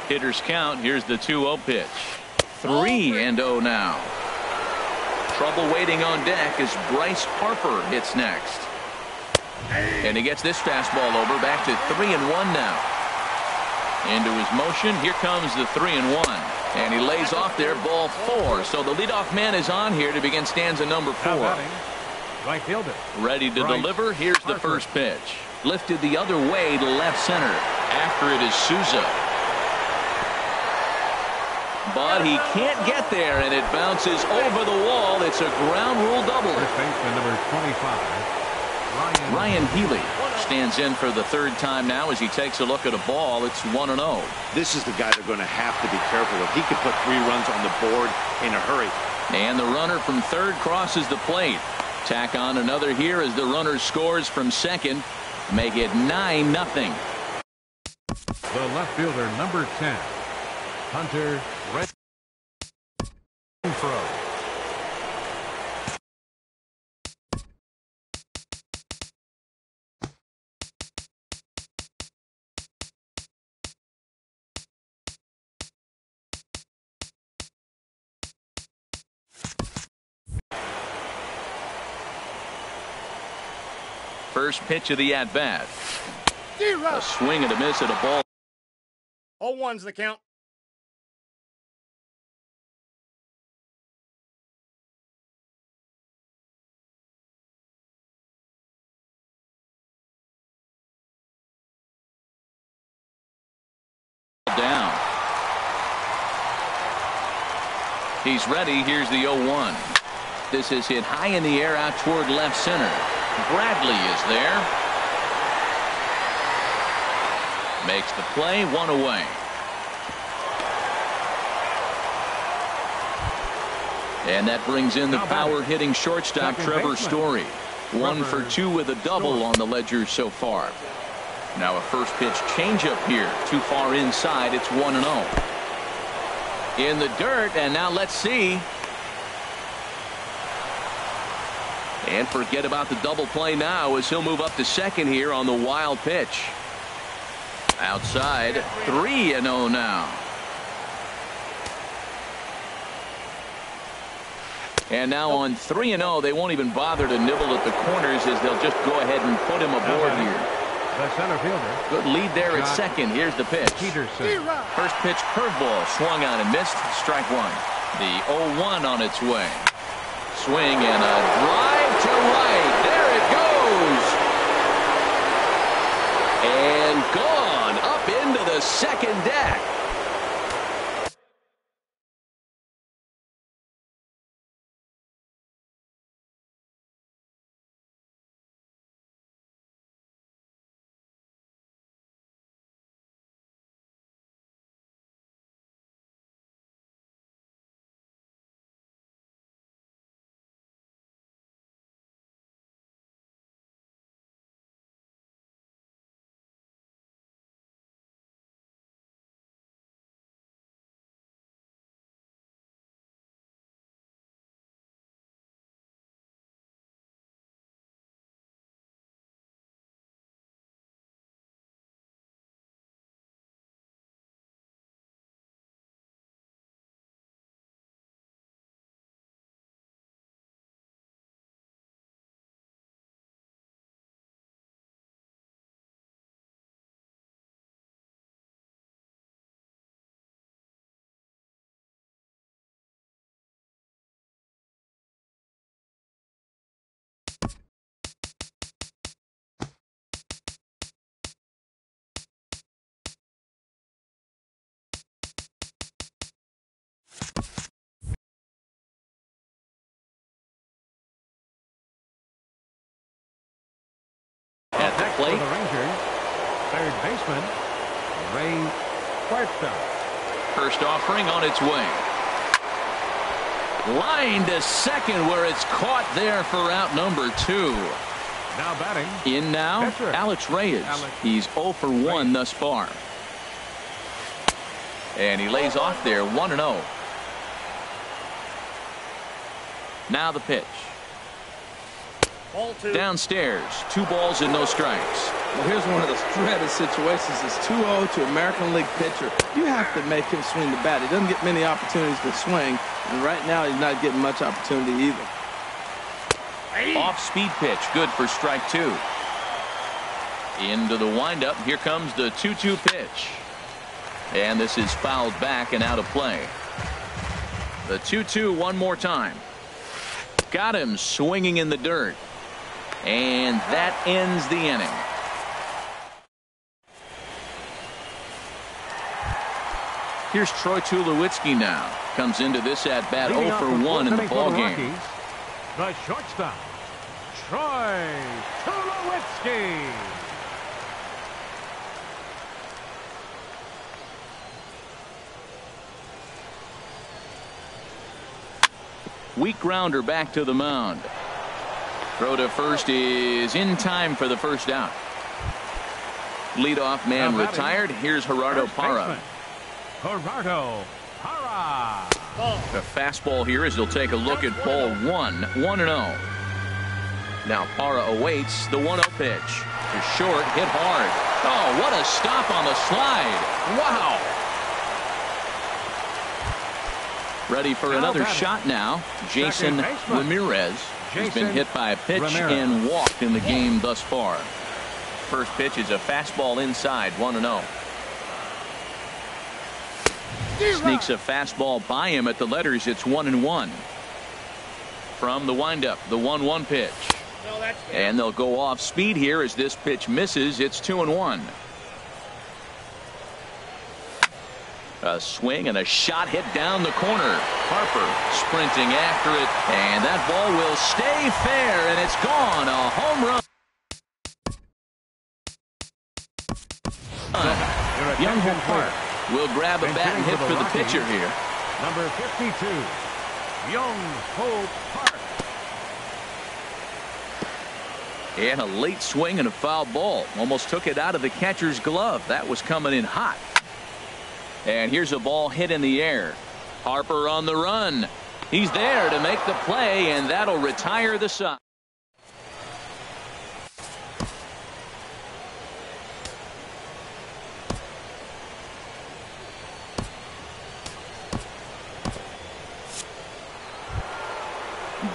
Hitters count. Here's the 2-0 pitch. 3-0 now. Trouble waiting on deck as Bryce Harper hits next. And he gets this fastball over, back to 3-1 now. Into his motion. Here comes the 3-1. And he lays off there, ball 4. So the leadoff man is on here to begin stanza number 4. Right fielder. Ready to deliver. Here's the first pitch. Lifted the other way to left center. After it is Souza. But he can't get there, and it bounces over the wall. It's a ground rule double. First baseman number 25, Ryan Healy stands in for the 3rd time now as he takes a look at a ball. It's 1-0. This is the guy they're going to have to be careful of. He could put 3 runs on the board in a hurry. And the runner from 3rd crosses the plate. Tack on another here as the runner scores from 2nd. Make it 9-0. The left fielder, number 10, Hunter Red. Throw. First pitch of the at-bat. A swing and a miss at a ball. 0-1's the count. Down. He's ready. Here's the 0-1. This is hit high in the air out toward left center. Bradley is there. Makes the play, one away. And that brings in the power-hitting shortstop Trevor Story. 1 for 2 with a double on the ledger so far. Now a first pitch changeup here. Too far inside. It's 1-0. In the dirt, and now let's see. And forget about the double play now as he'll move up to second here on the wild pitch. Outside, 3-0 now. And now on 3-0, they won't even bother to nibble at the corners as they'll just go ahead and put him aboard here. The center fielder. Good lead there at second. Here's the pitch. First pitch curveball swung on and missed. Strike one. The 0-1 on its way. Swing and a drive to right. There it goes. And gone up into the second deck. At the plate. For the Rangers, third baseman, Ray Barstow. First offering on its way. Line to second where it's caught there for out number 2. Now batting. In now, Alex Reyes. He's 0 for 1 thus far. And he lays off there, 1-0. Now the pitch. Downstairs, 2 balls and no strikes. Well, here's one of those dreaded situations. It's 2-0 to American League pitcher. You have to make him swing the bat. He doesn't get many opportunities to swing, and right now he's not getting much opportunity either. Off-speed pitch, good for strike 2. Into the windup, here comes the 2-2 pitch. And this is fouled back and out of play. The 2-2 one more time. Got him swinging in the dirt. And that ends the inning. Here's Troy Tulowitzki now. Comes into this at-bat 0 for 1 in the ballgame. The shortstop, Troy Tulowitzki. Weak grounder back to the mound. Throw to first is in time for the first out. Leadoff man Now retired. Here's Gerardo first Parra. baseman, Gerardo Parra. The fastball here as he'll take a look at ball 1-0. Now Parra awaits the 1-0 pitch. To short, hit hard. Oh, what a stop on the slide. Wow. Ready for another shot now. Jason Ramirez. He's been hit by a pitch and walked in the game thus far. First pitch is a fastball inside, 1-0. Sneaks a fastball by him at the letters. It's 1-1. From the windup, the 1-1 pitch. And they'll go off speed here as this pitch misses. It's 2-1. A swing and a shot hit down the corner. Harper sprinting after it, and that ball will stay fair, and it's gone. A home run. Young Park will grab a bat and hit for the pitcher here. Number 52, Young Ho Park. And a late swing and a foul ball. Almost took it out of the catcher's glove. That was coming in hot. And here's a ball hit in the air. Harper on the run. He's there to make the play, and that'll retire the side.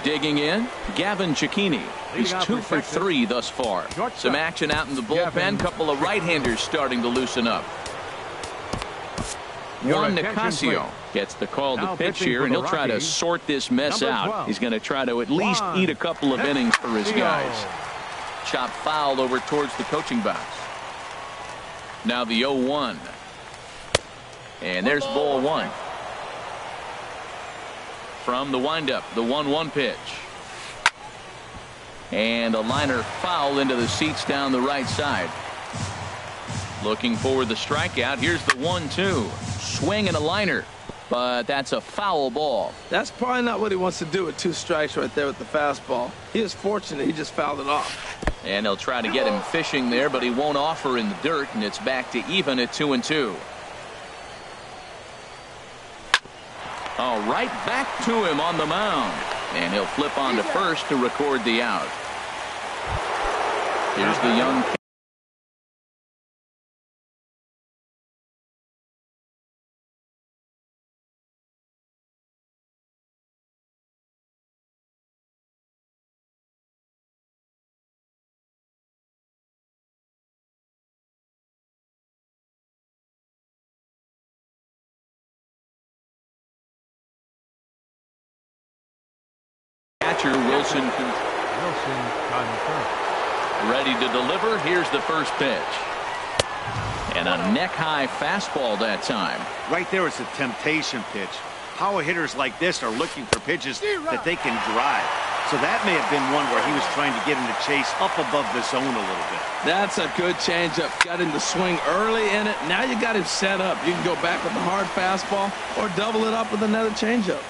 Digging in, Gavin Cicchini. He's 2 for 3 thus far. Some action out in the bullpen. Couple of right-handers starting to loosen up. Juan Nicasio gets the call to pitch here, and he'll try to sort this mess out. He's going to try to at least eat a couple of innings for his guys. Chop foul over towards the coaching box. Now the 0-1. And there's ball 1. From the windup, the 1-1 pitch. And a liner foul into the seats down the right side. Looking for the strikeout. Here's the 1-2. Swing and a liner. But that's a foul ball. That's probably not what he wants to do with 2 strikes right there with the fastball. He is fortunate he just fouled it off. And they'll try to get him fishing there, but he won't offer in the dirt, and it's back to even at 2-2. Oh, right back to him on the mound. And he'll flip on to first to record the out. Here's the young catcher Wilson ready to deliver. Here's the first pitch. And a neck-high fastball that time. Right there, it's a temptation pitch. Power hitters like this are looking for pitches that they can drive. So that may have been one where he was trying to get him to chase up above the zone a little bit. That's a good changeup. Got him to swing early in it. Now you got him set up. You can go back with a hard fastball or double it up with another changeup.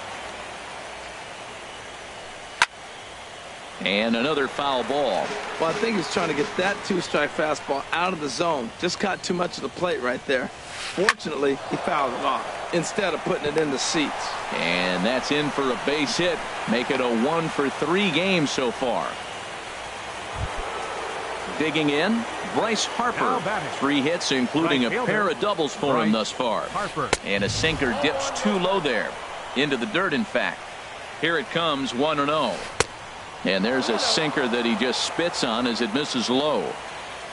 And another foul ball. Well, I think he's trying to get that 2-strike fastball out of the zone. Just caught too much of the plate right there. Fortunately, he fouled it off instead of putting it in the seats. And that's in for a base hit. Make it a 1 for 3 game so far. Digging in, Bryce Harper. 3 hits, including a pair of doubles for him thus far. And a sinker dips too low there. Into the dirt, in fact. Here it comes, 1-0. And there's a sinker that he just spits on as it misses low.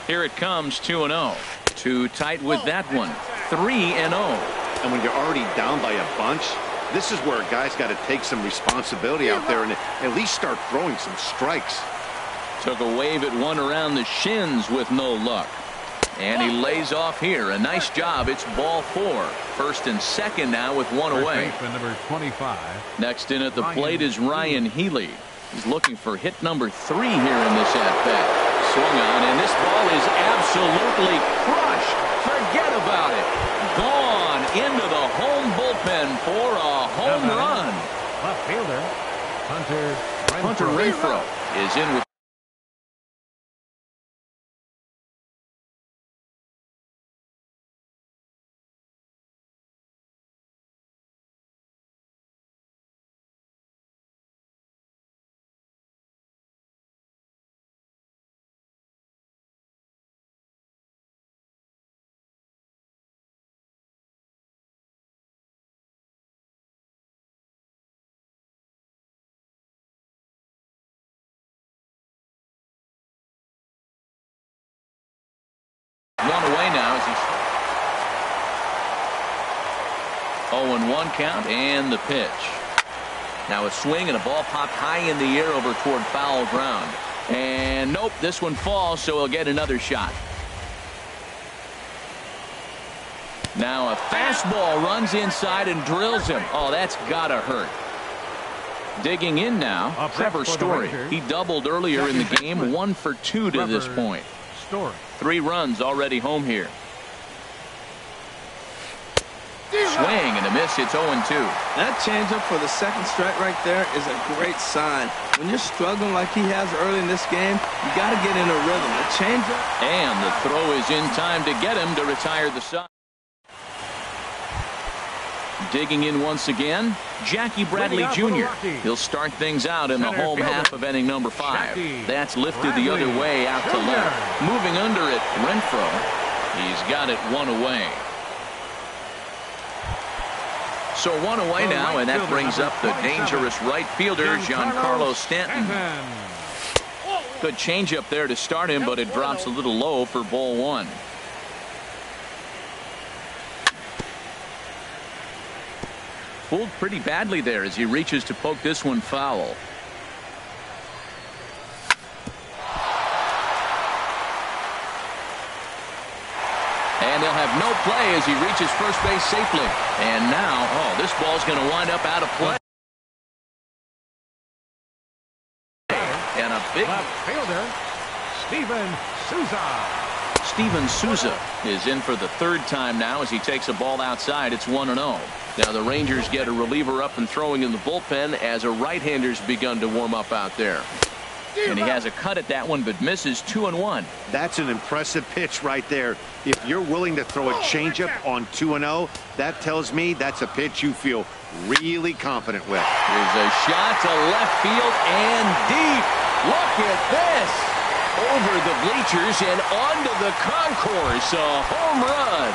Here it comes, 2-0. Too tight with that one. 3-0. And when you're already down by a bunch, this is where a guy's got to take some responsibility out there and at least start throwing some strikes. Took a wave at one around the shins with no luck. And he lays off here. A nice job. It's ball 4. First and second now with 1 away. Number 25. Next in at the plate is Ryan Healy. He's looking for hit number 3 here in this at-bat. Swung on, and this ball is absolutely crushed. Forget about it. Gone into the home bullpen for a home run. Left fielder, Hunter Renfroe is in with away now as he's 0-1 count, and the pitch. Now a swing and a ball popped high in the air over toward foul ground. And nope, this one falls, so he'll get another shot. Now a fastball runs inside and drills him. Oh, that's gotta hurt. Digging in now, Trevor Story. He doubled earlier in the game, 1 for 2 to this point. 3 runs already home here. Swing and a miss. It's 0-2. That changeup for the second strike right there is a great sign. When you're struggling like he has early in this game, you got to get in a rhythm. A changeup. And the throw is in time to get him to retire the side. Digging in once again, Jackie Bradley Jr. He'll start things out in the home half of inning number 5. That's lifted the other way out to left. Moving under it, Renfroe. He's got it 1 away. So 1 away now, and that brings up the dangerous right fielder, Giancarlo Stanton. Good changeup there to start him, but it drops a little low for ball 1. Fooled pretty badly there as he reaches to poke this one foul. And they'll have no play as he reaches first base safely. And now, oh, this ball's going to wind up out of play. And a big left fielder, Steven Souza. Steven Souza is in for the 3rd time now as he takes a ball outside. It's 1-0. Now the Rangers get a reliever up and throwing in the bullpen as a right-hander's begun to warm up out there. And he has a cut at that one, but misses 2-1. That's an impressive pitch right there. If you're willing to throw a changeup on 2-0, that tells me that's a pitch you feel really confident with. Here's a shot to left field and deep. Look at this. Over the bleachers and onto the concourse. A home run.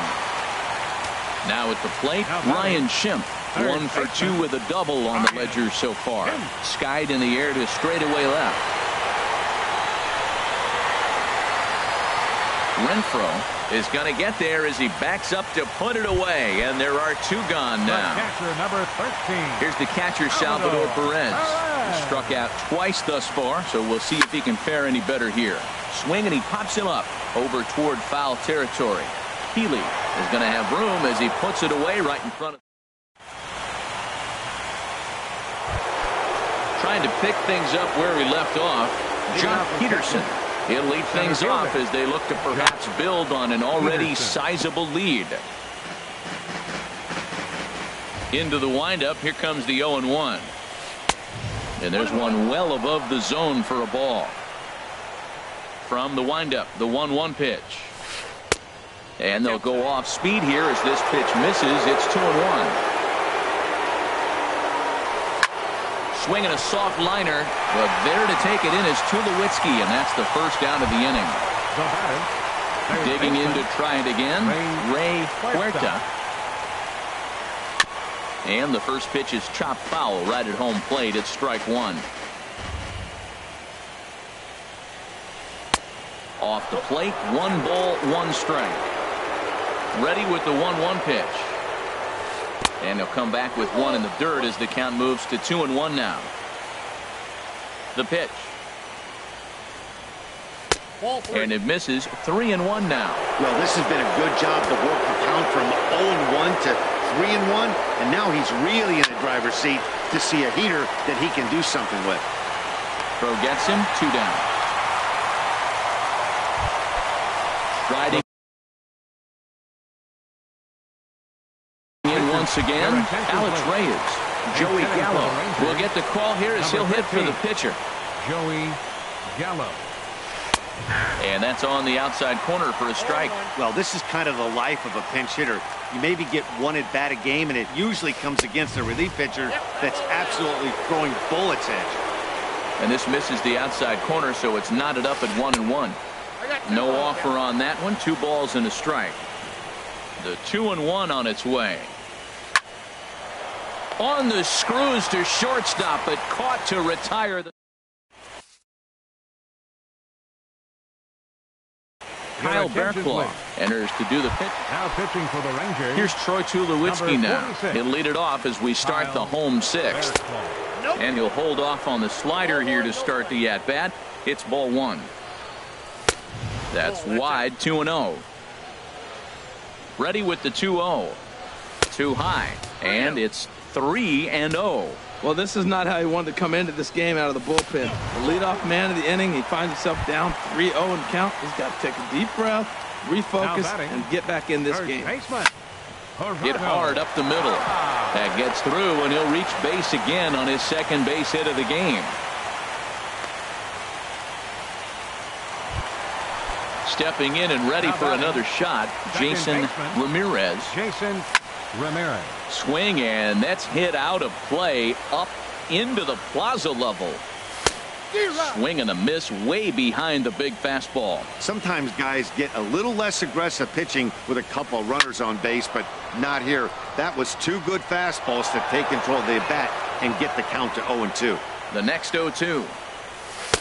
Now at the plate, Ryan Schimpf. 1 for 2 with a double on the ledger so far. Skied in the air to straightaway left. Renfroe is going to get there as he backs up to put it away, and there are 2 gone now. Catcher number 13. Here's the catcher, Salvador Perez. He struck out twice thus far, so we'll see if he can fare any better here. Swing, and he pops him up over toward foul territory. Healy is going to have room as he puts it away right in front of. Trying to pick things up where he left off, Jock Peterson. He'll lead things off as they look to perhaps build on an already sizable lead. Into the windup, here comes the 0-1. And there's one well above the zone for a ball. From the windup, the 1-1 pitch. And they'll go off speed here as this pitch misses. It's 2-1. Swinging a soft liner, but there to take it in is Tulowitzki, and that's the first out of the inning. Digging in to try it again, Ray Huerta. And the first pitch is chopped foul right at home plate. It's strike 1. Off the plate, 1 ball, 1 strike. Ready with the 1-1 pitch. And he'll come back with 1 in the dirt as the count moves to 2-1 now. The pitch. And it misses. 3-1 now. Well, this has been a good job to work the count from 0-1 to 3-1. And now he's really in the driver's seat to see a heater that he can do something with. Throw gets him. 2 down. Striding once again, Alex Reyes. Joey Gallo will get the call here as he'll hit for the pitcher. Joey Gallo. And that's on the outside corner for a strike. Well, this is kind of the life of a pinch hitter. You maybe get 1 at bat a game, and it usually comes against a relief pitcher that's absolutely throwing bullets at you. And this misses the outside corner, so it's knotted up at 1-1. No offer on that one. 2 balls and a strike. The 2-1 on its way. On the screws to shortstop, but caught to retire. Kyle attention, Bearclaw please. enters to do the pitch. Now pitching for the Rangers. Here's Troy Tulowitzki Number now. 46. He'll lead it off as we start Kyle the home sixth. Bearclaw. And he'll hold off on the slider here to start the at-bat. It's ball one. That's wide, 2-0. Ready with the 2-0. Too high. And it's 3-0. Well, this is not how he wanted to come into this game out of the bullpen. The leadoff man of the inning, he finds himself down 3-0 in the count. He's got to take a deep breath, refocus, and get back in this game. Baseman. Hit hard up the middle. That gets through, and he'll reach base again on his second base hit of the game. Stepping in and ready for another shot, Jason Ramirez. Jason Ramirez. Swing, and that's hit out of play up into the plaza level. Swing and a miss way behind the big fastball. Sometimes guys get a little less aggressive pitching with a couple of runners on base, but not here. That was two good fastballs to take control of the bat and get the count to 0-2. The next 0-2.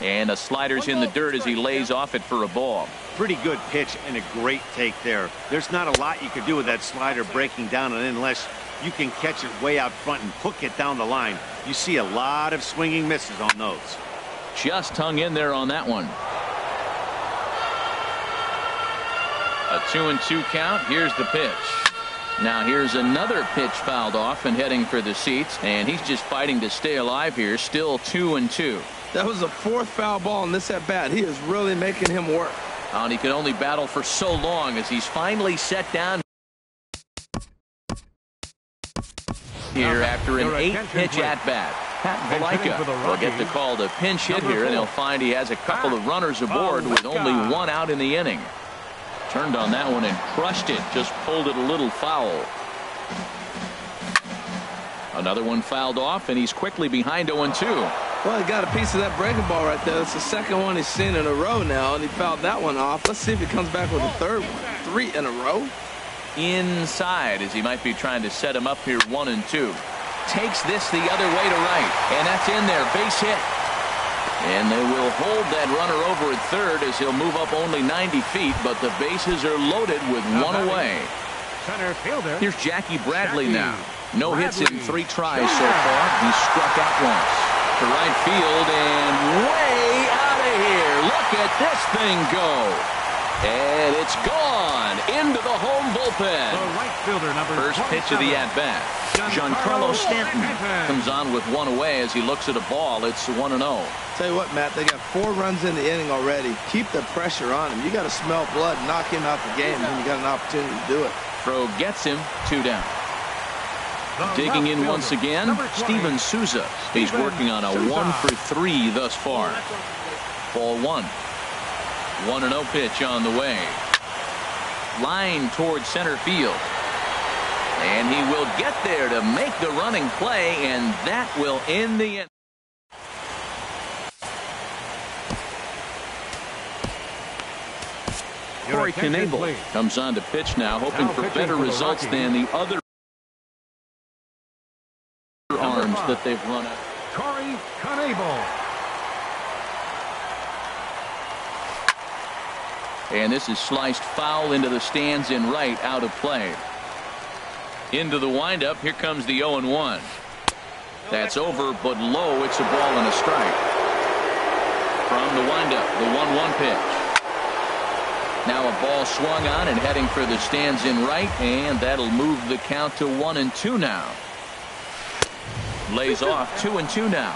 And a slider's in the dirt as he lays off it for a ball. Pretty good pitch and a great take there. There's not a lot you could do with that slider breaking down, and unless you can catch it way out front and hook it down the line, you see a lot of swinging misses on those. Just hung in there on that one. A 2-2 count. Here's the pitch. Now here's another pitch fouled off and heading for the seats, and he's just fighting to stay alive here. Still 2-2. That was the fourth foul ball in this at bat. He is really making him work. And he can only battle for so long as he's finally set down here after an 8-pitch at bat. Pat Valaika will get the call to pinch hit here, and he'll find he has a couple of runners aboard with only one out in the inning. Turned on that one and crushed it. Just pulled it a little foul. Another one fouled off, and he's quickly behind 0-2. Well, he got a piece of that breaking ball right there. It's the second one he's seen in a row now, and he fouled that one off. Let's see if he comes back with a third one. 3 in a row. Inside, as he might be trying to set him up here 1-2. Takes this the other way to right, and that's in there. Base hit. And they will hold that runner over at third as he'll move up only 90 feet, but the bases are loaded with one away. Center fielder. Here's Jackie Bradley now. No hits in 3 tries so far. He struck out once. To right field and way out of here. Look at this thing go. And it's gone into the home bullpen. The right fielder, number First pitch of the at-bat. Giancarlo Stanton comes on with one away as he looks at a ball. It's 1-0. Tell you what, Matt, they got 4 runs in the inning already. Keep the pressure on him. You got to smell blood, knock him out the game, and you got an opportunity to do it. Throw gets him, 2 down. Digging in once again, Steven Souza. He's working on a 1 for 3 thus far. Ball 1. 1-0 pitch on the way. Line towards center field. And he will get there to make the running play, and that will end the end. Corey Knebel comes on to pitch now, hoping for better results than the other arms that they've run out. Corey Knebel. And this is sliced foul into the stands in right, out of play. Into the windup. Here comes the 0-1. That's over, but low. It's a ball and a strike. From the windup, the 1-1 pitch. Now a ball swung on and heading for the stands in right, and that'll move the count to 1-2 now. Lays off 2-2 now.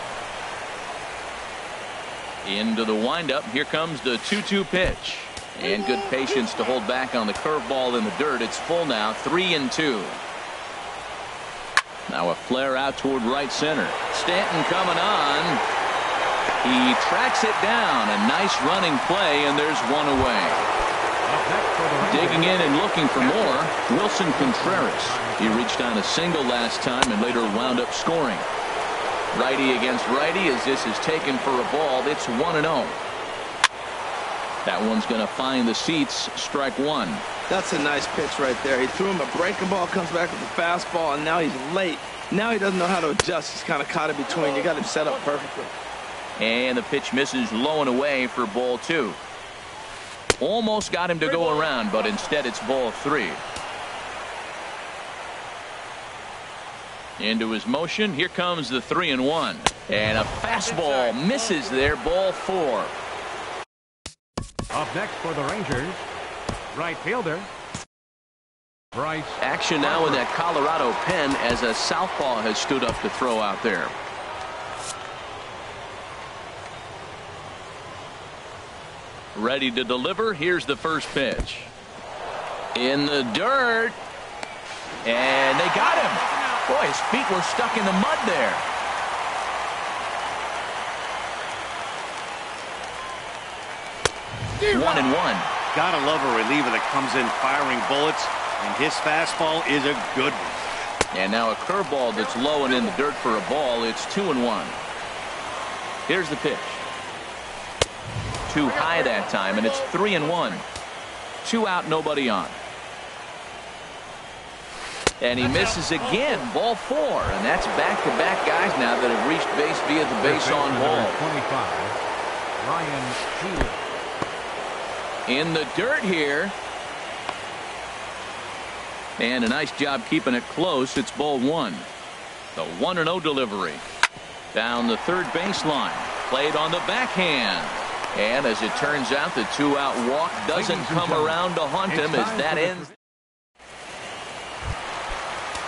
Into the windup. Here comes the 2-2 pitch. And good patience to hold back on the curveball in the dirt. It's full now, 3-2. Now a flare out toward right center. Stanton coming on. He tracks it down. A nice running play, and there's one away. Digging in and looking for more, Wilson Contreras. He reached on a single last time and later wound up scoring. Righty against righty as this is taken for a ball. It's 1-0. That one's going to find the seats. Strike 1. That's a nice pitch right there. He threw him a breaking ball, comes back with a fastball, and now he's late. Now he doesn't know how to adjust. He's kind of caught in between. You got him set up perfectly. And the pitch misses low and away for ball 2. Almost got him to go around, but instead it's ball 3. Into his motion. Here comes the 3-1. And a fastball misses there. Ball 4. Up next for the Rangers, right fielder Bryce. Action now with that Colorado pen as a southpaw has stood up to throw out there. Ready to deliver. Here's the first pitch. In the dirt. And they got him. Boy, his feet were stuck in the mud there. One and one. Gotta love a reliever that comes in firing bullets, and his fastball is a good one. And now a curveball that's low and in the dirt for a ball. It's 2-1. Here's the pitch. Too high that time, and it's 3-1. 2 out, nobody on. And he misses again. Ball 4. And that's back-to-back guys now that have reached base via the base on ball. 25, Ryan Sheehan. In the dirt here. And a nice job keeping it close. It's ball 1. The 1-0 delivery. Down the third baseline. Played on the backhand. And as it turns out, the 2-out walk doesn't come around to haunt him as that ends.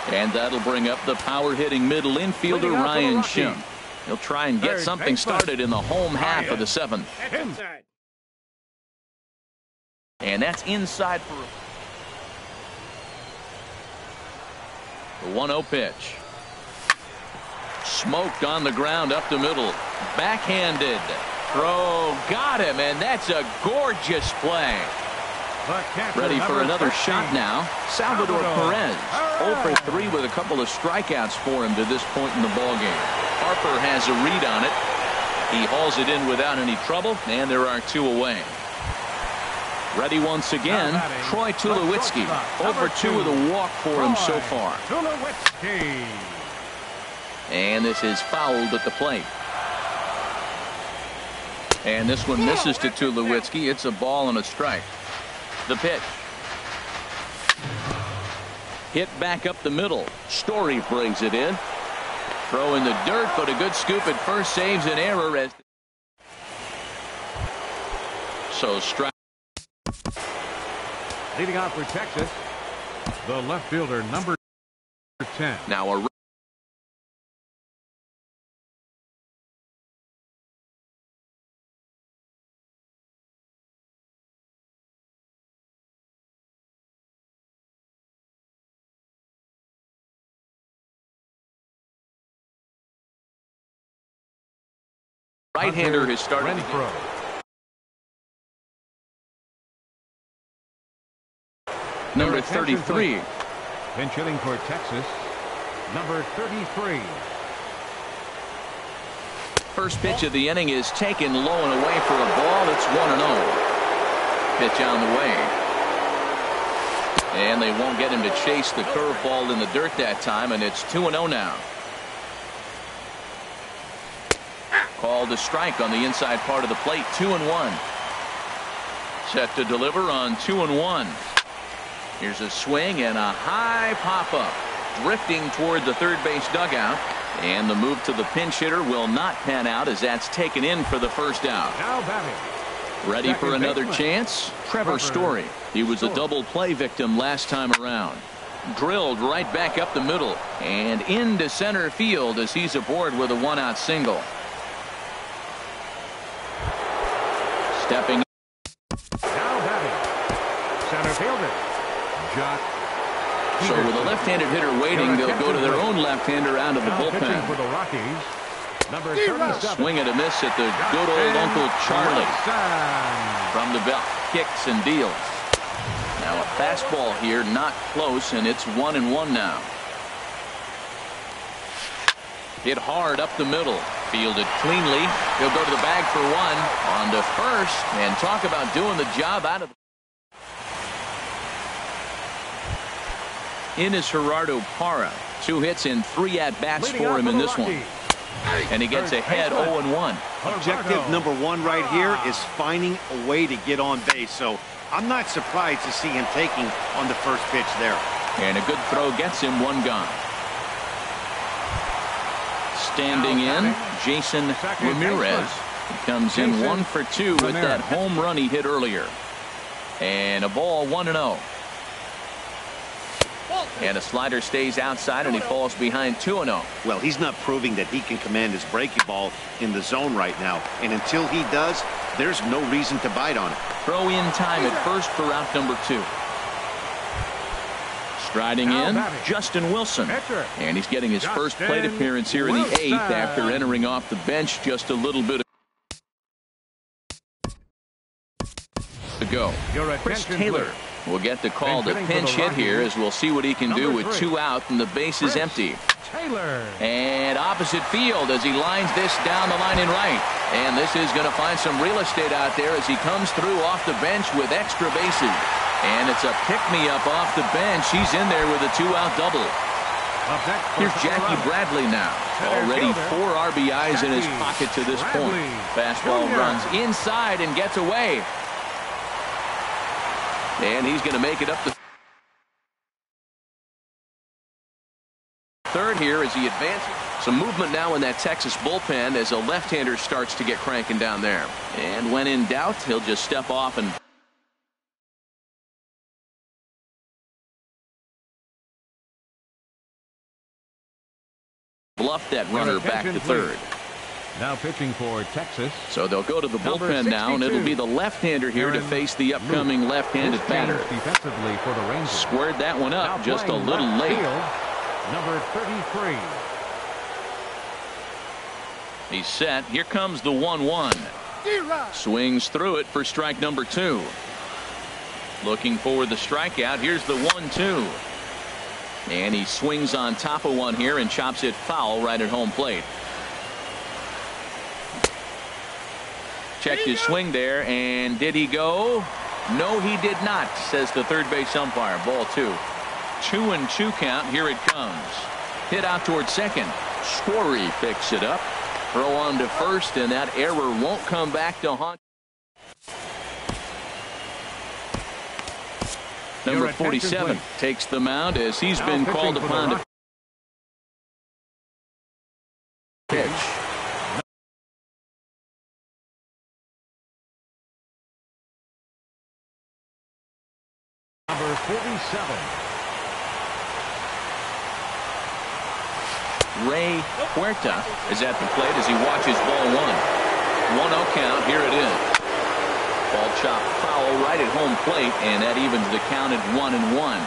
And that'll bring up the power-hitting middle infielder Ryan Schimm. He'll try and get something started in the home half of the 7th. And that's inside for the 1-0 pitch. Smoked on the ground up the middle. Backhanded. Throw. Got him, and that's a gorgeous play. Ready for another shot now. Salvador Perez. 0 for 3 with a couple of strikeouts for him to this point in the ballgame. Harper has a read on it. He hauls it in without any trouble, and there are 2 away. Ready once again, Troy Tulowitzki. 0 for 2 with a walk for him so far. And this is fouled at the plate. And this one misses to Tulowitzki. It's a ball and a strike. The pitch. Hit back up the middle. Story brings it in. Throw in the dirt, but a good scoop at first saves an error. As so strike. Leading off for Texas, the left fielder, number 10. Now a right-hander has started. Number 33. Pinch hitting for Texas, number 33. First pitch of the inning is taken low and away for a ball. It's 1-0. Pitch on the way. And they won't get him to chase the curveball in the dirt that time, and it's 2-0 now. Called a strike on the inside part of the plate. 2-1. Set to deliver on 2-1. Here's a swing and a high pop-up. Drifting toward the third base dugout. And the move to the pinch hitter will not pan out as that's taken in for the first out. Now batting. Ready for another chance? Trevor Story. He was a double play victim last time around. Drilled right back up the middle and into center field as he's aboard with a 1-out single. Stepping. Now batting. Center fielder. Jock. So with a left-handed hitter waiting, they'll go to their own left-hander out of the bullpen. For the Rockies, number 37. Swing and a miss at the good old Uncle Charlie. From the belt, kicks and deals. Now a fastball here, not close, and it's 1-1 now. Hit hard up the middle. Fielded cleanly. He'll go to the bag for 1. On to first, and talk about doing the job out of the... In is Gerardo Parra. 2 hits and 3 at-bats for him in this one. And he gets ahead 0-1. Objective number one right here is finding a way to get on base. So I'm not surprised to see him taking on the first pitch there. And a good throw gets him one gone. Standing in, Jason Ramirez. He comes in 1 for 2 with that home run he hit earlier. And a ball 1-0. And a slider stays outside and he falls behind 2-0. Well, he's not proving that he can command his breaking ball in the zone right now. And until he does, there's no reason to bite on it. Throw in time at first for out number 2. Striding in, Justin Wilson. And he's getting his first plate appearance here in the 8th after entering off the bench just a little bit ago. Chris Taylor will get the call to pinch hit here, as we'll see what he can do with 2 out and the base is empty. And opposite field as he lines this down the line in right. And this is going to find some real estate out there as he comes through off the bench with extra bases. And it's a pick-me-up off the bench. He's in there with a 2-out double. Here's Jackie Bradley now. Already 4 RBIs in his pocket to this point. Fastball runs inside and gets away. And he's going to make it up the third here as he advances. Some movement now in that Texas bullpen as a left-hander starts to get cranking down there. And when in doubt, he'll just step off and bluff that runner back to third. Now pitching for Texas. So they'll go to the bullpen now, and it'll be the left-hander here to face the upcoming left-handed batter. Defensively for the Rangers. Squared that one up just a little late. Number 33. He's set. Here comes the 1-1. Swings through it for strike number 2. Looking for the strikeout. Here's the 1-2. And he swings on top of one here and chops it foul right at home plate. Checked his swing there, and did he go? No, he did not, says the third base umpire. Ball 2. 2-2 count. Here it comes. Hit out towards second. Squarey picks it up. Throw on to first, and that error won't come back to haunt. Number 47 takes the mound as he's been called upon to pitch. Number 47. Ray Huerta is at the plate as he watches ball 1. 1-0 count. Here it is. Ball chopped foul right at home plate, and that evens the count at 1-1.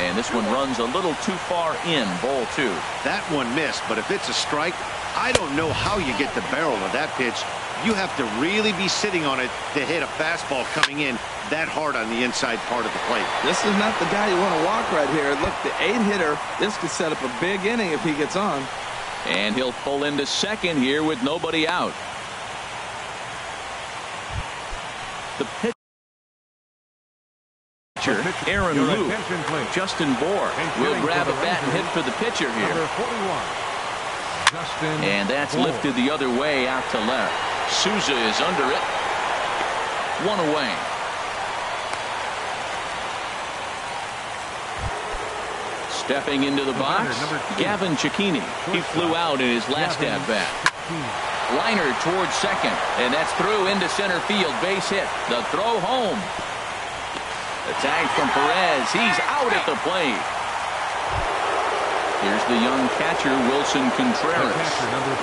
And this one runs a little too far in. Ball 2. That one missed, but if it's a strike, I don't know how you get the barrel of that pitch. You have to really be sitting on it to hit a fastball coming in that hard on the inside part of the plate. This is not the guy you want to walk right here. Look, the 8-hitter, this could set up a big inning if he gets on. And he'll pull into second here with nobody out. The pitcher, Aaron Luke. Justin Bohr will grab a bat and hit for the pitcher here. And that's lifted the other way out to left. Souza is under it. 1 away. Stepping into the box, Gavin Cecchini. He flew out in his last at-bat. Liner towards second, and that's through into center field. Base hit. The throw home. The tag from Perez. He's out at the plate. Here's the young catcher, Wilson Contreras.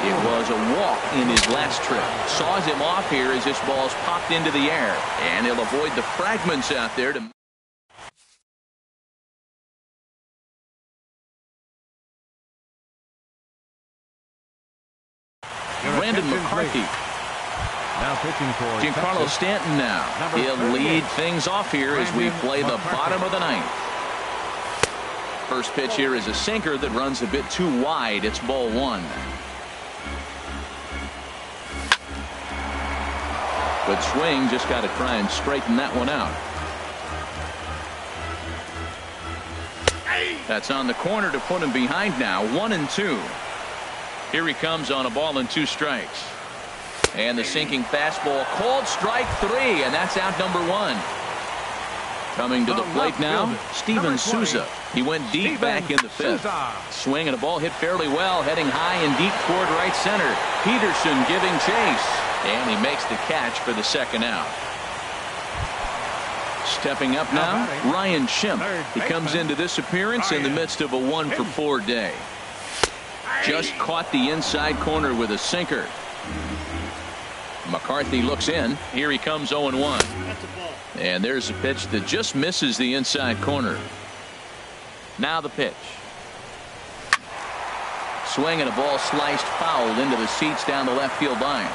It was a walk in his last trip. Saws him off here as this ball's popped into the air. And he'll avoid the fragments out there to Brandon McCarthy. Now pitching for Giancarlo Texas. Stanton now. He'll lead things off here as we play the bottom of the ninth. First pitch here is a sinker that runs a bit too wide. It's ball 1. Good swing. Just got to try and straighten that one out. That's on the corner to put him behind now. 1-2. Here he comes on a ball and 2 strikes. And the sinking fastball called strike 3, and that's out number 1. Coming to the plate now, Steven Souza. He went deep back in the 5th. Swing and a ball hit fairly well, heading high and deep toward right center. Peterson giving chase, and he makes the catch for the 2nd out. Stepping up now, Ryan Schimpf. He comes into this appearance in the midst of a 1-for-4 day. Just caught the inside corner with a sinker. McCarthy looks in. Here he comes 0-1. And there's a pitch that just misses the inside corner. Now the pitch. Swing and a ball sliced foul into the seats down the left field line.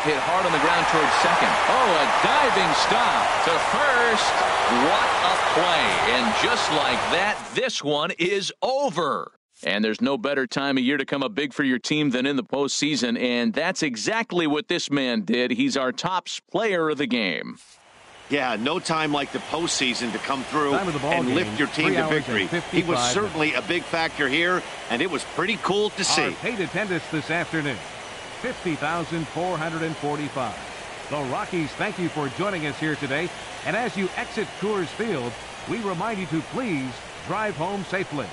Hit hard on the ground towards second. Oh, a diving stop to first. What a play. And just like that, this one is over. And there's no better time of year to come up big for your team than in the postseason, and that's exactly what this man did. He's our top player of the game. Yeah, no time like the postseason to come through and lift your team to victory. He was certainly a big factor here, and it was pretty cool to see. Our paid attendance this afternoon, 50,445. The Rockies thank you for joining us here today, and as you exit Coors Field, we remind you to please drive home safely.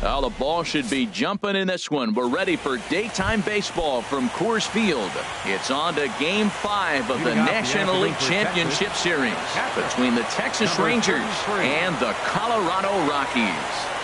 Well, the ball should be jumping in this one. We're ready for daytime baseball from Coors Field. It's on to Game 5 of the National League Championship Series between the Texas Rangers and the Colorado Rockies.